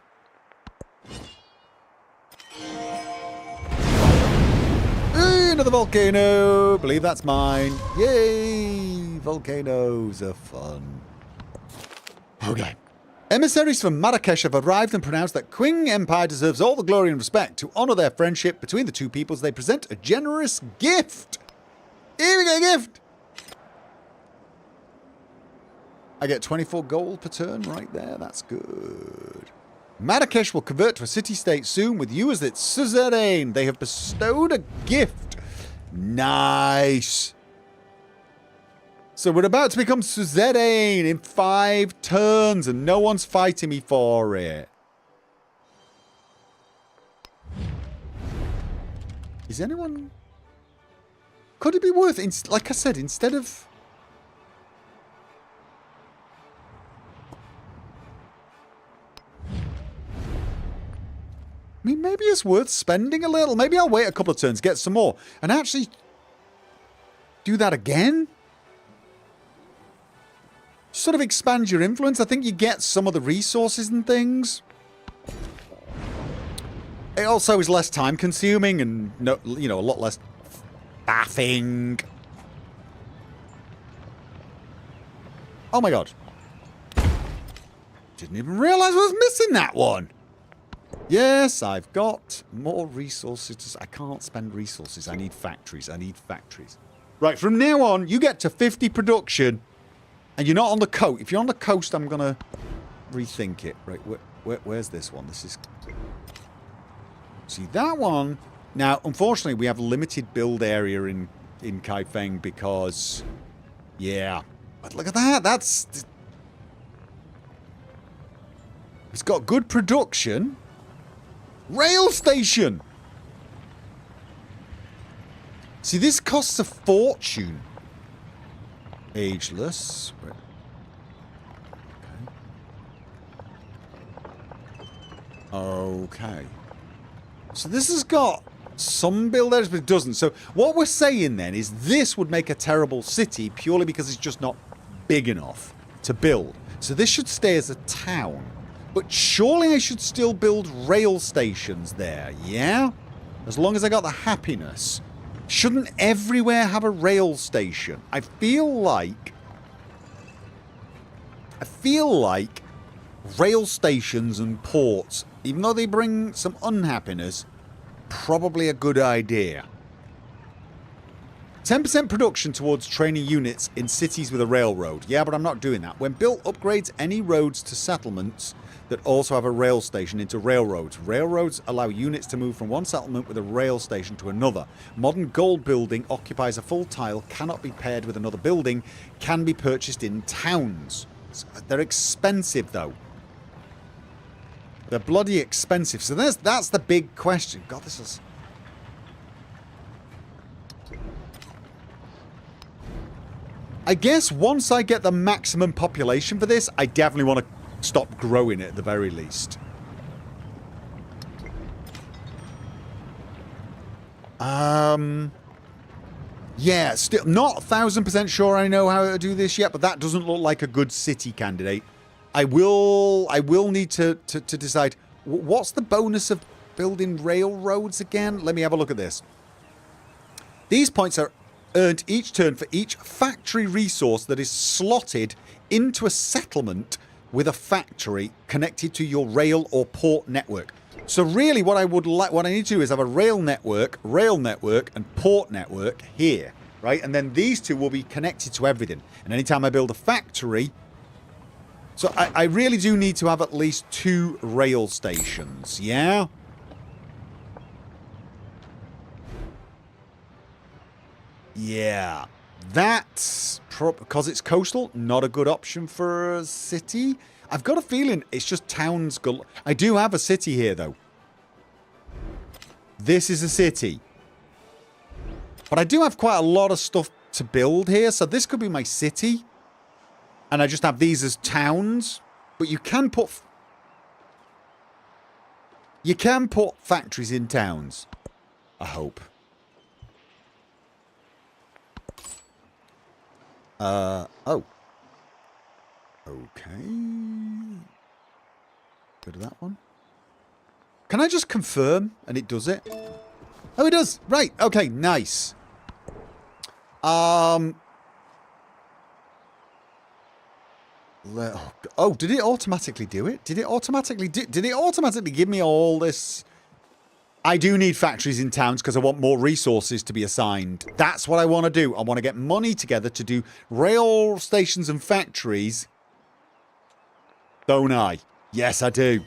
Another volcano! Believe that's mine. Yay! Volcanoes are fun. Okay. Emissaries from Marrakesh have arrived and pronounced that Qing Empire deserves all the glory and respect. To honour their friendship between the two peoples, they present a generous gift. Here we go, gift! I get 24 gold per turn right there. That's good. Marrakesh will convert to a city-state soon with you as its suzerain. They have bestowed a gift. Nice. So we're about to become suzerain in 5 turns and no one's fighting me for it. Is anyone... Could it be worth... Like I said, instead of... I mean, maybe it's worth spending a little. Maybe I'll wait a couple of turns, get some more, and actually do that again. Sort of expand your influence. I think you get some of the resources and things. It also is less time consuming and, no, you know, a lot less faffing. Oh my god. Didn't even realise I was missing that one. Yes, I've got more resources. I can't spend resources. I need factories. I need factories. Right, from now on, you get to 50 production, and you're not on the coast. If you're on the coast, I'm going to rethink it. Right, where's this one? This is... See, that one... Now, unfortunately, we have limited build area in Kaifeng because... Yeah. But look at that. That's... It's got good production... Rail station! See, this costs a fortune. Ageless. Okay. So this has got some build areas, but it doesn't. So what we're saying then is this would make a terrible city purely because it's just not big enough to build. So this should stay as a town. But surely I should still build rail stations there, yeah? As long as I got the happiness. Shouldn't everywhere have a rail station? I feel like rail stations and ports, even though they bring some unhappiness, probably a good idea. 10% production towards training units in cities with a railroad. Yeah, but I'm not doing that. When built, upgrades any roads to settlements that also have a rail station into railroads. Railroads allow units to move from one settlement with a rail station to another. Modern gold building occupies a full tile, cannot be paired with another building, can be purchased in towns. They're expensive, though. They're bloody expensive. So that's the big question. God, this is... I guess once I get the maximum population for this, I definitely want to stop growing it at the very least. Yeah, still not 1000% sure I know how to do this yet, but that doesn't look like a good city candidate. I will need to decide what's the bonus of building railroads again? Let me have a look at this. These points are earned each turn for each factory resource that is slotted into a settlement with a factory connected to your rail or port network. So really what I need to do is have a rail network, and port network here, right? And then these two will be connected to everything. And anytime I build a factory... So I really do need to have at least 2 rail stations, yeah? Yeah. That's... because it's coastal, not a good option for a city. I've got a feeling it's just towns... I do have a city here, though. This is a city. But I do have quite a lot of stuff to build here. So this could be my city. And I just have these as towns. But you can put factories in towns. I hope. Oh. Okay. Go to that one. Can I just confirm and it does it? Oh, it does. Right. Okay. Nice. Oh, did it automatically do it? Did it automatically give me all this? I do need factories in towns because I want more resources to be assigned. That's what I want to do. I want to get money together to do rail stations and factories. Don't I? Yes, I do.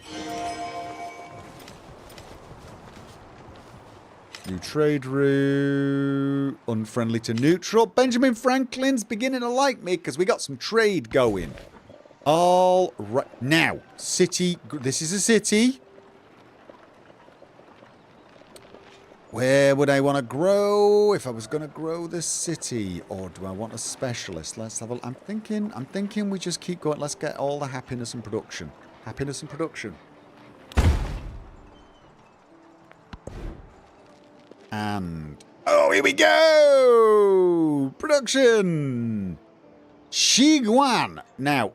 New trade route. Unfriendly to neutral. Benjamin Franklin's beginning to like me because we got some trade going. All right. Now, city. This is a city. Where would I want to grow if I was going to grow this city? Or do I want a specialist? Let's have a... I'm thinking we just keep going. Let's get all the happiness and production. Happiness and production. And... oh, here we go! Production! Shiguan! Now...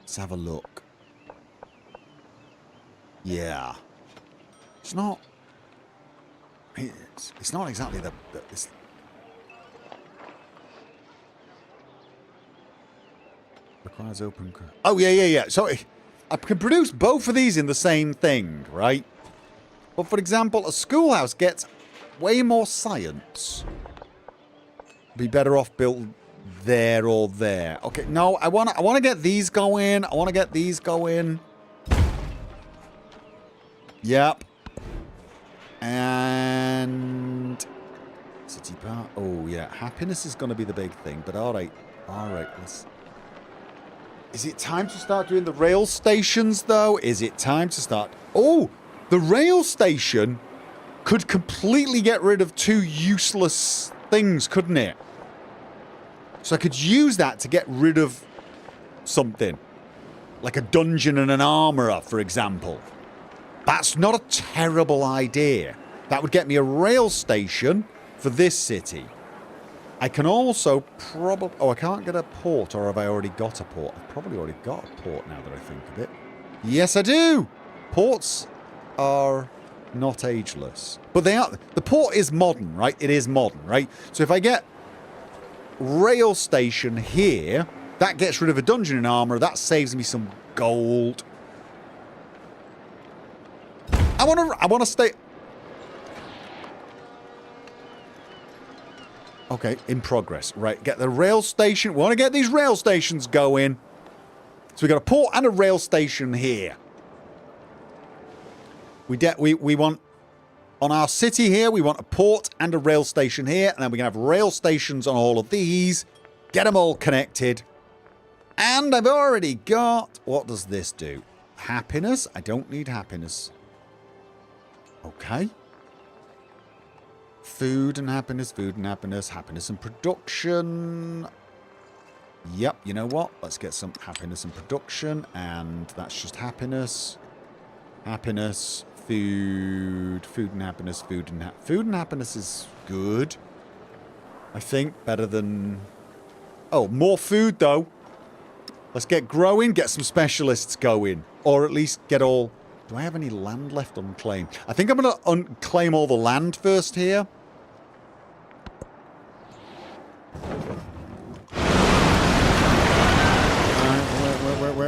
let's have a look. Yeah. It's not... it's not exactly it's, requires open... oh, yeah. So I can produce both of these in the same thing, right? But for example, a schoolhouse gets way more science. Be better off built there or there. Okay, no, I want to get these going. I want to get these going. Yep. And city park. Oh yeah, happiness is going to be the big thing. But all right. Let's... is it time to start doing the rail stations though? Is it time to start? Oh, the rail station could completely get rid of two useless things, couldn't it? So I could use that to get rid of something, like a dungeon and an armorer, for example. That's not a terrible idea. That would get me a rail station for this city. I can also probably... oh, I can't get a port, or have I already got a port? I've probably already got a port now that I think of it. Yes, I do! Ports are not ageless. But they are... the port is modern, right? It is modern, right? So if I get rail station here, that gets rid of a dungeon and armor. That saves me some gold. I want to stay... okay, in progress. Right, get the rail station. We want to get these rail stations going. So we got a port and a rail station here. We want... on our city here, we want a port and a rail station here. And then we can have rail stations on all of these. Get them all connected. And I've already got... what does this do? Happiness? I don't need happiness. Okay. Food and happiness, happiness and production. Yep, you know what? Let's get some happiness and production. And that's just happiness. Happiness, food and happiness, food and happiness is good. I think better than... oh, more food though. Let's get growing, get some specialists going. Or at least get all... do I have any land left unclaimed? I think I'm going to unclaim all the land first here.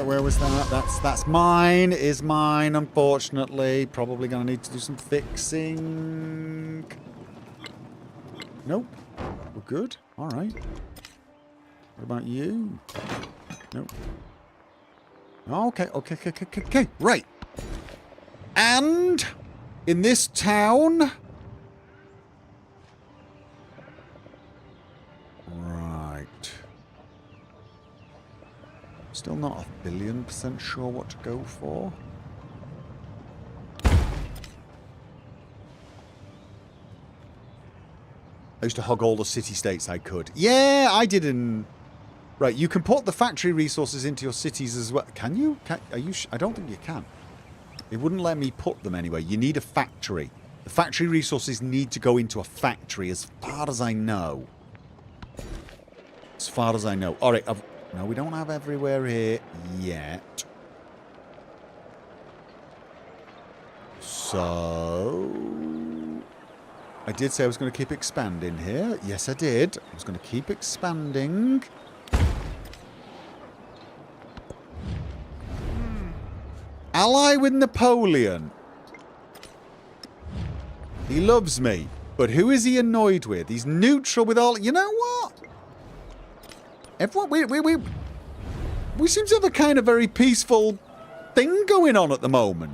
Where was that? That's mine. Is mine, unfortunately. Probably going to need to do some fixing. Nope. We're good. All right. What about you? Nope. Okay. Right. And in this town... right. Still not 1,000,000% sure what to go for. I used to hug all the city-states I could. Yeah, I did in... Right, you can put the factory resources into your cities as well. Can you? Are you? I don't think you can. It wouldn't let me put them anyway. You need a factory. The factory resources need to go into a factory as far as I know. As far as I know. Alright, no, we don't have everywhere here yet. So... I did say I was going to keep expanding here. Yes, I did. I was going to keep expanding. Ally with Napoleon. He loves me. But who is he annoyed with? He's neutral with all... You know what? Everyone... We seem to have a kind of very peaceful thing going on at the moment.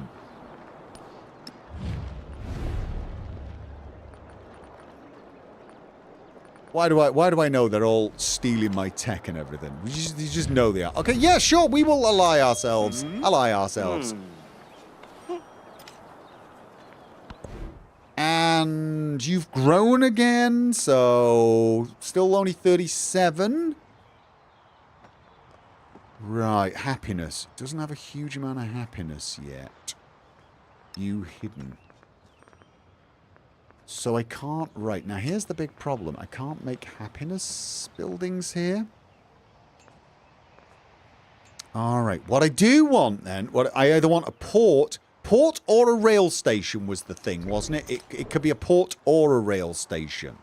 Why do I know they're all stealing my tech and everything? You just know they are. Okay, yeah, sure, we will ally ourselves. Ally ourselves. And you've grown again, so still only 37. Right, happiness. Doesn't have a huge amount of happiness yet. You hidden. So I can't... Right, now here's the big problem. I can't make happiness buildings here. Alright, what I do want then... I either want a port... Port or a rail station was the thing, wasn't it? It could be a port or a rail station.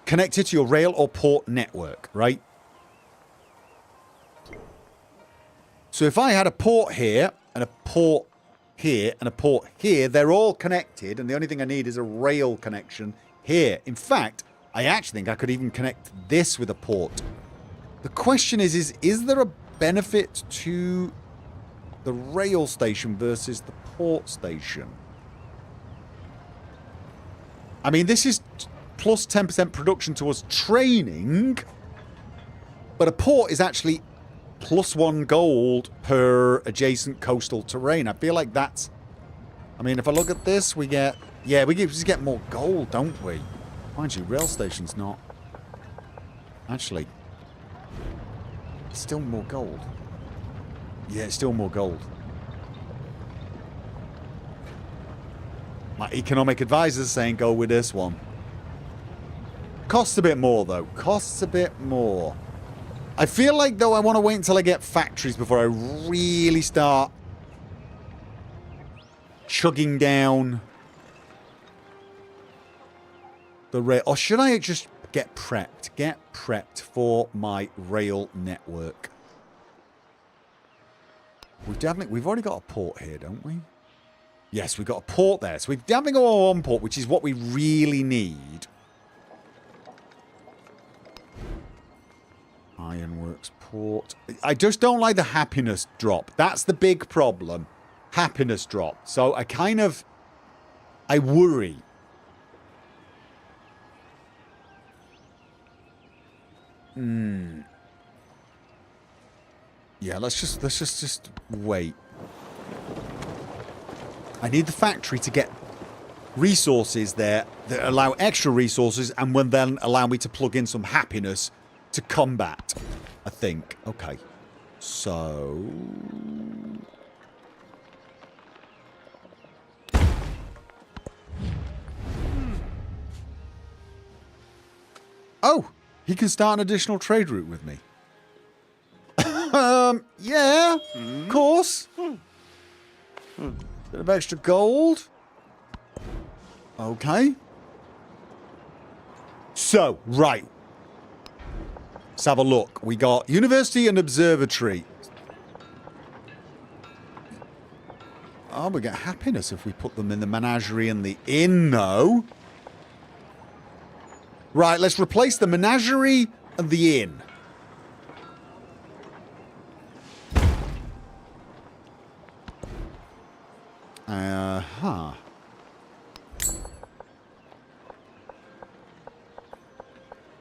Connected to your rail or port network, right? So if I had a port here and a port here and a port here, they're all connected, and the only thing I need is a rail connection here. In fact, I actually think I could even connect this with a port. The question is there a benefit to the rail station versus the port station? I mean, this is plus 10% production towards training, but a port is actually +1 gold per adjacent coastal terrain. I feel like that's... I mean, if I look at this, we get... Yeah, we just get more gold, don't we? Mind you, rail station's not... Actually... It's still more gold. Yeah, it's still more gold. My economic advisor's saying go with this one. Costs a bit more, though. Costs a bit more. I feel like, though, I want to wait until I get factories before I really start chugging down the rail. Or should I just get prepped? Get prepped for my rail network. We've already got a port here, don't we? Yes, we've got a port there. So we've definitely got one port, which is what we really need. Ironworks port. I just don't like the happiness drop. That's the big problem. Happiness drop. So I worry. Yeah, let's just wait. I need the factory to get resources there that allow extra resources and will then allow me to plug in some happiness to combat, I think. Okay. So... Oh! He can start an additional trade route with me. Yeah, of course. Bit of extra gold. Okay. So, right. Let's have a look. We got university and observatory. Oh, we get happiness if we put them in the menagerie and the inn, though. Right, let's replace the menagerie and the inn.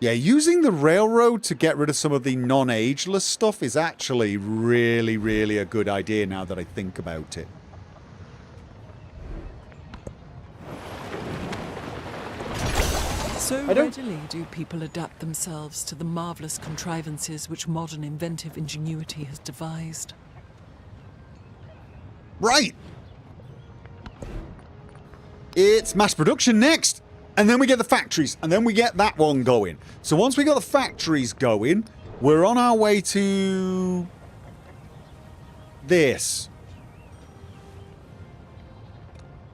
Yeah, using the railroad to get rid of some of the non-ageless stuff is actually really, really a good idea now that I think about it. So I don't- readily do people adapt themselves to the marvellous contrivances which modern inventive ingenuity has devised. Right. It's mass production next. And then we get the factories. And then we get that one going. So once we got the factories going, we're on our way to this.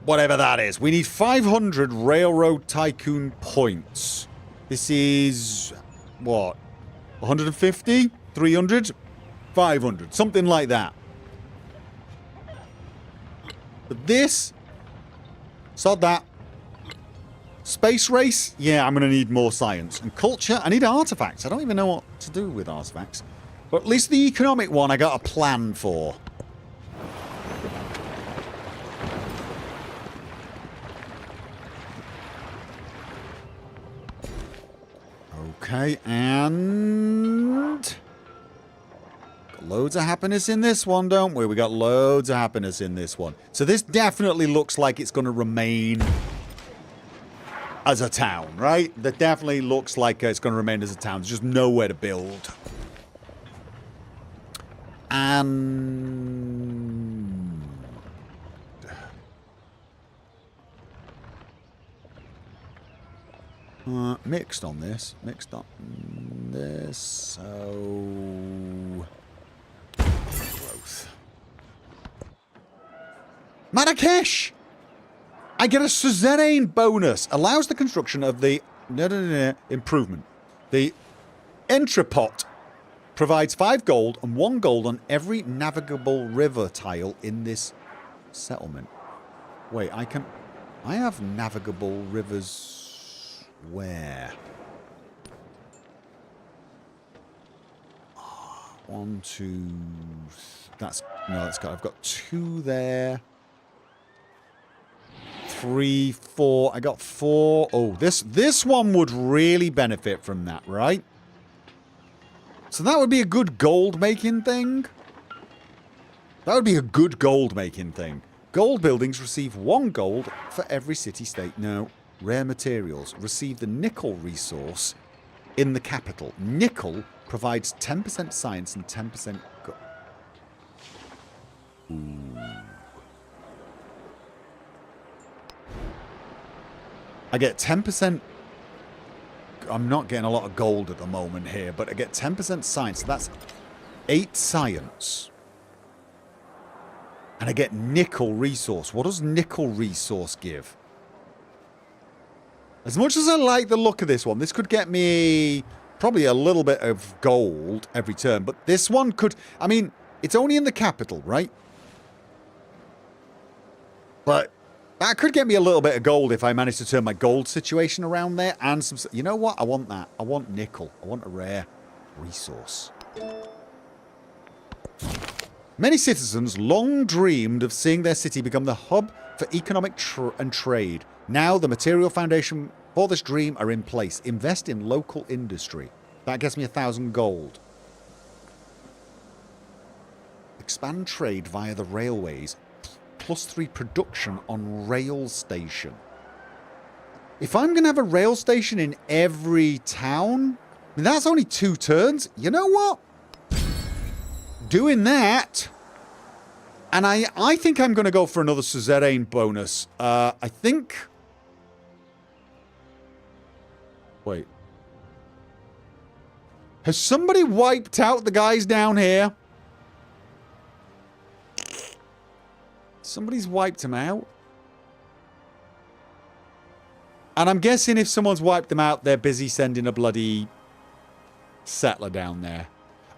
Whatever that is. We need 500 Railroad Tycoon points. This is, what, 150? 300? 500? Something like that. But this, sod that. Space race? Yeah, I'm going to need more science. And culture? I need artifacts. I don't even know what to do with artifacts. But at least the economic one I got a plan for. Okay, and... got loads of happiness in this one, don't we? We got loads of happiness in this one. So this definitely looks like it's going to remain as a town, right? That definitely looks like it's going to remain as a town. There's just nowhere to build. And... mixed on this. Mixed on this. So... growth. Marrakesh! I get a suzerain bonus. Allows the construction of the... improvement. The entrepot provides 5 gold and 1 gold on every navigable river tile in this settlement. Wait, I have navigable rivers... where? 1, 2... that's... no, that's got... I've got 2 there. 3, 4... I got 4... oh, this one would really benefit from that, right? So that would be a good gold-making thing. That would be a good gold-making thing. Gold buildings receive 1 gold for every city-state. No. Rare materials. Receive the nickel resource in the capital. Nickel provides 10% science and 10% gold. Ooh. I get 10%... I'm not getting a lot of gold at the moment here, but I get 10% science. So that's 8 science. And I get nickel resource. What does nickel resource give? As much as I like the look of this one, this could get me probably a little bit of gold every turn. But this one could... I mean, it's only in the capital, right? But... that could get me a little bit of gold if I manage to turn my gold situation around there. And some... you know what? I want that. I want nickel. I want a rare resource. Many citizens long dreamed of seeing their city become the hub for economic and trade. Now the material foundation for this dream are in place. Invest in local industry. That gets me 1,000 gold. Expand trade via the railways. +3 production on rail station. If I'm going to have a rail station in every town, I mean, that's only 2 turns. You know what? Doing that. And I think I'm going to go for another suzerain bonus. I think... wait. Has somebody wiped out the guys down here? Somebody's wiped them out. And I'm guessing if someone's wiped them out, they're busy sending a bloody settler down there.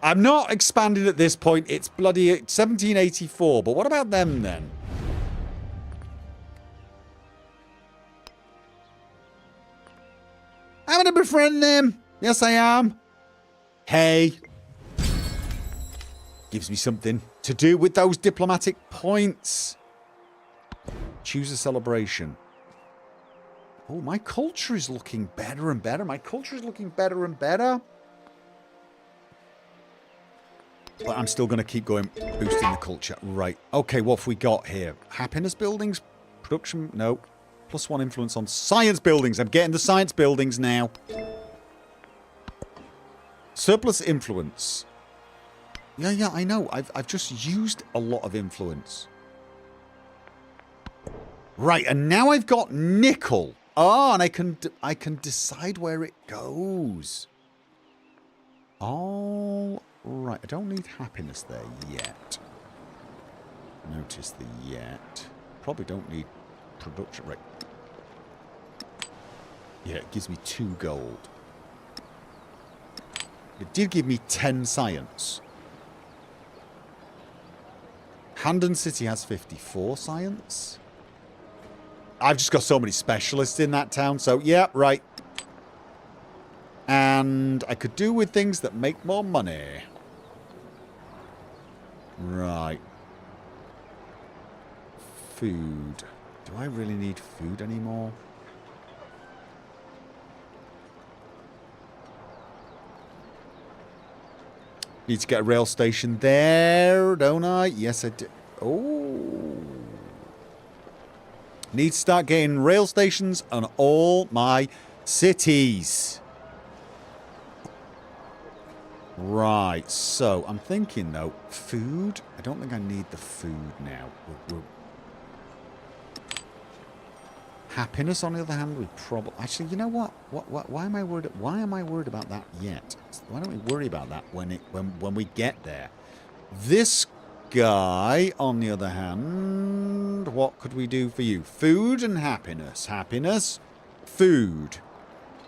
I'm not expanding at this point. It's bloody 1784. But what about them then? I'm going to befriend them. Yes, I am. Hey. Gives me something to do with those diplomatic points. Choose a celebration. Oh, my culture is looking better and better. My culture is looking better and better. But I'm still going to keep going, boosting the culture. Right. Okay, what have we got here? Happiness buildings? Production? No. +1 influence on science buildings. I'm getting the science buildings now. Surplus influence. Yeah, I know. I've just used a lot of influence. Right, and now I've got nickel. Oh, and I can decide where it goes. All right. I don't need happiness there yet. Notice the yet. Probably don't need production. Right. Yeah, it gives me 2 gold. It did give me 10 science. Handon City has 54 science. I've just got so many specialists in that town, so yeah, right. And I could do with things that make more money. Right. Food. Do I really need food anymore? Need to get a rail station there, don't I? Yes, I do. Oh. Need to start getting rail stations on all my cities. Right, so I'm thinking though, food? I don't think I need the food now. Happiness, on the other hand, we probably... Actually, you know what? Why am I worried? Why am I worried about that yet? Why don't we worry about that when we get there? This guy, on the other hand, what could we do for you? Food and happiness. Happiness, food,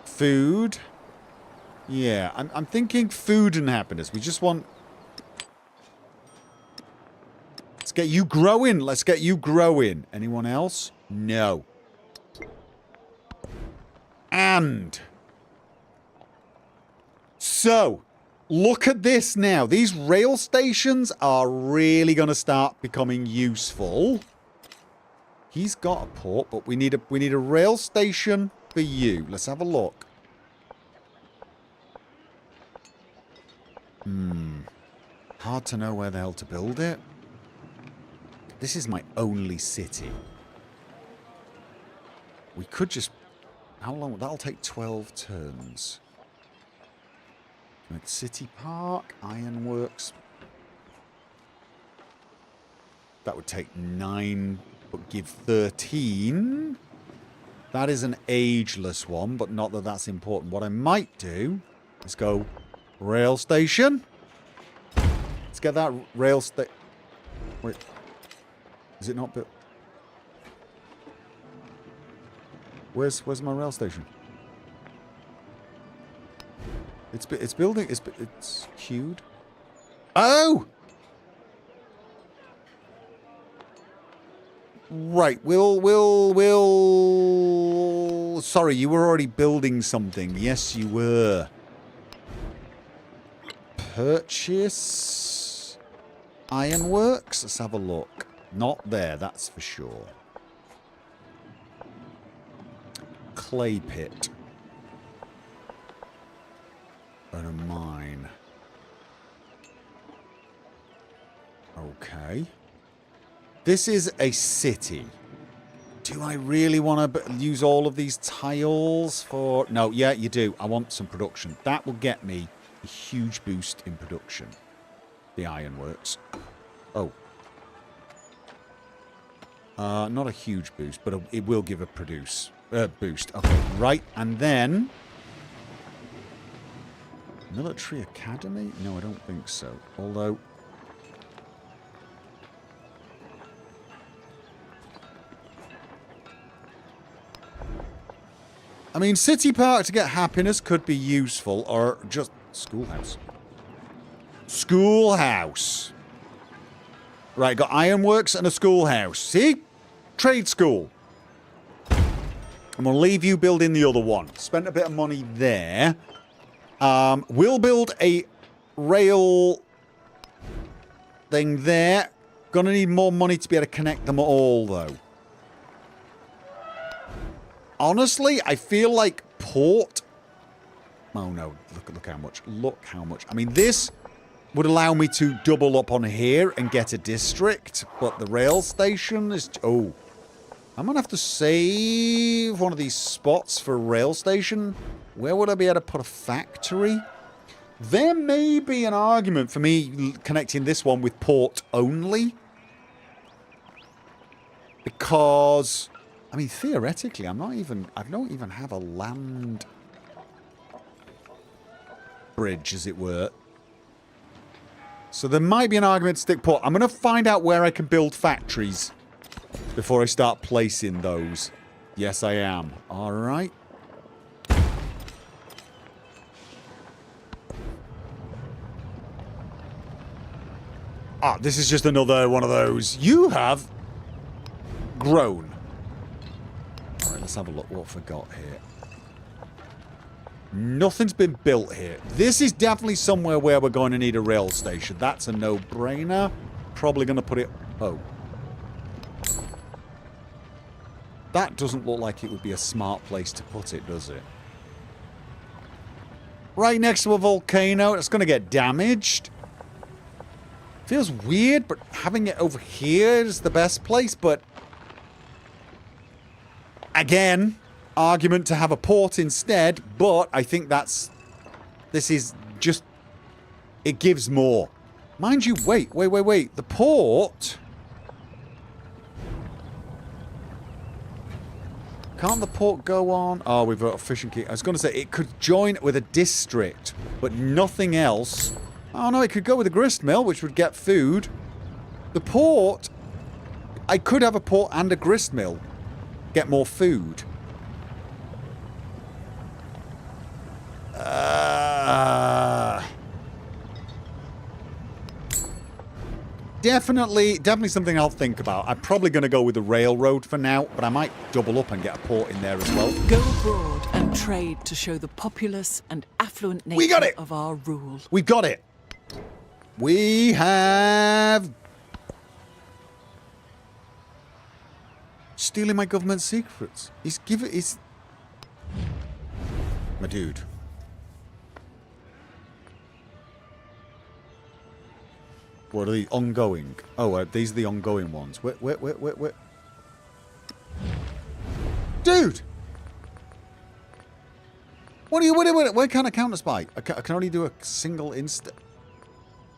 food. Yeah, I'm thinking food and happiness. We just want... Let's get you growing. Let's get you growing. Anyone else? No. And so, look at this now. These rail stations are really going to start becoming useful. He's got a port, but we need a rail station for you. Let's have a look. Hard to know where the hell to build it. This is my only city. We could just... How long? That'll take 12 turns. City Park, Ironworks. That would take 9, but give 13. That is an ageless one, but not that that's important. What I might do is go rail station. Let's get that rail station. Wait. Is it not built? Where's my rail station? It's building. It's queued. Oh! Right. We'll... Sorry, you were already building something. Yes, you were. Purchase... Ironworks? Let's have a look. Not there, that's for sure. Clay pit. And a mine. Okay. This is a city. Do I really want to use all of these tiles for... No, yeah, you do. I want some production. That will get me a huge boost in production. The ironworks. Oh. Not a huge boost, but it will give a boost. Okay, right. And then... Military Academy? No, I don't think so. Although... I mean, City Park to get happiness could be useful, or just... Schoolhouse. Schoolhouse. Right, got ironworks and a schoolhouse. See? Trade school. I'm going to leave you building the other one. Spent a bit of money there. We'll build a rail thing there. Gonna need more money to be able to connect them all, though. Honestly, I feel like port... Oh, no. Look how much. Look how much. I mean, this would allow me to double up on here and get a district. But the rail station is... Oh. I'm going to have to save one of these spots for a rail station. Where would I be able to put a factory? There may be an argument for me connecting this one with port only. Because, I mean, theoretically, I don't even have a land bridge, as it were. So there might be an argument to stick port. I'm going to find out where I can build factories before I start placing those. Yes, I am. All right. Ah, this is just another one of those. You have grown. All right, let's have a look what we got here. Nothing's been built here. This is definitely somewhere where we're going to need a rail station. That's a no-brainer. Probably going to put it... Oh. That doesn't look like it would be a smart place to put it, does it? Right next to a volcano. It's going to get damaged. Feels weird, but having it over here is the best place, but... Again, argument to have a port instead, but I think that's... This is just... It gives more. Mind you, wait. The port... Can't the port go on? Oh, we've got a fishing key. I was going to say, it could join with a district, but nothing else. Oh no, it could go with a grist mill, which would get food. The port... I could have a port and a grist mill. Get more food. Definitely something I'll think about. I'm probably going to go with the railroad for now, but I might double up and get a port in there as well. Go abroad and trade to show the populous and affluent We got nature it! of our rule. We've got it. We have... Stealing my government secrets. He's... My dude. What are the ongoing? Oh, these are the ongoing ones. Wait. Dude! What are you... Wait. Where can I counter-spy? I can only do a single instant...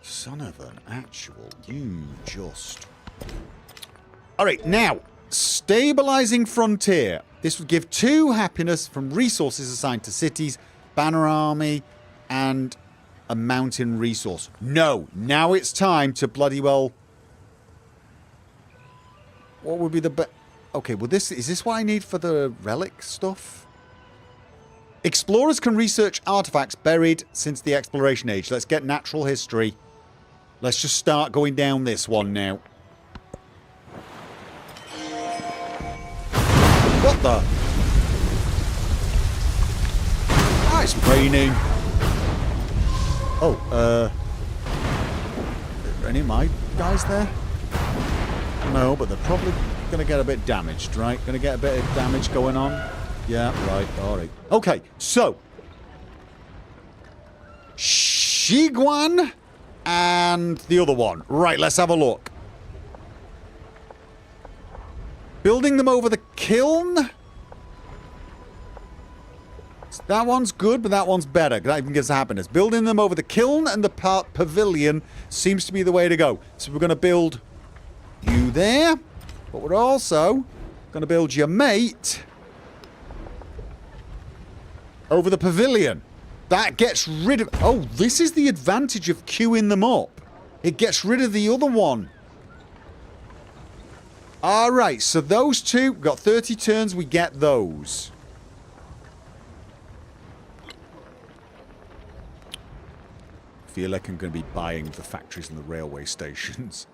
Son of an actual... You just... Alright, now... Stabilizing frontier. This would give 2 happiness from resources assigned to cities, banner army, and a mountain resource. No. Now it's time to bloody well... What would be the best... Okay, well is this what I need for the relic stuff? Explorers can research artifacts buried since the exploration age. Let's get natural history. Let's just start going down this one now. What the? Ah, it's raining. Oh, are any of my guys there? No, but they're probably going to get a bit damaged, right? Going to get a bit of damage going on. Yeah, right, alright. Okay, so. Shiguan and the other one. Right, let's have a look. Building them over the kiln? That one's good, but that one's better. That even gives happiness. Building them over the kiln and the pavilion seems to be the way to go. So we're going to build you there. But we're also going to build your mate over the pavilion. That gets rid of... Oh, this is the advantage of queuing them up. It gets rid of the other one. Alright, so those two, we've got 30 turns, we get those. Feel like I'm going to be buying the factories and the railway stations.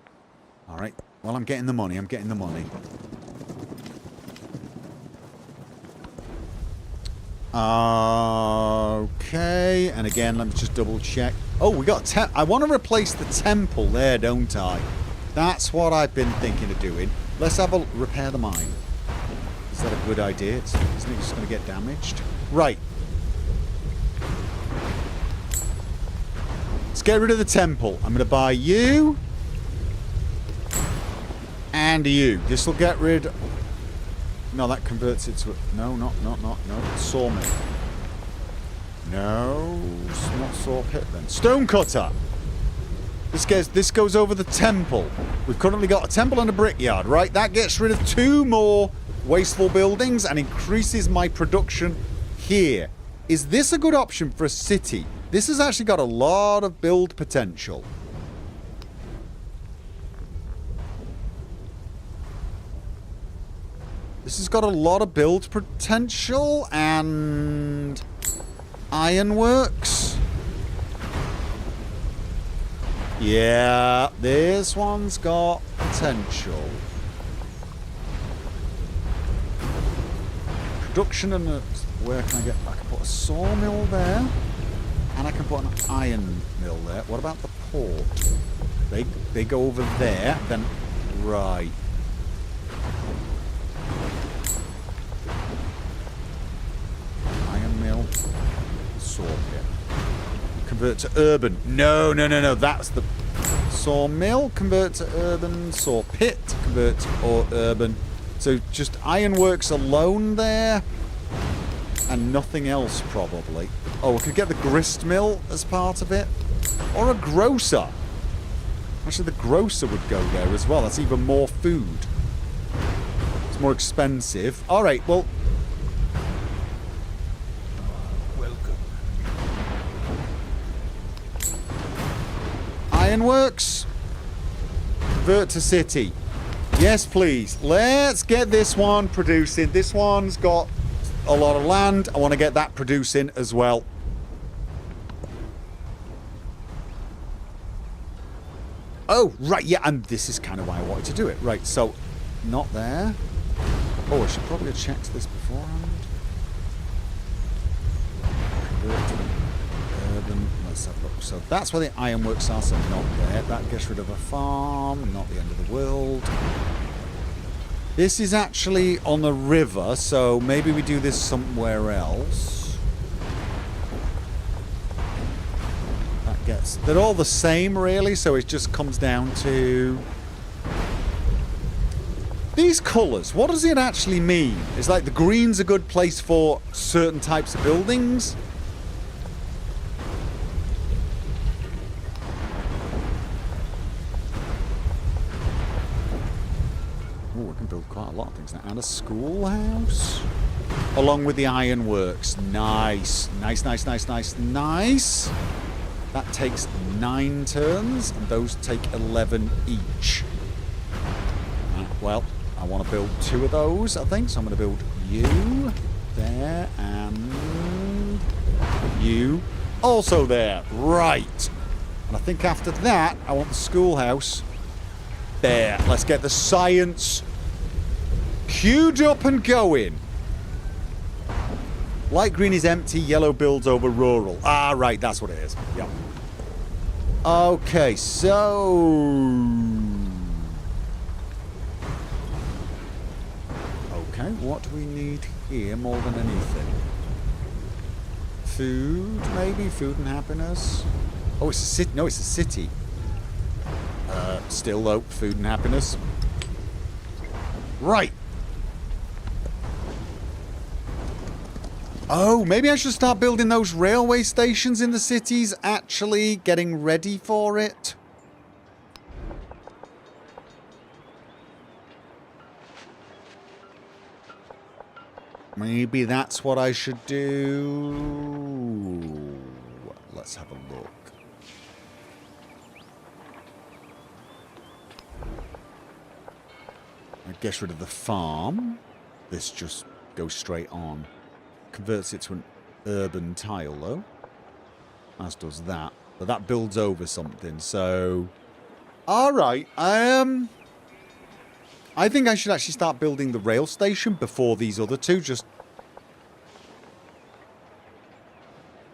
Alright, well I'm getting the money, Okay, and again, let me just double check. Oh, we got I want to replace the temple there, don't I? That's what I've been thinking of doing. Let's have a repair the mine. Is that a good idea? Isn't it just going to get damaged? Right. Let's get rid of the temple. I'm going to buy you. And you. This will get rid... No, that converts it to... No, no. Sawmill. No, it's not saw pit then. Stonecutter! This goes over the temple. We've currently got a temple and a brickyard, right? That gets rid of 2 more wasteful buildings and increases my production here. Is this a good option for a city? This has actually got a lot of build potential. This has got a lot of build potential and ironworks. Yeah, this one's got potential. Production and where can I get? I can put a sawmill there, and I can put an iron mill there. What about the port? They go over there, then right. Iron mill, saw pit. Convert to urban. No. That's the sawmill. Convert to urban. Saw pit. Convert to urban. So just ironworks alone there. And nothing else, probably. Oh, we could get the grist mill as part of it. Or a grocer. Actually, the grocer would go there as well. That's even more food. It's more expensive. All right, well... Ironworks. Convert to city. Yes, please. Let's get this one producing. This one's got a lot of land. I want to get that producing as well. Oh, right. Yeah, and this is kind of why I wanted to do it. Right, so not there. Oh, I should probably have checked this beforehand. Convert to urban. Let's have a look. So that's where the ironworks are, so not there. That gets rid of a farm, not the end of the world. This is actually on the river, so maybe we do this somewhere else. That gets... They're all the same, really, so it just comes down to... These colours, what does it actually mean? It's like the green's a good place for certain types of buildings. Build quite a lot of things now. And a schoolhouse along with the ironworks. Nice. That takes 9 turns and those take 11 each. Well, I want to build 2 of those, I think, so I'm going to build you there and you also there. Right. And I think after that I want the schoolhouse there. Let's get the science queued up and going. Light green is empty, yellow builds over rural. Ah, right, that's what it is. Yep. Okay, so... Okay, what do we need here more than anything? Food, maybe? Food and happiness? Oh, it's a city. No, it's a city. Still, though, food and happiness. Right. Oh, maybe I should start building those railway stations in the cities, actually getting ready for it. Maybe that's what I should do. Let's have a look. I get rid of the farm. This just goes straight on. Converts it to an urban tile, though. As does that. But that builds over something, so... Alright, I think I should actually start building the rail station before these other 2, just...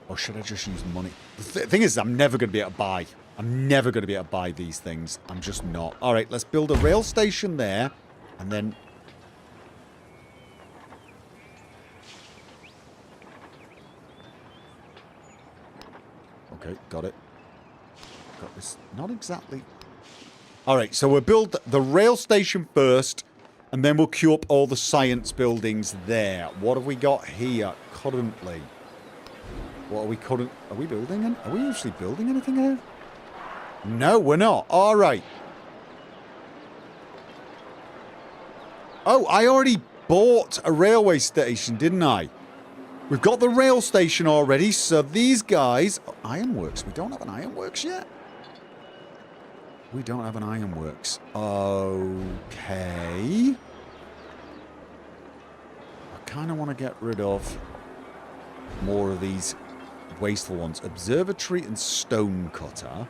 Or should I just use money? The thing is, I'm never going to be able to buy. I'm never going to be able to buy these things. I'm just not. Alright, let's build a rail station there, and then... Okay, got it. Got this. Not exactly. Alright, so we'll build the rail station first, And then we'll queue up all the science buildings there. What have we got here currently? What are we currently... Are we building? Are we actually building anything here? No, we're not. All right. Oh, I already bought a railway station, didn't I? We've got the rail station already, so these guys... Oh, ironworks. We don't have an ironworks yet. We don't have an ironworks. Okay. I kind of want to get rid of more of these wasteful ones. Observatory and stone cutter.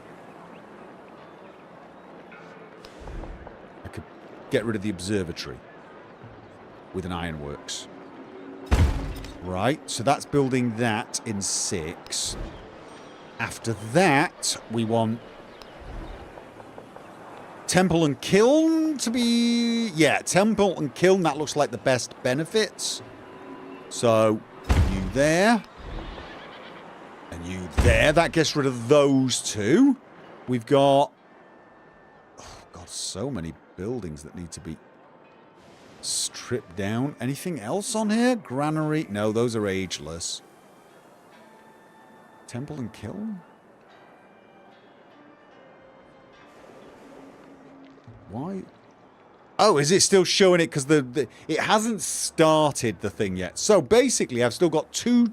I could get rid of the observatory with an ironworks. Right, so that's building that in 6. After that, we want Temple and Kiln to be... Yeah, Temple and Kiln, that looks like the best benefits. So, you there. And you there. That gets rid of those two. We've got... Oh, God, so many buildings that need to be stripped down. Anything else on here? Granary? No, those are ageless. Temple and Kiln? Why? Oh, is it still showing it? Because it hasn't started the thing yet. So basically, I've still got two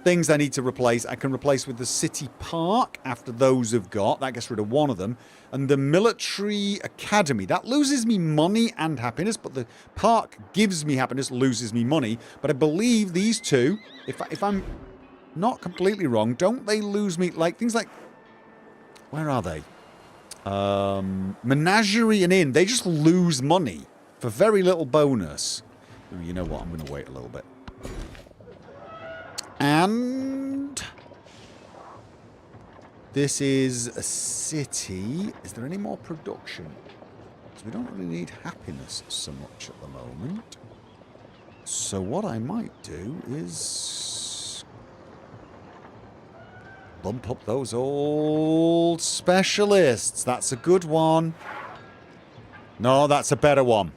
things I need to replace. I can replace with the city park after those have got. That gets rid of one of them. And the military academy. That loses me money and happiness. But the park gives me happiness, loses me money. But I believe these two, if I'm not completely wrong, don't they lose me? Like things like... Where are they? Menagerie and Inn, they just lose money for very little bonus. Oh, you know what? I'm going to wait a little bit. And this is a city. Is there any more production? Because we don't really need happiness so much at the moment. So what I might do is bump up those old specialists. That's a good one. No, that's a better one.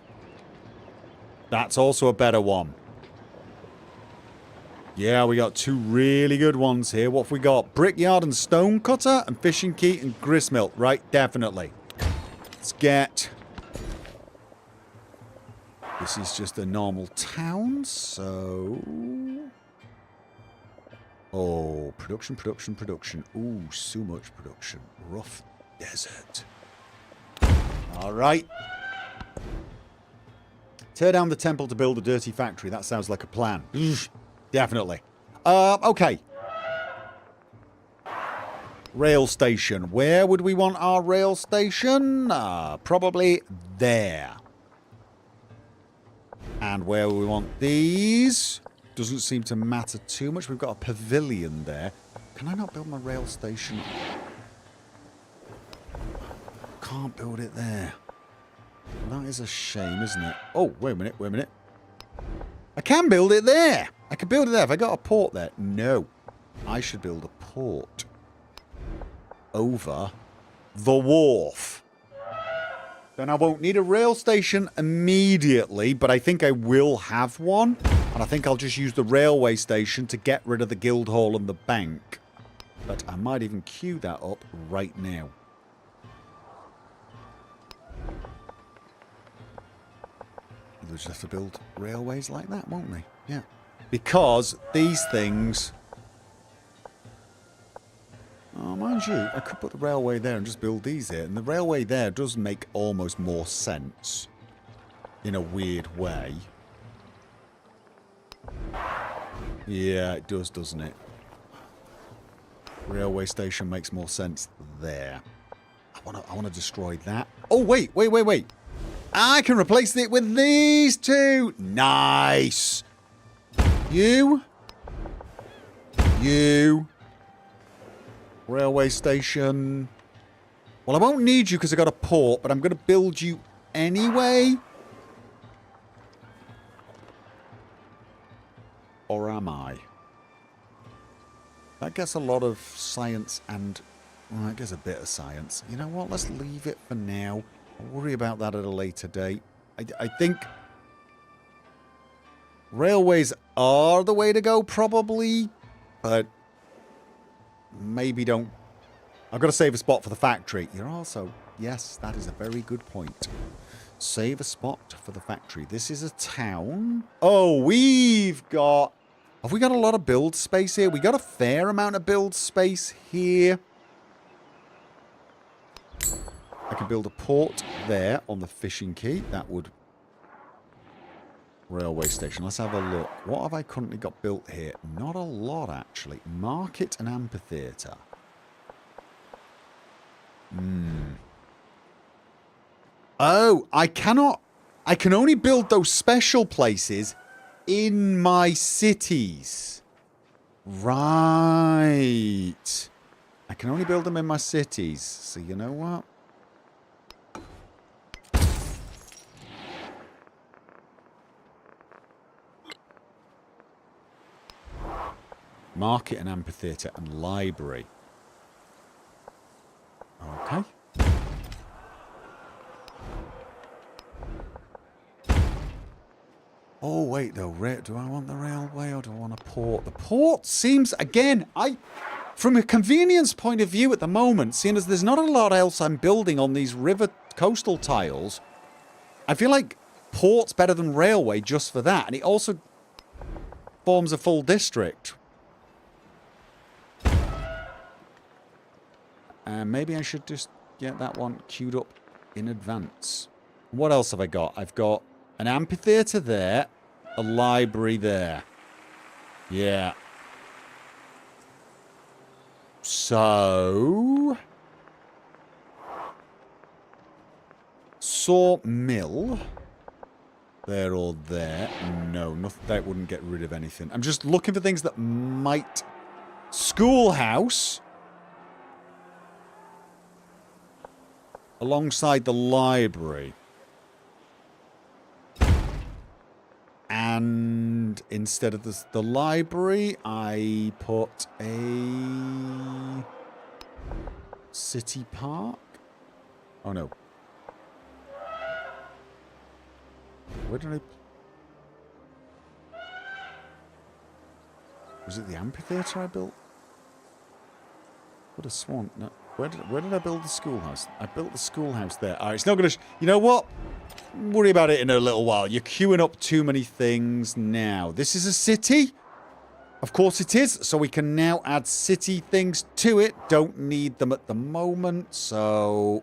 That's also a better one. Yeah, we got two really good ones here. What have we got? Brickyard and Stonecutter and Fishing Key and Gristmill. Right, definitely. Let's get... This is just a normal town, so... Oh, production, production, production. Ooh, so much production. Rough desert. All right. Tear down the temple to build a dirty factory. That sounds like a plan. Definitely. Okay. Rail station. Where would we want our rail station? Probably there. And where we want these? Doesn't seem to matter too much. We've got a pavilion there. Can I not build my rail station? Can't build it there. That is a shame, isn't it? Oh, wait a minute, wait a minute. I can build it there. I can build it there. Have I got a port there? No. I should build a port over the wharf. Then I won't need a rail station immediately, but I think I will have one. And I think I'll just use the railway station to get rid of the guild hall and the bank. But I might even queue that up right now. They'll just have to build railways like that, won't they? Yeah. Because these things... Oh, mind you, I could put the railway there and just build these here. And the railway there does make almost more sense. In a weird way. Yeah, it does, doesn't it? Railway station makes more sense there. I want to destroy that. Oh, wait. I can replace it with these two. Nice. You. Railway station. Well, I won't need you because I got a port, but I'm going to build you anyway. Or am I? That gets a lot of science and... Well, it gets a bit of science. You know what? Let's leave it for now. I'll worry about that at a later date. I think railways are the way to go, probably. But maybe don't... I've got to save a spot for the factory. You're also... Yes, that is a very good point. Save a spot for the factory. This is a town. Oh, we've got... Have we got a lot of build space here? We got a fair amount of build space here. I could build a port there on the fishing quay. That would... Railway station. Let's have a look. What have I currently got built here? Not a lot, actually. Market and amphitheatre. Oh, I cannot... I can only build those special places in my cities. Right. I can only build them in my cities. So you know what? Market and amphitheatre and library. Okay. Oh, wait, though. Do I want the railway or do I want a port? The port seems, again, from a convenience point of view at the moment, seeing as there's not a lot else I'm building on these river coastal tiles, I feel like port's better than railway just for that. And it also forms a full district. Maybe I should just get that one queued up in advance. What else have I got? I've got an amphitheatre there, a library there. Yeah. So... Sawmill. There or there. No, nothing, that wouldn't get rid of anything. I'm just looking for things that might... Schoolhouse. Alongside the library. And instead of the library, I put a city park. Oh no. Where did I... Was it the amphitheatre I built? Would have sworn... No. Where did I build the schoolhouse? I built the schoolhouse there. Alright, it's not going to... You know what? Worry about it in a little while. You're queuing up too many things now. This is a city. Of course it is. So we can now add city things to it. Don't need them at the moment. So...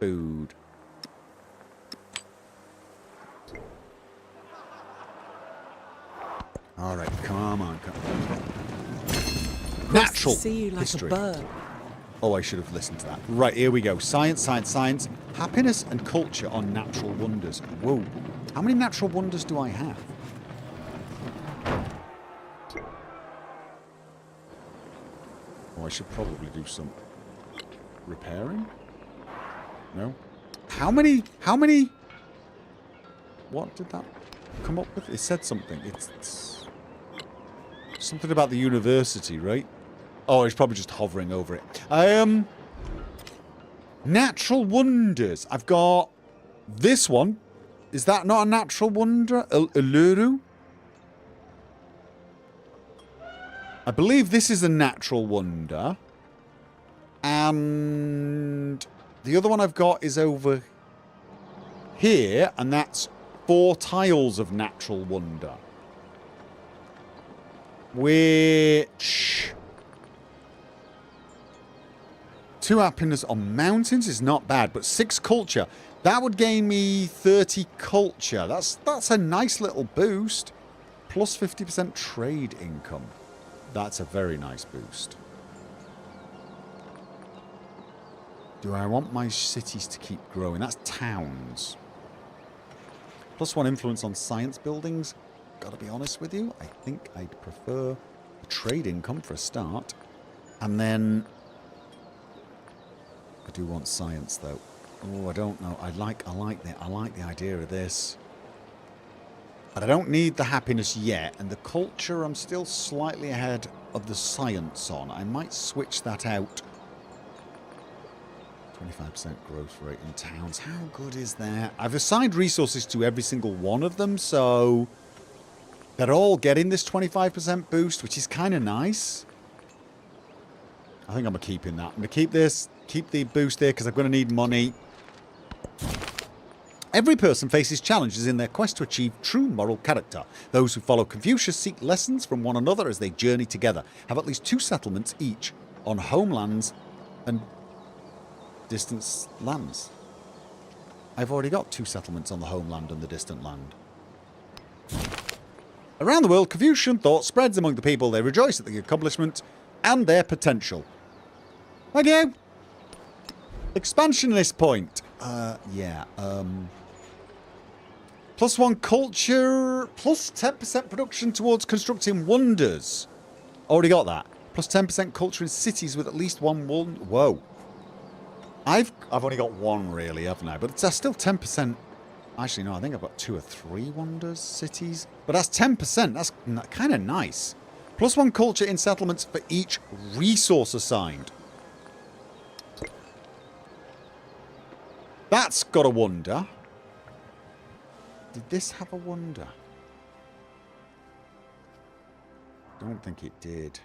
Food. Alright, come on. Natural see you like history. a bird. Oh, I should have listened to that. Right, here we go. Science, science, science. Happiness and culture on natural wonders. Whoa. How many natural wonders do I have? Oh, I should probably do some repairing. No? How many... What did that come up with? It said something. It's something about the university, right? Oh, he's probably just hovering over it. Natural wonders. I've got this one. Is that not a natural wonder? Uluru? I believe this is a natural wonder. And the other one I've got is over here, and that's 4 tiles of natural wonder. Which... 2 happiness on mountains is not bad, but 6 culture. That would gain me 30 culture. That's a nice little boost. Plus 50% trade income. That's a very nice boost. Do I want my cities to keep growing? That's towns. Plus 1 influence on science buildings. Gotta be honest with you, I think I'd prefer the trade income for a start. And then... I do want science, though. Oh, I don't know. I like the idea of this. But I don't need the happiness yet. And the culture, I'm still slightly ahead of the science on. I might switch that out to 25% growth rate in towns. How good is that? I've assigned resources to every single one of them, so they're all getting this 25% boost, which is kind of nice. I think I'm going to keep in that. I'm going to keep this, keep the boost there, because I'm going to need money. Every person faces challenges in their quest to achieve true moral character. Those who follow Confucius seek lessons from one another as they journey together. Have at least 2 settlements each on homelands and distant lands. I've already got 2 settlements on the homeland and the distant land. Around the world, Confucian thought spreads among the people. They rejoice at the accomplishment and their potential. Thank you. Expansionist point. +1 culture, plus 10% production towards constructing wonders. Already got that. Plus 10% culture in cities with at least 1 wonder. Whoa. I've only got 1 really, haven't I? But it's still 10%. Actually, no, I think I've got 2 or 3 wonders cities. But that's 10%. That's kind of nice. +1 culture in settlements for each resource assigned. That's got a wonder. Did this have a wonder? Don't think it did.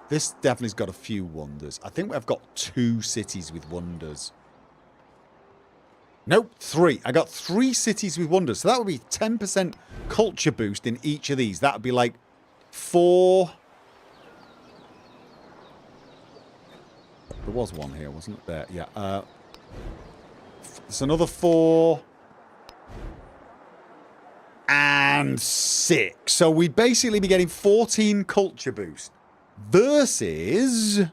This definitely's got a few wonders. I think I've got 2 cities with wonders. Nope, 3. I got 3 cities with wonders. So that would be 10% culture boost in each of these. That would be like 4. There was 1 here, wasn't there? Yeah. There's another 4. And 6. So we'd basically be getting 14 culture boost. Versus...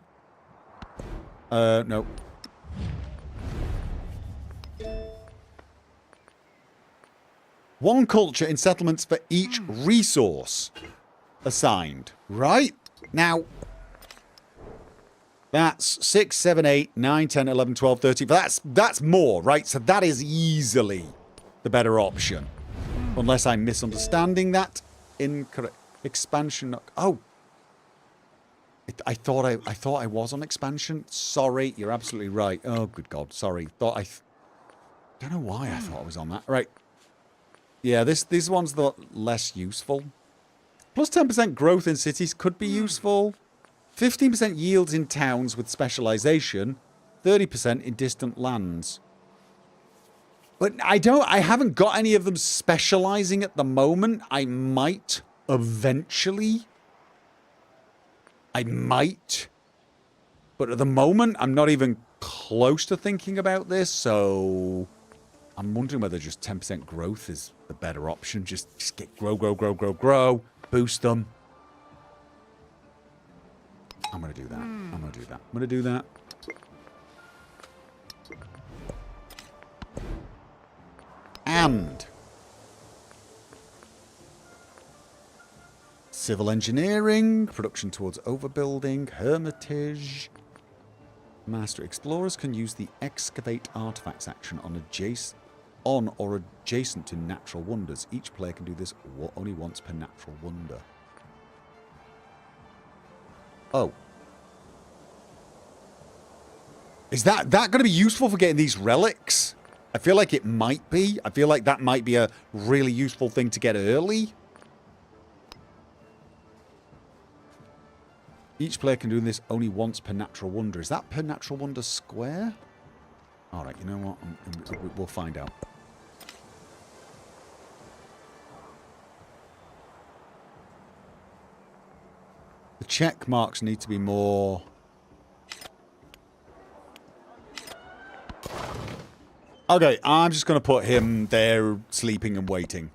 no. One culture in settlements for each resource assigned. Right? Now... That's 6, 7, 8, 9, 10, 11, 12, 13. But that's more, right? So that is easily the better option. Unless I'm misunderstanding that. Incorrect. Expansion. Oh. I thought I was on expansion. Sorry, you're absolutely right. Oh, good God. Sorry. Don't know why I thought I was on that. Right. Yeah, this one's the less useful. Plus 10% growth in cities could be useful. 15% yields in towns with specialization, 30% in distant lands. But I haven't got any of them specializing at the moment. I might eventually. I might. But at the moment, I'm not even close to thinking about this, so I'm wondering whether just 10% growth is the better option. Just get grow, boost them. I'm going to do that. I'm going to do that. I'm going to do that. And civil engineering, production towards overbuilding, hermitage. Master explorers can use the excavate artifacts action on or adjacent to natural wonders. Each player can do this only once per natural wonder. Oh. Is that going to be useful for getting these relics? I feel like it might be. I feel like that might be a really useful thing to get early. Each player can do this only once per natural wonder. Is that per natural wonder square? Alright, you know what? We'll find out. The check marks need to be more... Okay, I'm just going to put him there sleeping and waiting.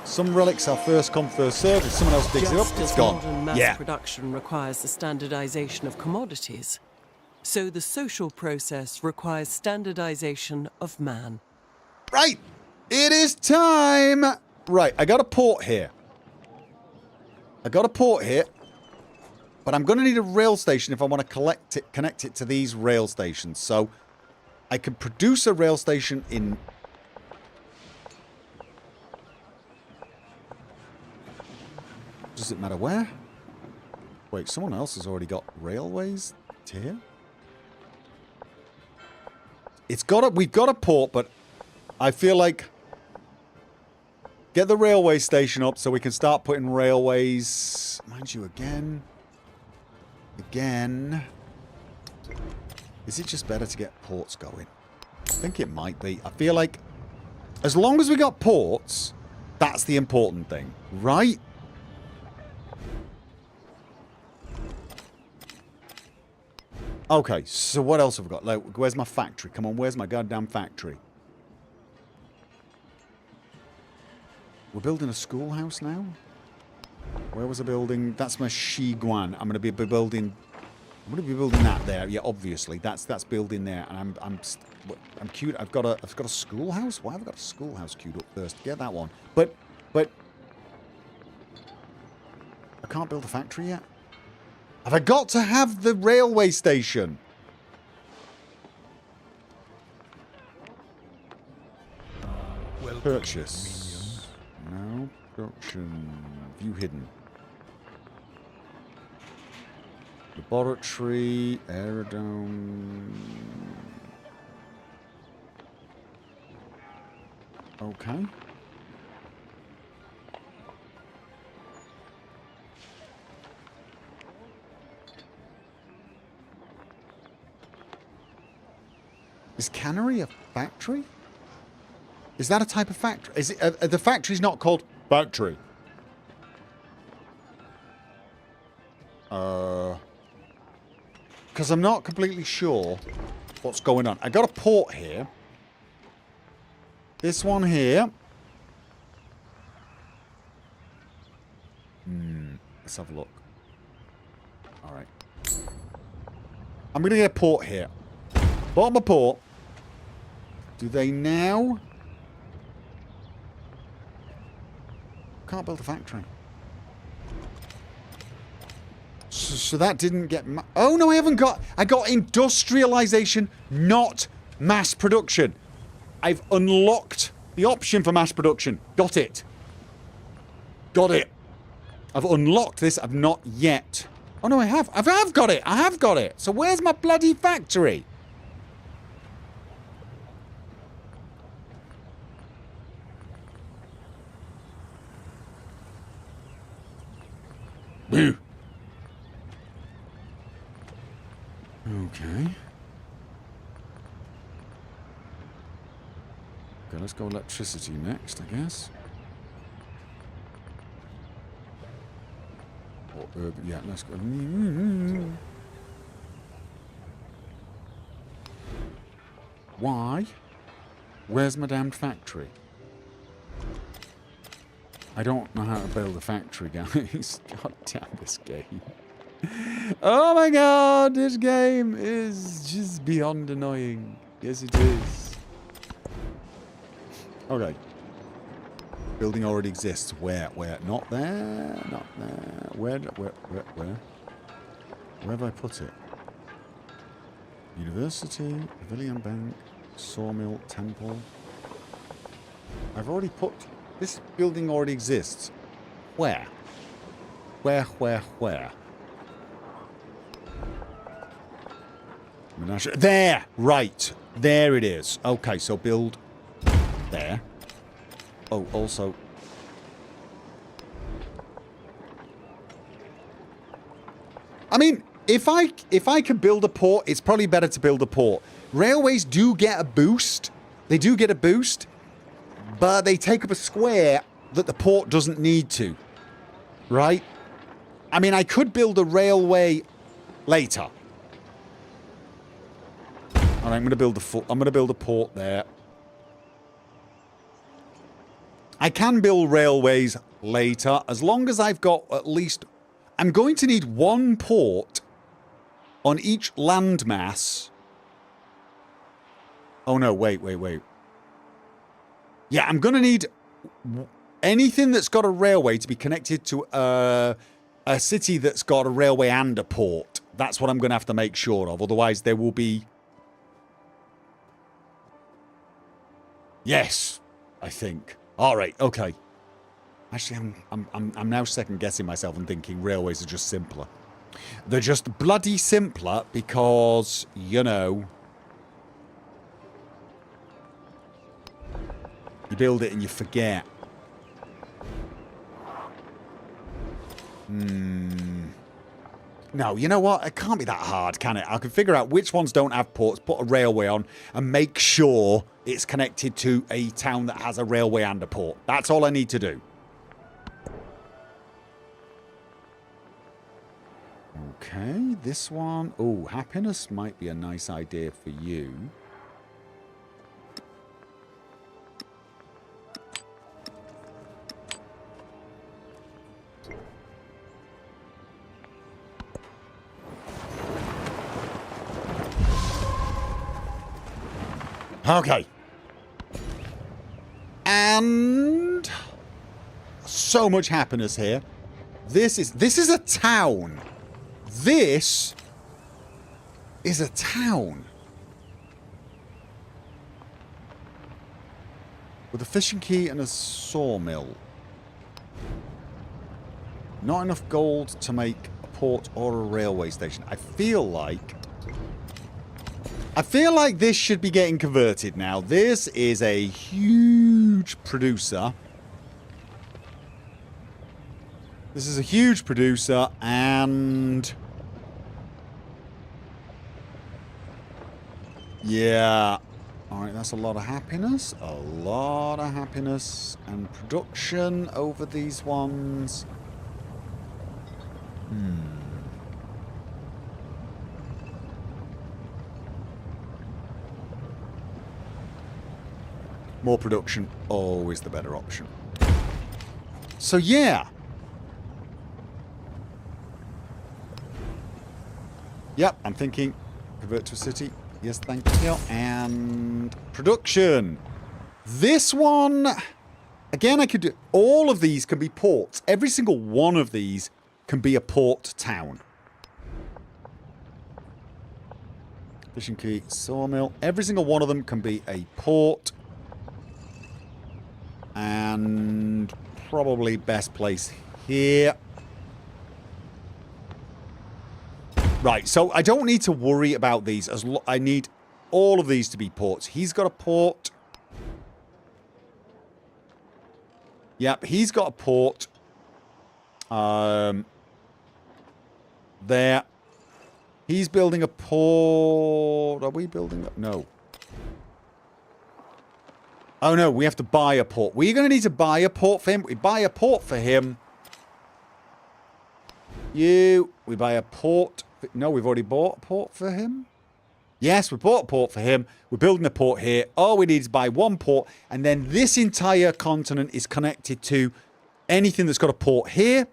Some relics are first come, first served. If someone else digs it up, it's gone. Modern mass production requires the standardization of commodities, so the social process requires standardization of man. Right! It is time! Right, I got a port here. But I'm going to need a rail station if I want to connect it to these rail stations. So I can produce a rail station in... Does it matter where? Wait, someone else has already got railways here? we've got a port, but I feel like get the railway station up so we can start putting railways. Mind you, again. Is it just better to get ports going? I think it might be. I feel like as long as we got ports, that's the important thing, right? Okay, so what else have we got? Like, where's my factory? Come on, where's my goddamn factory? We're building a schoolhouse now? Where was I building? That's my Shiguan. I'm going to be building that there. Yeah, obviously. That's building there. And I'm cute. I've got a schoolhouse? Why have I got a schoolhouse queued up first? Get that one. But I can't build a factory yet. Have I got to have the railway station? Welcome, Purchase. No. Production. View hidden. Laboratory. Aerodrome. Okay. Is cannery a factory? Is that a type of factory? Is it the factory's not called factory? Because I'm not completely sure what's going on. I got a port here. This one here. Let's have a look. All right. I'm going to get a port here. Bought my port. Do they now? Can't build a factory. So that didn't get... Oh, no, I haven't got... I got industrialization, not mass production. I've unlocked the option for mass production. Got it. Got it. I've unlocked this. I've not yet. Oh, no, I have. I have got it. I have got it. So where's my bloody factory? Boo. Okay. Okay, let's go electricity next, I guess. Or urban, yeah, let's go. Why? Where's my damned factory? I don't know how to build a factory, guys. God damn this game. Oh my god, this game is just beyond annoying. Yes, it is. Okay. Building already exists. Where? Not there. Not there. Where? Where have I put it? University, Pavilion Bank, Sawmill, Temple. I've already put... This building already exists. Where? Where? There! Right. There it is. Okay, so build there. Oh, also... I mean, if I can build a port, it's probably better to build a port. Railways do get a boost. They do get a boost. But they take up a square that the port doesn't need to. Right? I mean, I could build a railway later. Alright, I'm going to build a port there. I can build railways later, as long as I've got at least... I'm going to need one port on each landmass. Oh no, wait. Yeah, I'm going to need anything that's got a railway to be connected to a city that's got a railway and a port. That's what I'm going to have to make sure of. Otherwise, there will be... Yes, I think. All right, okay. Actually, I'm now second-guessing myself and thinking railways are just simpler. They're just bloody simpler because, you know... build it and you forget. No, you know what? It can't be that hard, can it? I can figure out which ones don't have ports, put a railway on, and make sure it's connected to a town that has a railway and a port. That's all I need to do. Okay, this one. Oh, happiness might be a nice idea for you. Okay. And so much happiness here. This is a town. This is a town. With a fishing quay and a sawmill. Not enough gold to make a port or a railway station. I feel like this should be getting converted now. This is a huge producer. This is a huge producer, and yeah. Alright, that's a lot of happiness. A lot of happiness and production over these ones. More production, always the better option. So yeah. Yep, I'm thinking convert to a city. Yes, thank you. And production. This one, again, I could do. All of these can be ports. Every single one of these can be a port town. Fishing quay, sawmill. Every single one of them can be a port. And probably best place here. Right, so I don't need to worry about these. I need all of these to be ports. He's got a port. Yep, he's got a port. There. He's building a port. Are we building a... No. Oh, no, we have to buy a port. We're going to need to buy a port for him. We buy a port for him. We buy a port. No, we've already bought a port for him. Yes, we bought a port for him. We're building a port here. All we need is buy one port. And then this entire continent is connected to anything that's got a port here.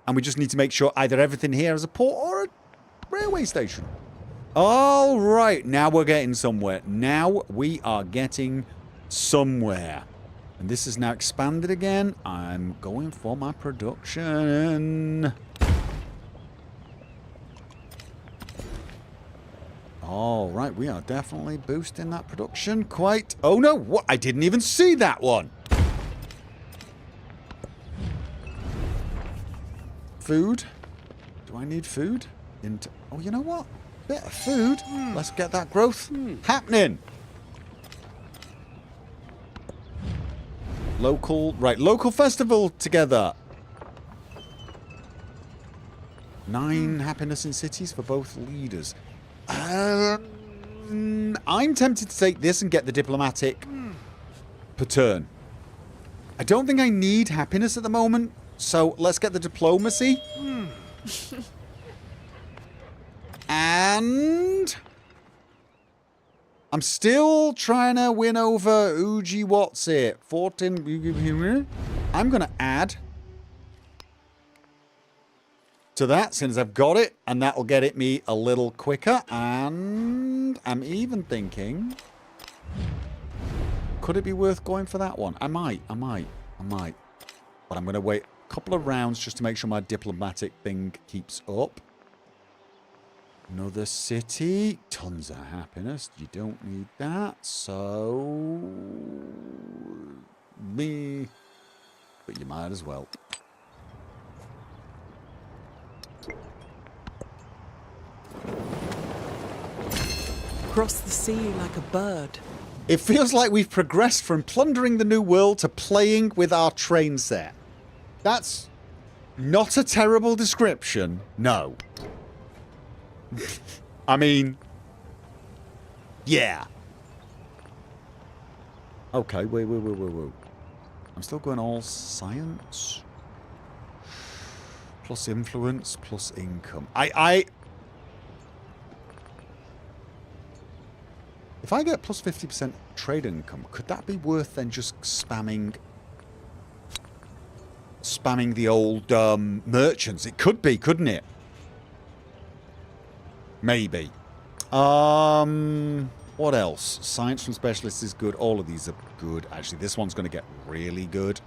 And we just need to make sure either everything here has a port or a railway station. All right, now we're getting somewhere. Now we are getting somewhere. And this is now expanded again. I'm going for my production. All right, we are definitely boosting that production quite... Oh, no, what? I didn't even see that one. Food. Do I need food? Oh, you know what? Bit of food. Let's get that growth happening. Local festival together. 9 happiness in cities for both leaders. I'm tempted to take this and get the diplomatic per turn. I don't think I need happiness at the moment, so let's get the diplomacy. And I'm still trying to win over Uji what's it? 14. I'm going to add to that since I've got it, and that'll get it me a little quicker. And I'm even thinking, could it be worth going for that one? I might. But I'm going to wait a couple of rounds just to make sure my diplomatic thing keeps up. Another city. Tons of happiness. You don't need that. So... me. But you might as well. Cross the sea like a bird, It feels like we've progressed from plundering the new world to playing with our train set. That's not a terrible description. No. I mean, yeah. Okay, wait. I'm still going all science. Plus influence, plus income. If I get plus 50% trade income, could that be worth then just spamming the old merchants? It could be, couldn't it? Maybe. What else? Science from specialists is good. All of these are good. Actually, this one's going to get really good.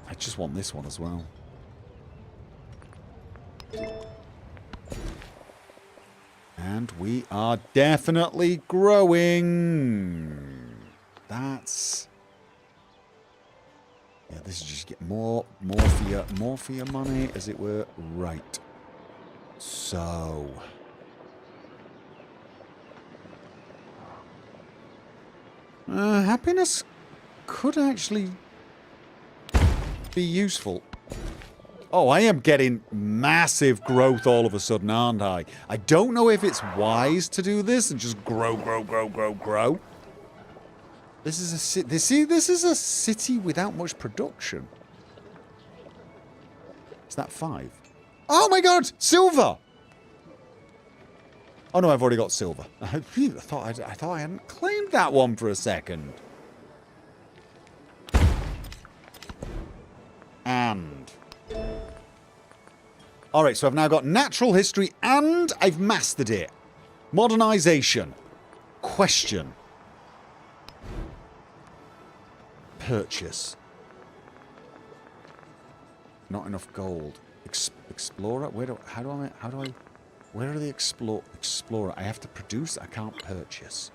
I just want this one as well. And we are definitely growing. That's... yeah, this is just get more for your money, as it were. Right. So... happiness could actually be useful. Oh, I am getting massive growth all of a sudden, aren't I? I don't know if it's wise to do this and just grow. This is a city. This is a city without much production. Is that 5? Oh my God, silver! Oh no, I've already got silver. I thought I hadn't claimed that one for a second. And... alright, so I've now got natural history and I've mastered it. Modernization. Question. Purchase. Not enough gold. Explorer? Where are the explorer? I have to produce, I can't purchase.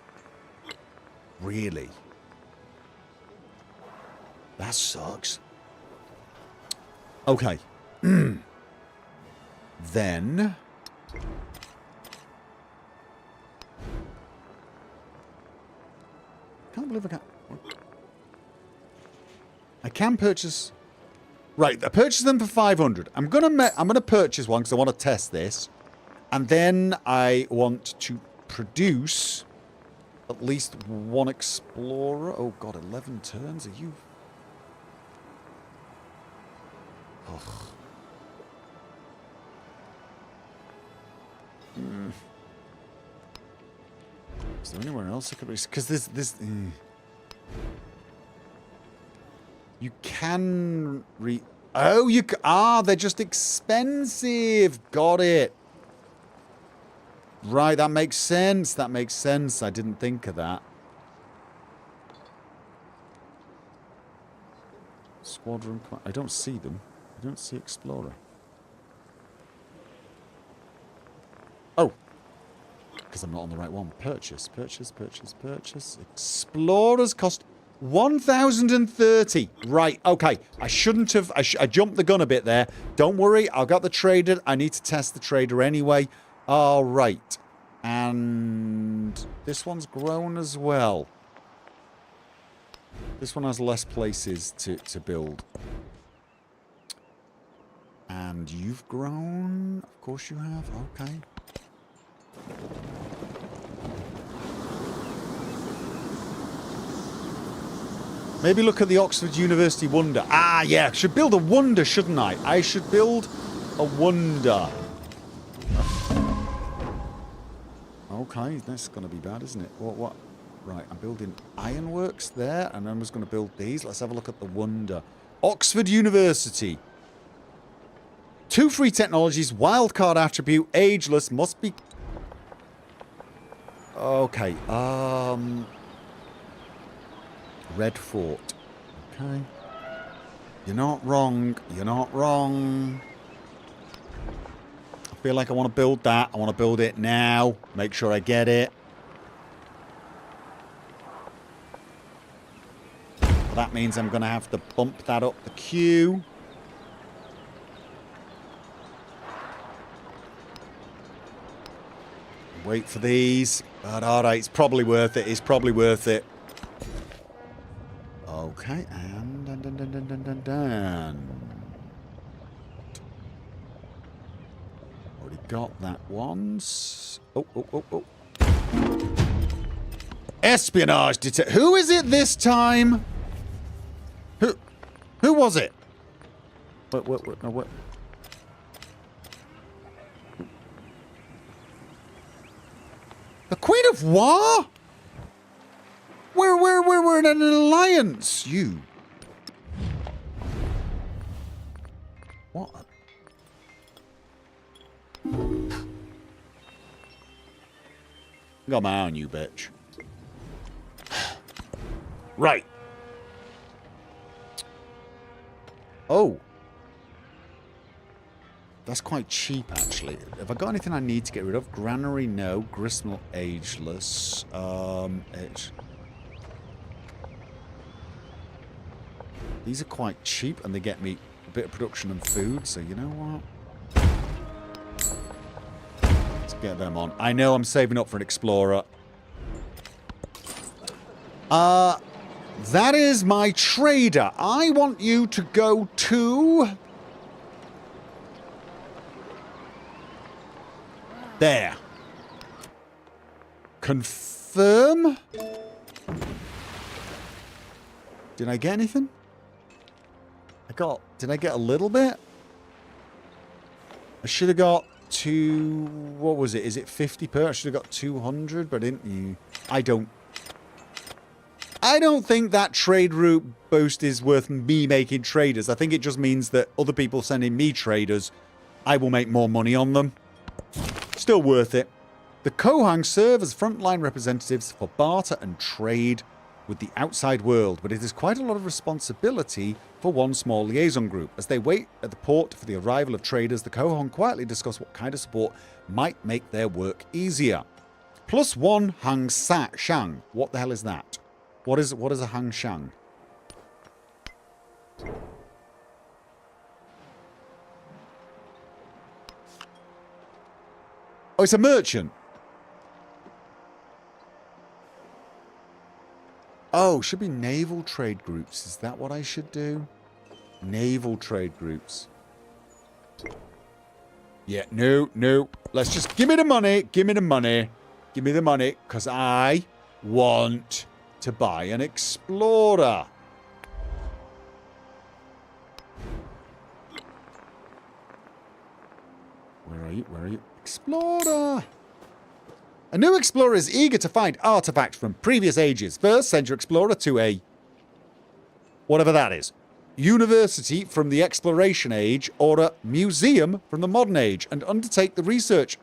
Really? That sucks. Okay. Then... can't believe I can't... I can purchase... right, I purchased them for 500. I'm gonna purchase one because I want to test this. And then I want to produce at least one explorer. Oh God, 11 turns? Are you... ugh. Is there anywhere else I could... because this... you can... oh, you... ah, they're just expensive. Got it. Right, that makes sense. That makes sense. I didn't think of that. Squadron... I don't see them. I don't see Explorer. Oh. Because I'm not on the right one. Purchase. Explorers cost 1,030. Right, okay. I shouldn't have... I jumped the gun a bit there. Don't worry, I've got the trader. I need to test the trader anyway. All right. And this one's grown as well. This one has less places to build. And you've grown? Of course you have. Okay. Maybe look at the Oxford University Wonder. Ah, yeah. Should build a wonder, shouldn't I? I should build a wonder. Okay, that's going to be bad, isn't it? What? Right, I'm building ironworks there, and I'm just going to build these. Let's have a look at the wonder. Oxford University. 2 free technologies, wildcard attribute, ageless, must be... okay, Red Fort. Okay. You're not wrong. You're not wrong. I feel like I want to build that. I want to build it now. Make sure I get it. That means I'm going to have to bump that up the queue. Wait for these. But alright, it's probably worth it. It's probably worth it. Okay, and dun. Already got that once. Oh. Espionage detect. Who is it this time? Who was it? What? The Queen of War? We're in an alliance, you. What? Got my eye on you, bitch. Right. Oh. That's quite cheap, actually. Have I got anything I need to get rid of? Granary, no. Gristmill, ageless. These are quite cheap, and they get me a bit of production and food, so you know what? Let's get them on. I know I'm saving up for an explorer. That is my trader. I want you to go to... There. Confirm. Did I get anything? Did I get a little bit? I should have got what was it? Is it 50 per? I should have got 200, but didn't you? I don't think that trade route boost is worth me making traders. I think it just means that other people sending me traders, I will make more money on them. Still worth it. The Kohang serve as frontline representatives for barter and trade with the outside world, but it is quite a lot of responsibility for one small liaison group. As they wait at the port for the arrival of traders, the Kohang quietly discuss what kind of support might make their work easier. +1 Hang Shang. What the hell is that? What is a Hang Shang? Oh, it's a merchant. Oh, should be naval trade groups. Is that what I should do? Naval trade groups. Yeah, no. Let's just give me the money. Give me the money. Give me the money, because I want to buy an explorer. Where are you? Where are you? Explorer! A new explorer is eager to find artifacts from previous ages. First, send your explorer to a... whatever that is. University from the exploration age, or a museum from the modern age, and undertake the research.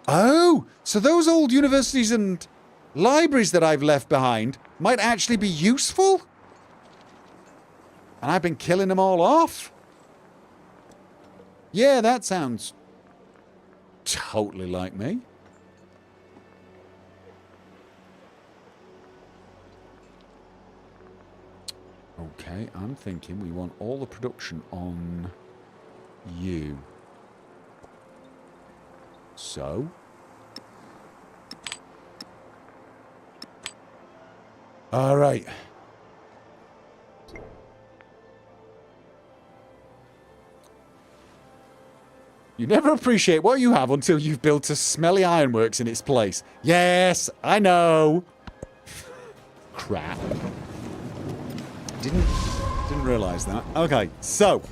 Oh! So those old universities and libraries that I've left behind might actually be useful? And I've been killing them all off? Yeah, that sounds totally like me. Okay, I'm thinking we want all the production on you. So. All right. You never appreciate what you have until you've built a smelly ironworks in its place. Yes, I know. Crap. Didn't realise that. Okay, so.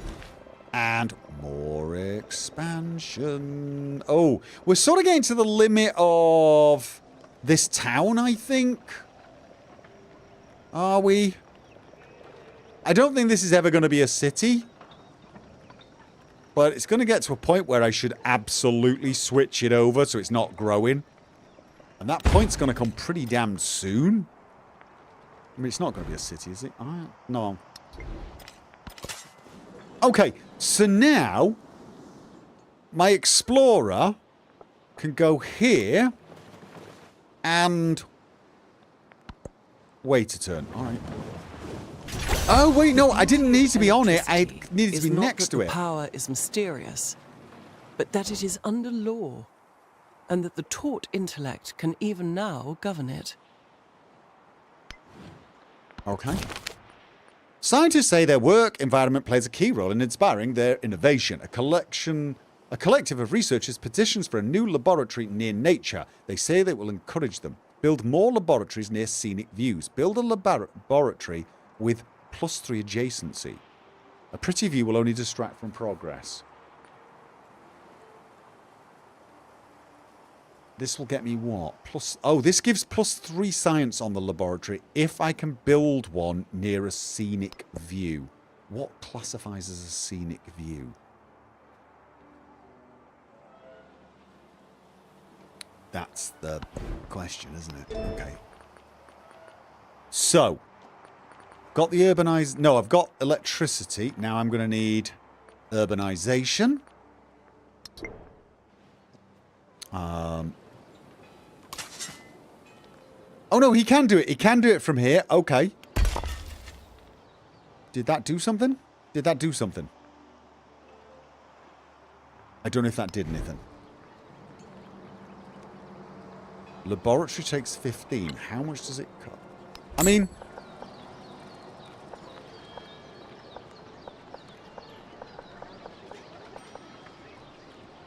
And more expansion. Oh, we're sort of getting to the limit of this town, I think. Are we? I don't think this is ever going to be a city. But it's going to get to a point where I should absolutely switch it over so it's not growing. And that point's going to come pretty damn soon. I mean, it's not going to be a city, is it? No. Okay, so now my explorer can go here and wait a turn. All right. Oh, wait, no, I didn't need to be on it. I needed to be next to it. Power is mysterious, but that it is under law. and that the taught intellect can even now govern it. Okay. Scientists say their work environment plays a key role in inspiring their innovation. A collective of researchers petitions for a new laboratory near nature. They say they will encourage them. Build more laboratories near scenic views. Build a laboratory with +3 adjacency. A pretty view will only distract from progress. This will get me what? Oh, this gives +3 science on the laboratory if I can build one near a scenic view. What classifies as a scenic view? That's the question, isn't it? Okay. So, got the urbanized... No, I've got electricity. Now I'm going to need urbanization. Oh, no, he can do it. He can do it from here. Okay. Did that do something? Did that do something? I don't know if that did anything. Laboratory takes 15. How much does it cut? I mean...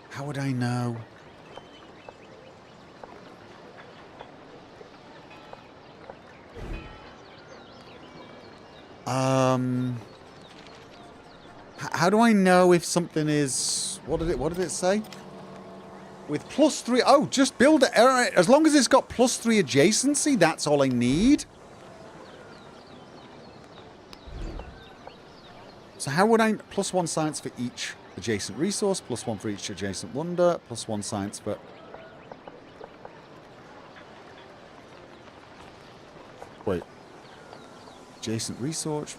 How would I know? How do I know if something is... What did it say? With +3... Oh, just build it. As long as it's got +3 adjacency, that's all I need. So how would I... +1 science for each adjacent resource, +1 for each adjacent wonder, +1 science for... Wait. Adjacent resource...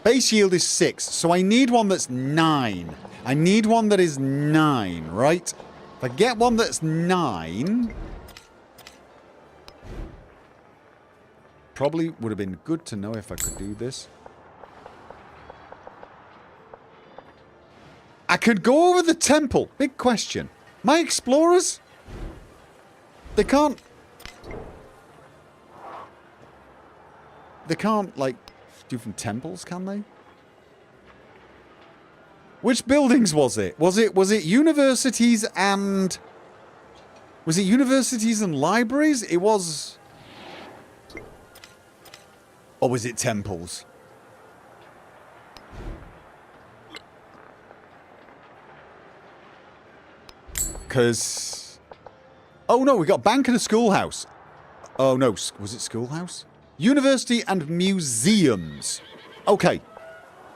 Base yield is 6, so I need one that's 9. I need one that is 9, right? If I get one that's 9... Probably would have been good to know if I could do this. I could go over the temple. Big question. My explorers? They can't... They can't, like... do from temples, can they? Which buildings was it? Was it universities and... Was it universities and libraries? It was... Or was it temples? Because... Oh no, we got bank and a schoolhouse. Oh no, was it schoolhouse? University and museums. Okay.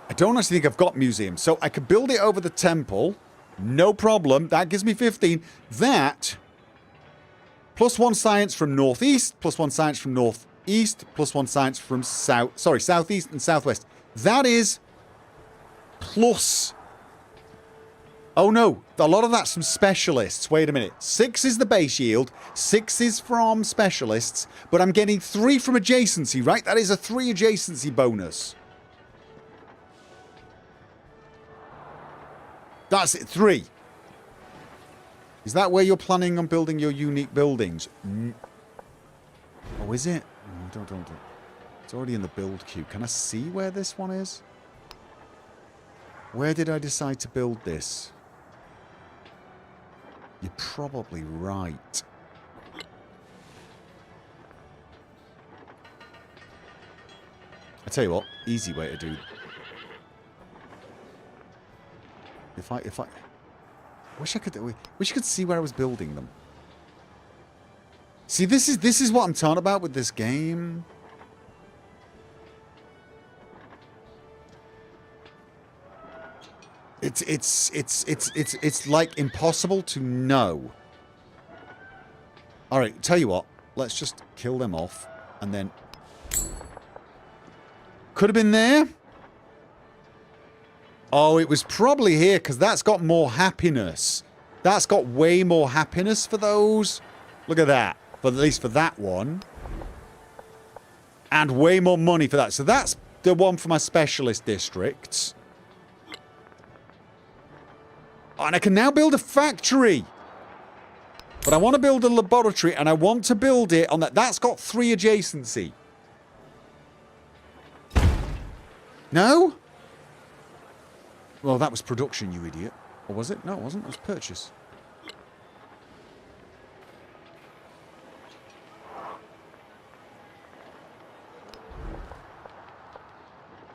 I don't actually think I've got museums. So I could build it over the temple. No problem. That gives me 15. That... +1 science from northeast. +1 science from northeast. +1 science from south... Sorry, southeast and southwest. That is... Plus... Oh no. A lot of that's from specialists. Wait a minute. 6 is the base yield. 6 is from specialists. But I'm getting 3 from adjacency, right? That is a 3 adjacency bonus. That's it. 3. Is that where you're planning on building your unique buildings? Oh, is it? Don't. It's already in the build queue. Can I see where this one is? Where did I decide to build this? You're probably right. I tell you what, easy way to do. If I wish I could see where I was building them. See, this is what I'm talking about with this game. It's like impossible to know. All right, tell you what. Let's just kill them off, and then could have been there. Oh, it was probably here because that's got more happiness. That's got way more happiness for those. Look at that. But at least for that one, and way more money for that. So that's the one for my specialist districts. And I can now build a factory. But I want to build a laboratory, and I want to build it on that. That's got 3 adjacency. No? Well, that was production, you idiot. Or was it? No, it wasn't. It was purchase.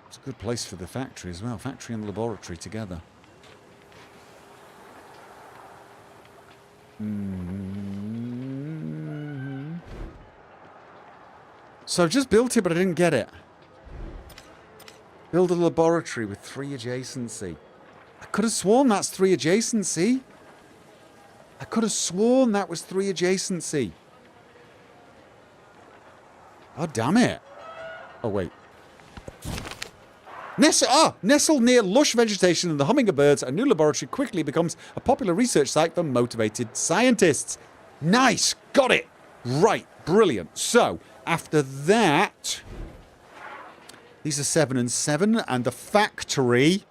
It's a good place for the factory as well. Factory and laboratory together. So I've just built it, but I didn't get it. Build a laboratory with 3 adjacency. I could have sworn that's 3 adjacency. I could have sworn that was 3 adjacency. Oh, damn it. Oh, wait. Nestled near lush vegetation and the humming of birds, a new laboratory quickly becomes a popular research site for motivated scientists. Nice! Got it! Right, brilliant. So, after that... These are 7 and 7, and the factory...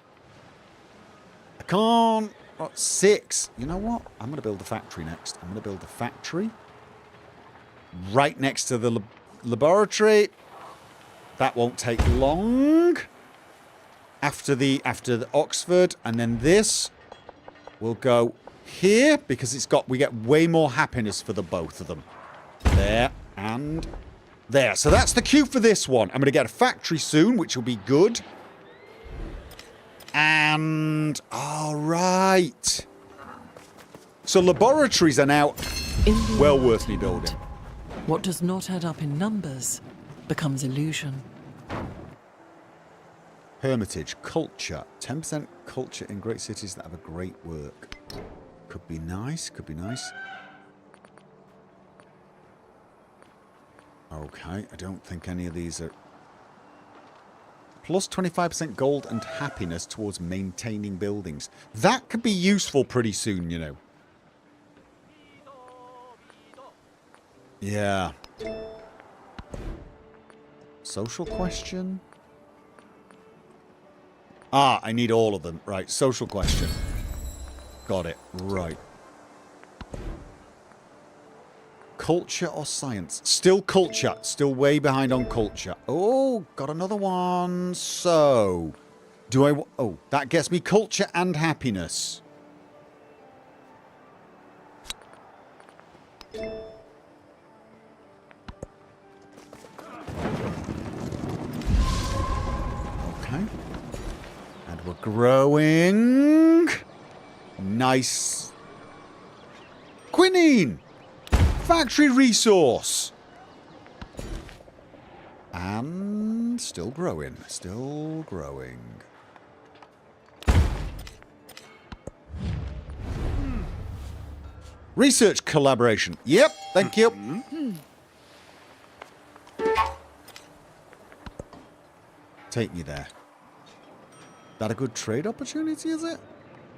I can't... 6. You know what? I'm going to build a factory next. I'm going to build a factory right next to the laboratory. That won't take long. After the Oxford, and then this will go here because we get way more happiness for the both of them. There and there. So that's the queue for this one. I'm going to get a factory soon, which will be good. And all right. So laboratories are now well worth me building. What does not add up in numbers becomes illusion. Hermitage, culture. 10% culture in great cities that have a great work. Could be nice, could be nice. Okay, I don't think any of these are... Plus 25% gold and happiness towards maintaining buildings. That could be useful pretty soon, you know. Yeah. Social question? Ah, I need all of them. Right, social question. Got it. Right. Culture or science? Still culture. Still way behind on culture. Oh, got another one. So, do I... Oh, that gets me culture and happiness. Okay. And we're growing. Nice. Quinine. Factory resource. And still growing. Still growing. Research collaboration. Yep, thank you. Take me there. That a good trade opportunity, is it?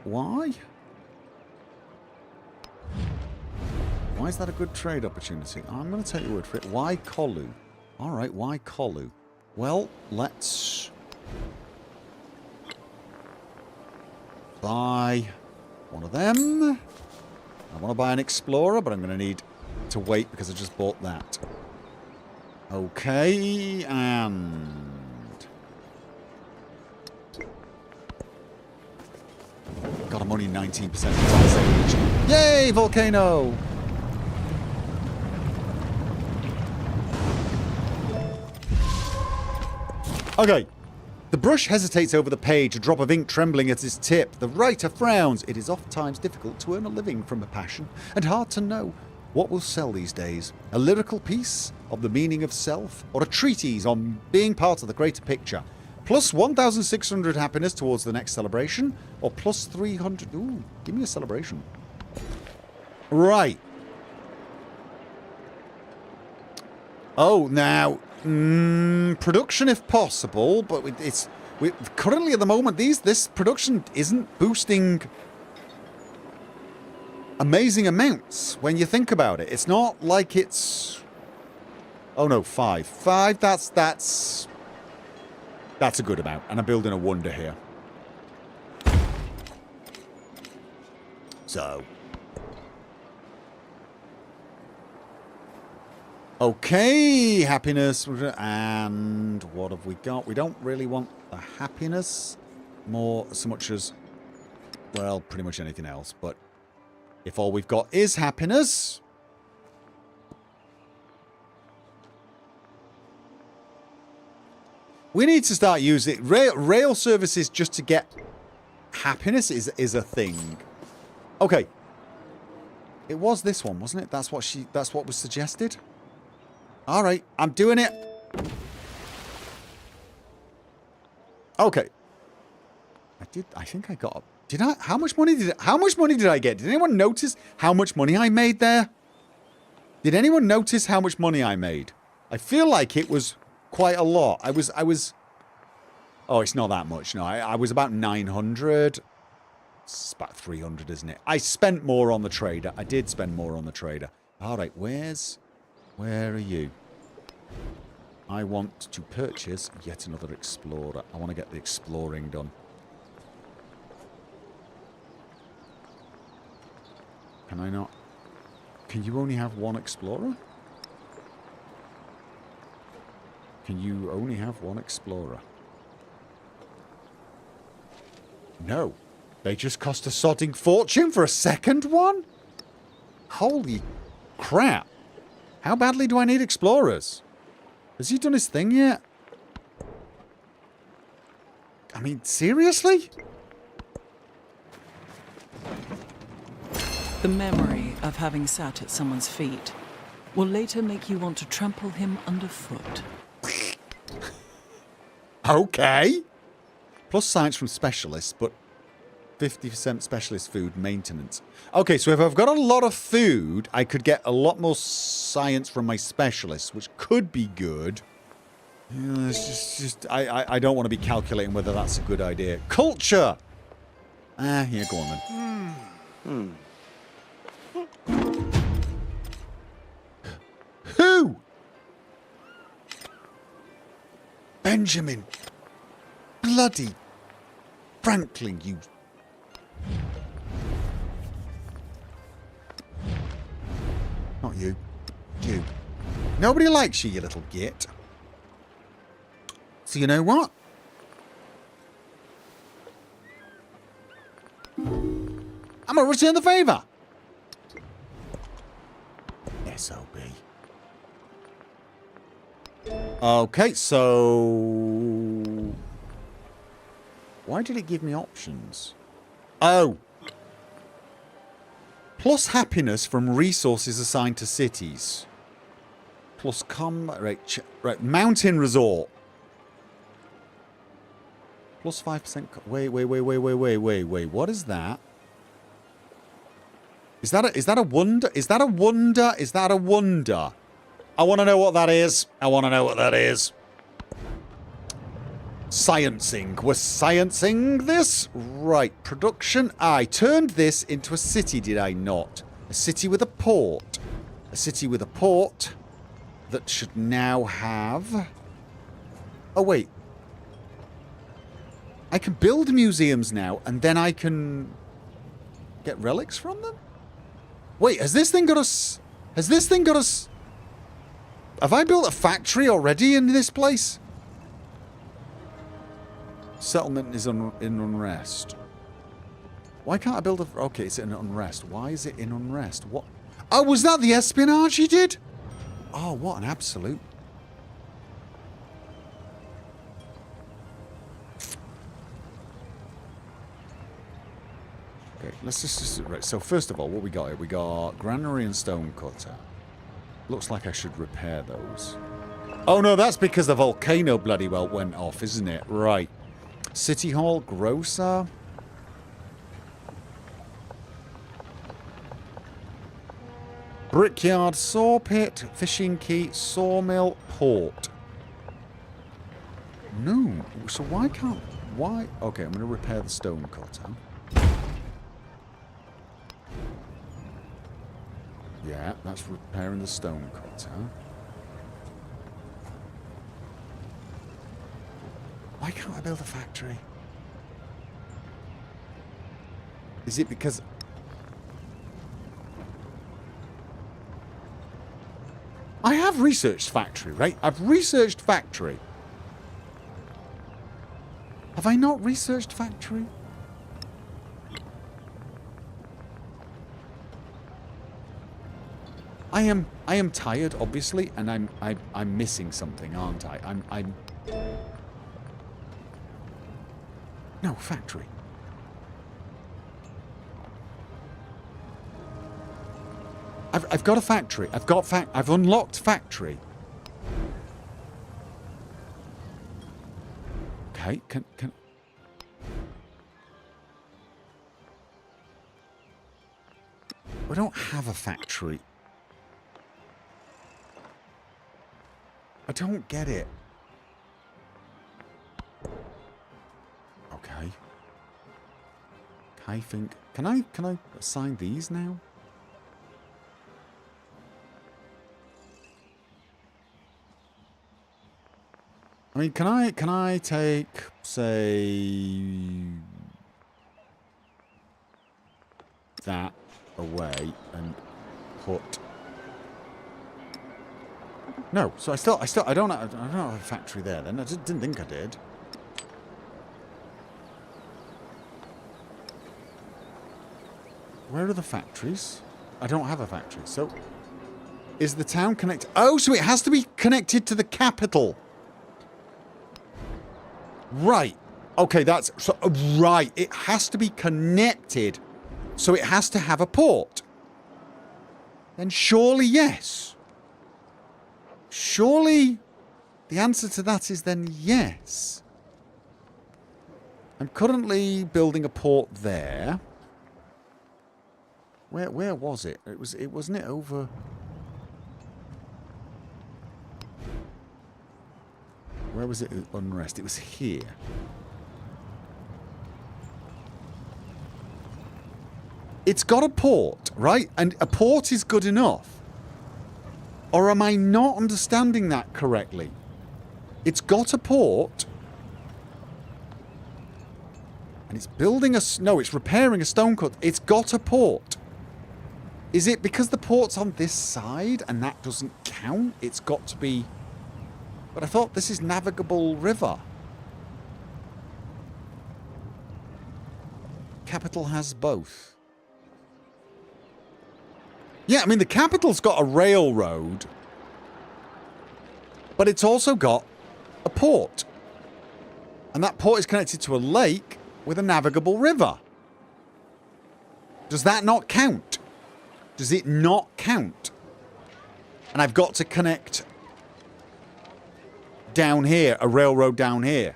Why? Why is that a good trade opportunity? I'm going to take your word for it. Why Kolu? Alright, why Kolu? Well, let's... buy one of them. I want to buy an Explorer, but I'm going to need to wait because I just bought that. Okay, and... God, I'm only 19% utilization. Yay, volcano! Okay. The brush hesitates over the page, a drop of ink trembling at his tip. The writer frowns. It is oft-times difficult to earn a living from a passion, and hard to know what will sell these days. A lyrical piece of the meaning of self, or a treatise on being part of the greater picture. Plus 1,600 happiness towards the next celebration, or plus 300... Ooh, give me a celebration. Right. Oh, now... production if possible, but currently at the moment this production isn't boosting amazing amounts when you think about it. It's not like it's... Oh no, 5. 5, that's a good amount, and I'm building a wonder here. So Okay, happiness. And what have we got? We don't really want the happiness more so much as, well, pretty much anything else. But if all we've got is happiness... We need to start using... Rail services just to get happiness is a thing. Okay. It was this one, wasn't it? That's what was suggested. Alright, I'm doing it. Okay. I think I got... Did I? How much money did I get? Did anyone notice how much money I made there? Did anyone notice how much money I made? I feel like it was quite a lot. I was... Oh, it's not that much. No, I was about 900. It's about 300, isn't it? I spent more on the trader. I did spend more on the trader. Alright, where are you? I want to purchase yet another explorer. I want to get the exploring done. Can I not? Can you only have one explorer? Can you only have one explorer? No. They just cost a sodding fortune for a second one? Holy crap. How badly do I need explorers? Has he done his thing yet? I mean, seriously? The memory of having sat at someone's feet will later make you want to trample him underfoot. Okay. Plus science from specialists, but 50% specialist food maintenance. Okay, so if I've got a lot of food, I could get a lot more science from my specialists, which could be good. It's just I don't want to be calculating whether that's a good idea. Culture! Yeah, go on then. Who? Benjamin. Bloody Franklin, you... Not you. You. Nobody likes you, you little git. So you know what? I'm gonna return the favour. SOB. Okay, so... Why did it give me options? Oh. Plus happiness from resources assigned to cities. Plus right, mountain resort. Plus 5%... Wait. What is that? Is that a wonder? Is that a wonder? Is that a wonder? I want to know what that is. I want to know what that is. Sciencing. We're sciencing this? Right. Production. I turned this into a city, did I not? A city with a port. A city with a port that should now have... Oh, wait. I can build museums now, and then I can get relics from them? Wait, has this thing got us... Has this thing got us... Have I built a factory already in this place? Settlement is in unrest. Why can't I build a... Okay, it's in unrest. Why is it in unrest? What? Oh, was that the espionage he did? Oh, what an absolute... Okay, let's just... Right, so first of all, what we got here? We got granary and stone cutter. Looks like I should repair those. Oh no, that's because the volcano bloody well went off, isn't it? Right. City Hall, grocer. Brickyard, saw pit, fishing quay, sawmill, port. No. So why can't... Why... Okay, I'm going to repair the stone cutter. Yeah, that's repairing the stone cutter. Why can't I build a factory? Is it because... I have researched factory, right? I've researched factory. Have I not researched factory? I am tired, obviously, and I'm missing something, aren't I? I'm No, factory. I've got a factory. I've unlocked factory. Okay, can we don't have a factory. I don't get it. Okay. I think can I assign these now? I mean, can I take, say, that away and put? No, so I don't have a factory there. Then I didn't think I did. Where are the factories? I don't have a factory. So, is the town connected? Oh, so it has to be connected to the capital. Right. Okay, that's... So, right. It has to be connected. So it has to have a port. Then surely yes. Surely the answer to that is then yes. I'm currently building a port there. Where was it? It wasn't it over... Where was it unrest? It was here. It's got a port, right? And a port is good enough. Or am I not understanding that correctly? It's got a port. And it's building a... No, it's repairing a stone cut. It's got a port. Is it because the port's on this side and that doesn't count? It's got to be... But I thought this is navigable river. Capital has both. Yeah, I mean, the capital's got a railroad. But it's also got a port. And that port is connected to a lake with a navigable river. Does that not count? Does it not count? And I've got to connect... down here, a railroad down here.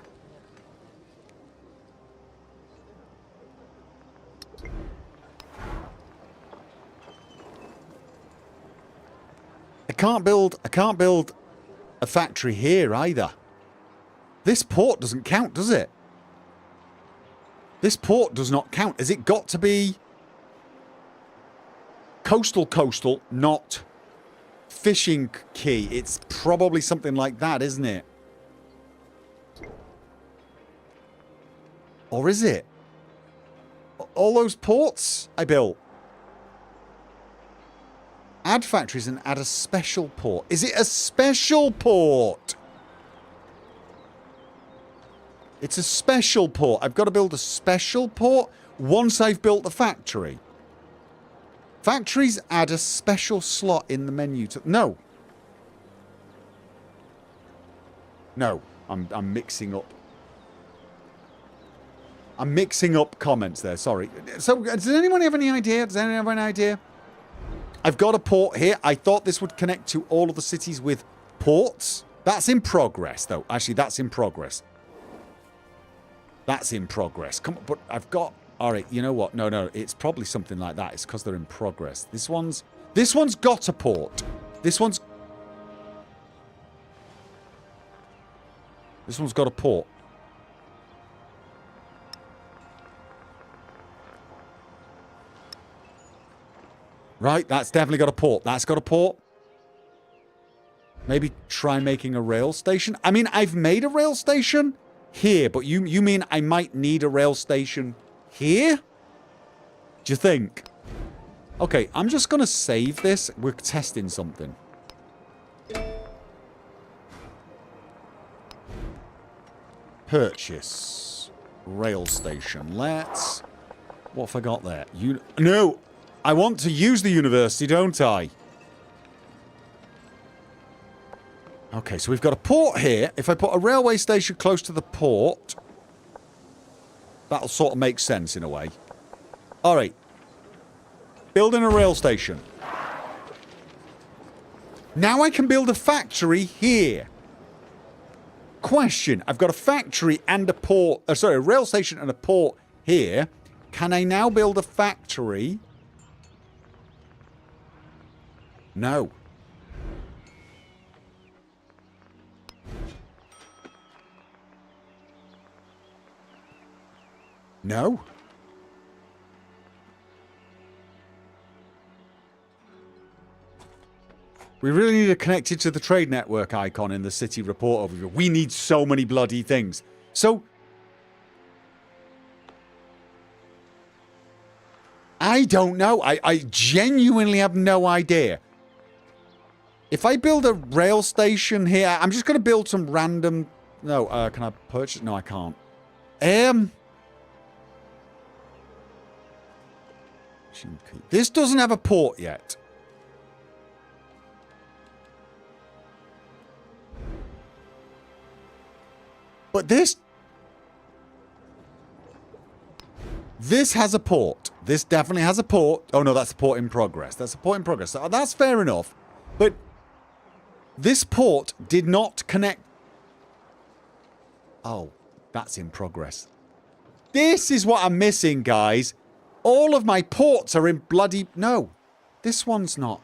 I can't build a factory here either. This port doesn't count, does it? This port does not count. Has it got to be coastal, not fishing key? It's probably something like that, isn't it? Or is it? All those ports I built. Add factories and add a special port. Is it a special port? It's a special port. I've got to build a special port once I've built the factory. Factories add a special slot in the menu to... No. No. I'm mixing up. I'm mixing up comments there. Sorry. So, does anyone have any idea? Does anyone have an idea? I've got a port here. I thought this would connect to all of the cities with ports. That's in progress, though. Actually, that's in progress. That's in progress. Come on, but I've got... All right, you know what? No. It's probably something like that. It's because they're in progress. This one's got a port. This one's got a port. Right, that's definitely got a port. That's got a port. Maybe try making a rail station. I mean, I've made a rail station here, but you mean I might need a rail station here? Do you think? Okay, I'm just going to save this. We're testing something. Purchase. Rail station. Let's... What have I got there? No! I want to use the university, don't I? Okay, so we've got a port here. If I put a railway station close to the port, that'll sort of make sense in a way. Alright. Building a rail station. Now I can build a factory here. Question. I've got a factory and a port... sorry, a rail station and a port here. Can I now build a factory? No. No. We really need to connect it to the trade network icon in the city report overview. We need so many bloody things. So... I don't know. I genuinely have no idea. If I build a rail station here... I'm just going to build some random... No, can I purchase... No, I can't. This doesn't have a port yet. But this has a port. This definitely has a port. Oh no, that's a port in progress. That's a port in progress. So that's fair enough. But this port did not connect. Oh, that's in progress. This is what I'm missing, guys. All of my ports are in bloody... No. This one's not.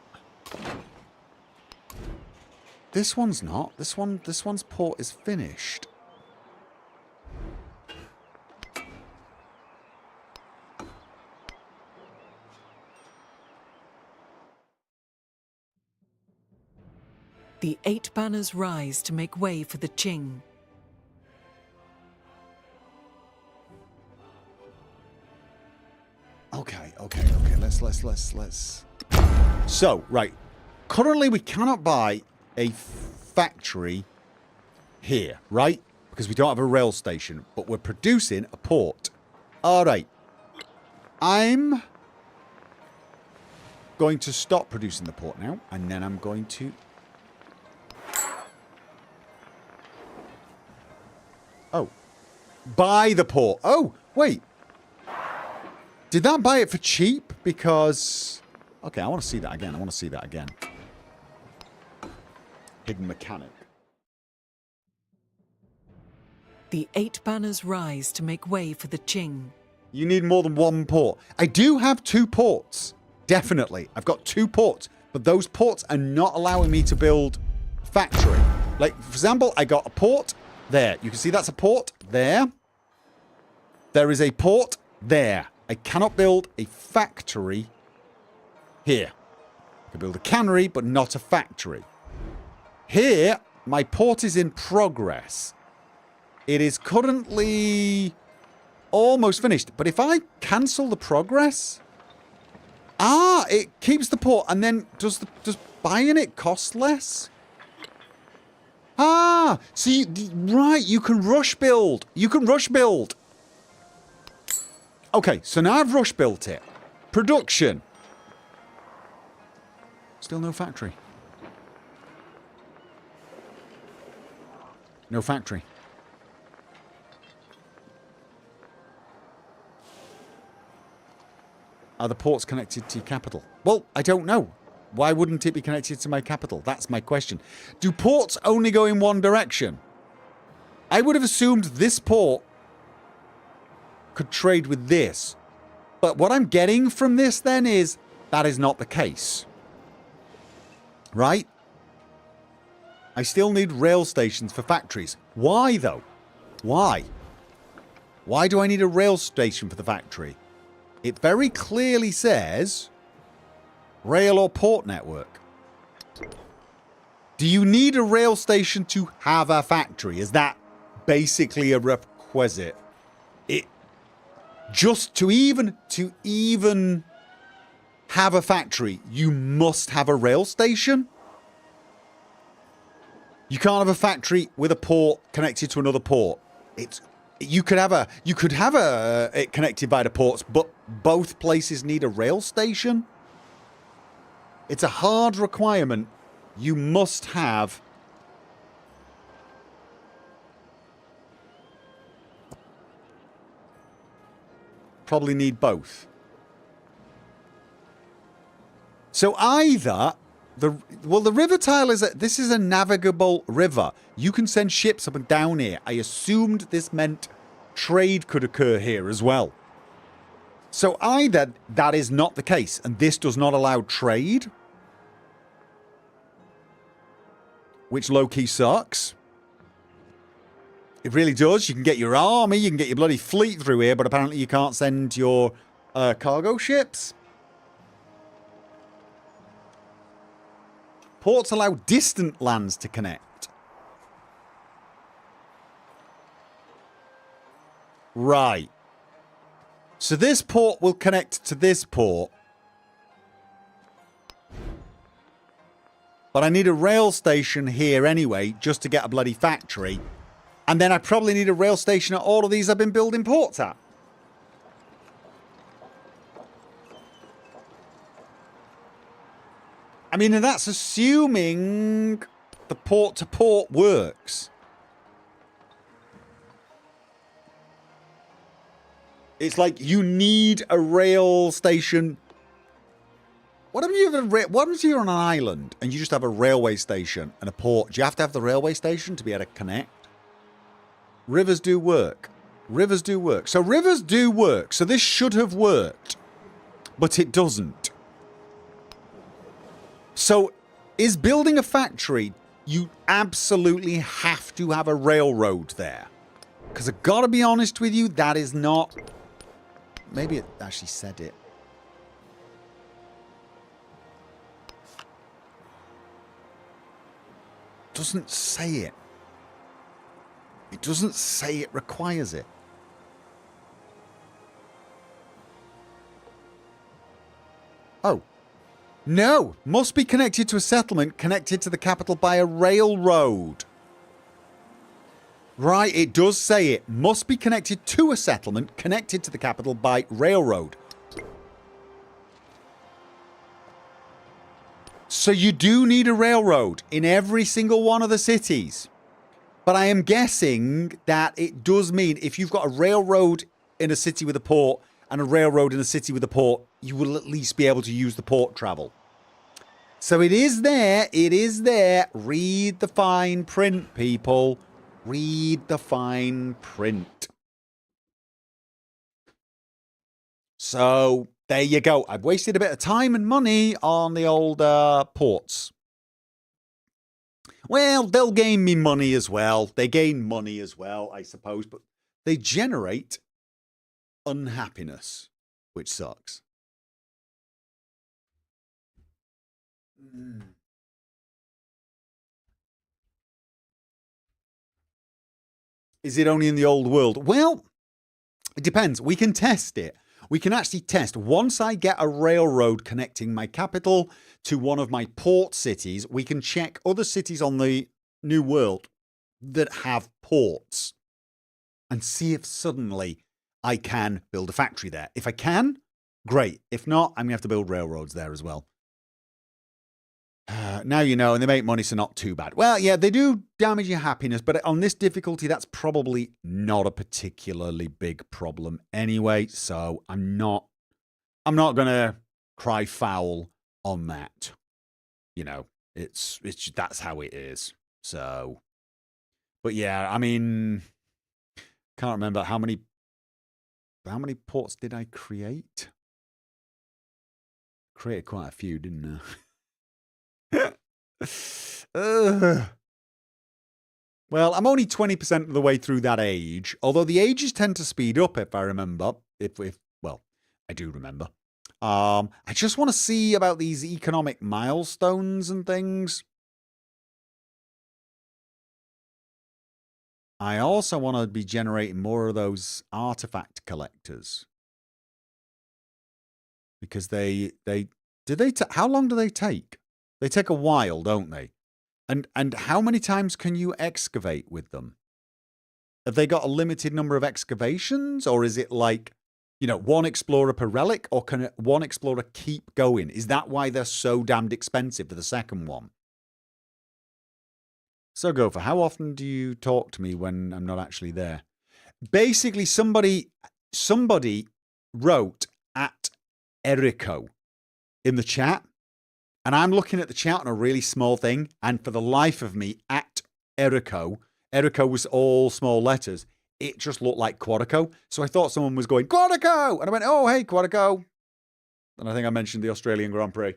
This one's not. This one's port is finished. The 8 banners rise to make way for the Qing. Okay. Let's. So, right. Currently, we cannot buy a factory here, right? Because we don't have a rail station, but we're producing a port. All right. I'm going to stop producing the port now, and then I'm going to... Oh. Buy the port. Oh, wait. Did that buy it for cheap? Because... Okay, I want to see that again. Hidden mechanic. The 8 banners rise to make way for the Qing. You need more than one port. I do have 2 ports. Definitely. I've got 2 ports. But those ports are not allowing me to build a factory. Like, for example, I got a port there. You can see that's a port there. There is a port there. I cannot build a factory here. I can build a cannery, but not a factory. Here, my port is in progress. It is currently almost finished. But if I cancel the progress... Ah, it keeps the port, and then does buying it cost less? Ah, see, right, you can rush build. Okay, so now I've rush built it. Production. Still no factory. No factory. Are the ports connected to your capital? Well, I don't know. Why wouldn't it be connected to my capital? That's my question. Do ports only go in one direction? I would have assumed this port could trade with this. But what I'm getting from this then is that is not the case. Right? I still need rail stations for factories. Why though? Why? Why do I need a rail station for the factory? It very clearly says rail or port network. Do you need a rail station to have a factory? Is that basically a requisite? Just to even have a factory, you must have a rail station? You can't have a factory with a port connected to another port. It's you could have it connected by the ports, but both places need a rail station. It's a hard requirement. You must have. Probably need both. So either the river tile this is a navigable river. You can send ships up and down here. I assumed this meant trade could occur here as well. So either that is not the case and this does not allow trade, which low-key sucks. It really does. You can get your army, you can get your bloody fleet through here, but apparently you can't send your cargo ships. Ports allow distant lands to connect. Right. So this port will connect to this port. But I need a rail station here anyway, just to get a bloody factory. And then I probably need a rail station at all of these I've been building ports at. I mean, and that's assuming the port-to-port works. It's like you need a rail station. What if you're on an island and you just have a railway station and a port? Do you have to have the railway station to be able to connect? Rivers do work. Rivers do work. So rivers do work. So this should have worked. But it doesn't. So is building a factory, you absolutely have to have a railroad there. Because I've got to be honest with you, that is not... Maybe it actually said it. Doesn't say it. It doesn't say it requires it. Oh. No! Must be connected to a settlement connected to the capital by a railroad. Right, it does say it. Must be connected to a settlement connected to the capital by railroad. So you do need a railroad in every single one of the cities. But I am guessing that it does mean if you've got a railroad in a city with a port and a railroad in a city with a port, you will at least be able to use the port travel. So it is there. It is there. Read the fine print, people. Read the fine print. So there you go. I've wasted a bit of time and money on the old ports. Well, they'll gain me money as well. They gain money as well, I suppose. But they generate unhappiness, which sucks. Is it only in the old world? Well, it depends. We can test it. We can actually test. Once I get a railroad connecting my capital to one of my port cities, we can check other cities on the New World that have ports and see if suddenly I can build a factory there. If I can, great. If not, I'm going to have to build railroads there as well. Now you know, and they make money, so not too bad. Well, yeah, they do damage your happiness, but on this difficulty, that's probably not a particularly big problem anyway. So I'm not gonna cry foul on that. You know, it's that's how it is. So, but yeah, I mean, can't remember how many ports did I create? Created quite a few, didn't I? Well, I'm only 20% of the way through that age, although the ages tend to speed up if I remember. Well, I do remember. I just want to see about these economic milestones and things. I also want to be generating more of those artifact collectors. Because how long do they take? They take a while, don't they? And how many times can you excavate with them? Have they got a limited number of excavations? Or is it like, you know, one explorer per relic? Or can one explorer keep going? Is that why they're so damned expensive for the second one? So, Gopher, how often do you talk to me when I'm not actually there? Basically, somebody wrote at Erico in the chat, and I'm looking at the chat on a really small thing, and for the life of me, at Erico was all small letters. It just looked like Quadico, so I thought someone was going, Quadico! And I went, oh, hey, Quadico. And I think I mentioned the Australian Grand Prix.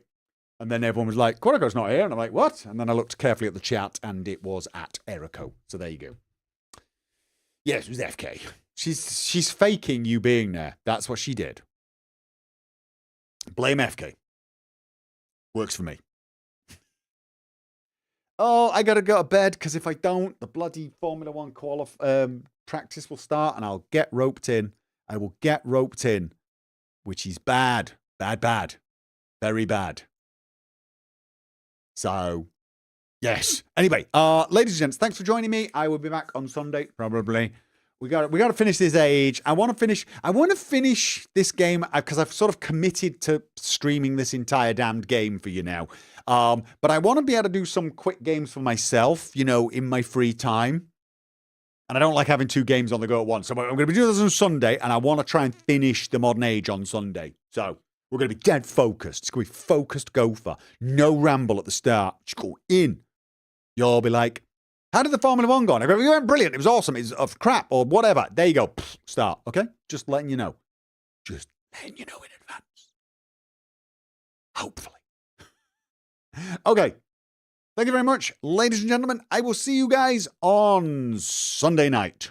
And then everyone was like, Quadico's not here. And I'm like, what? And then I looked carefully at the chat, and it was at Erico. So there you go. Yes, it was FK. She's faking you being there. That's what she did. Blame FK. Works for me. Oh, I got to go to bed, because if I don't, the bloody Formula 1 practice will start, and I'll get roped in. I will get roped in, which is bad. Bad. Very bad. So, yes. Anyway, ladies and gents, thanks for joining me. I will be back on Sunday, probably. We got to finish this age. I want to finish this game because I've sort of committed to streaming this entire damned game for you now. But I want to be able to do some quick games for myself, you know, in my free time. And I don't like having 2 games on the go at once. So I'm going to be doing this on Sunday, and I want to try and finish the Modern Age on Sunday. So we're going to be dead focused. It's going to be focused Gopher. No ramble at the start. Just go in. You'll be like, how did the Formula 1 go? And I go, it went brilliant. It was awesome. It's of crap or whatever. There you go. Start. Okay? Just letting you know. Just letting you know in advance. Hopefully. Okay. Thank you very much, ladies and gentlemen. I will see you guys on Sunday night.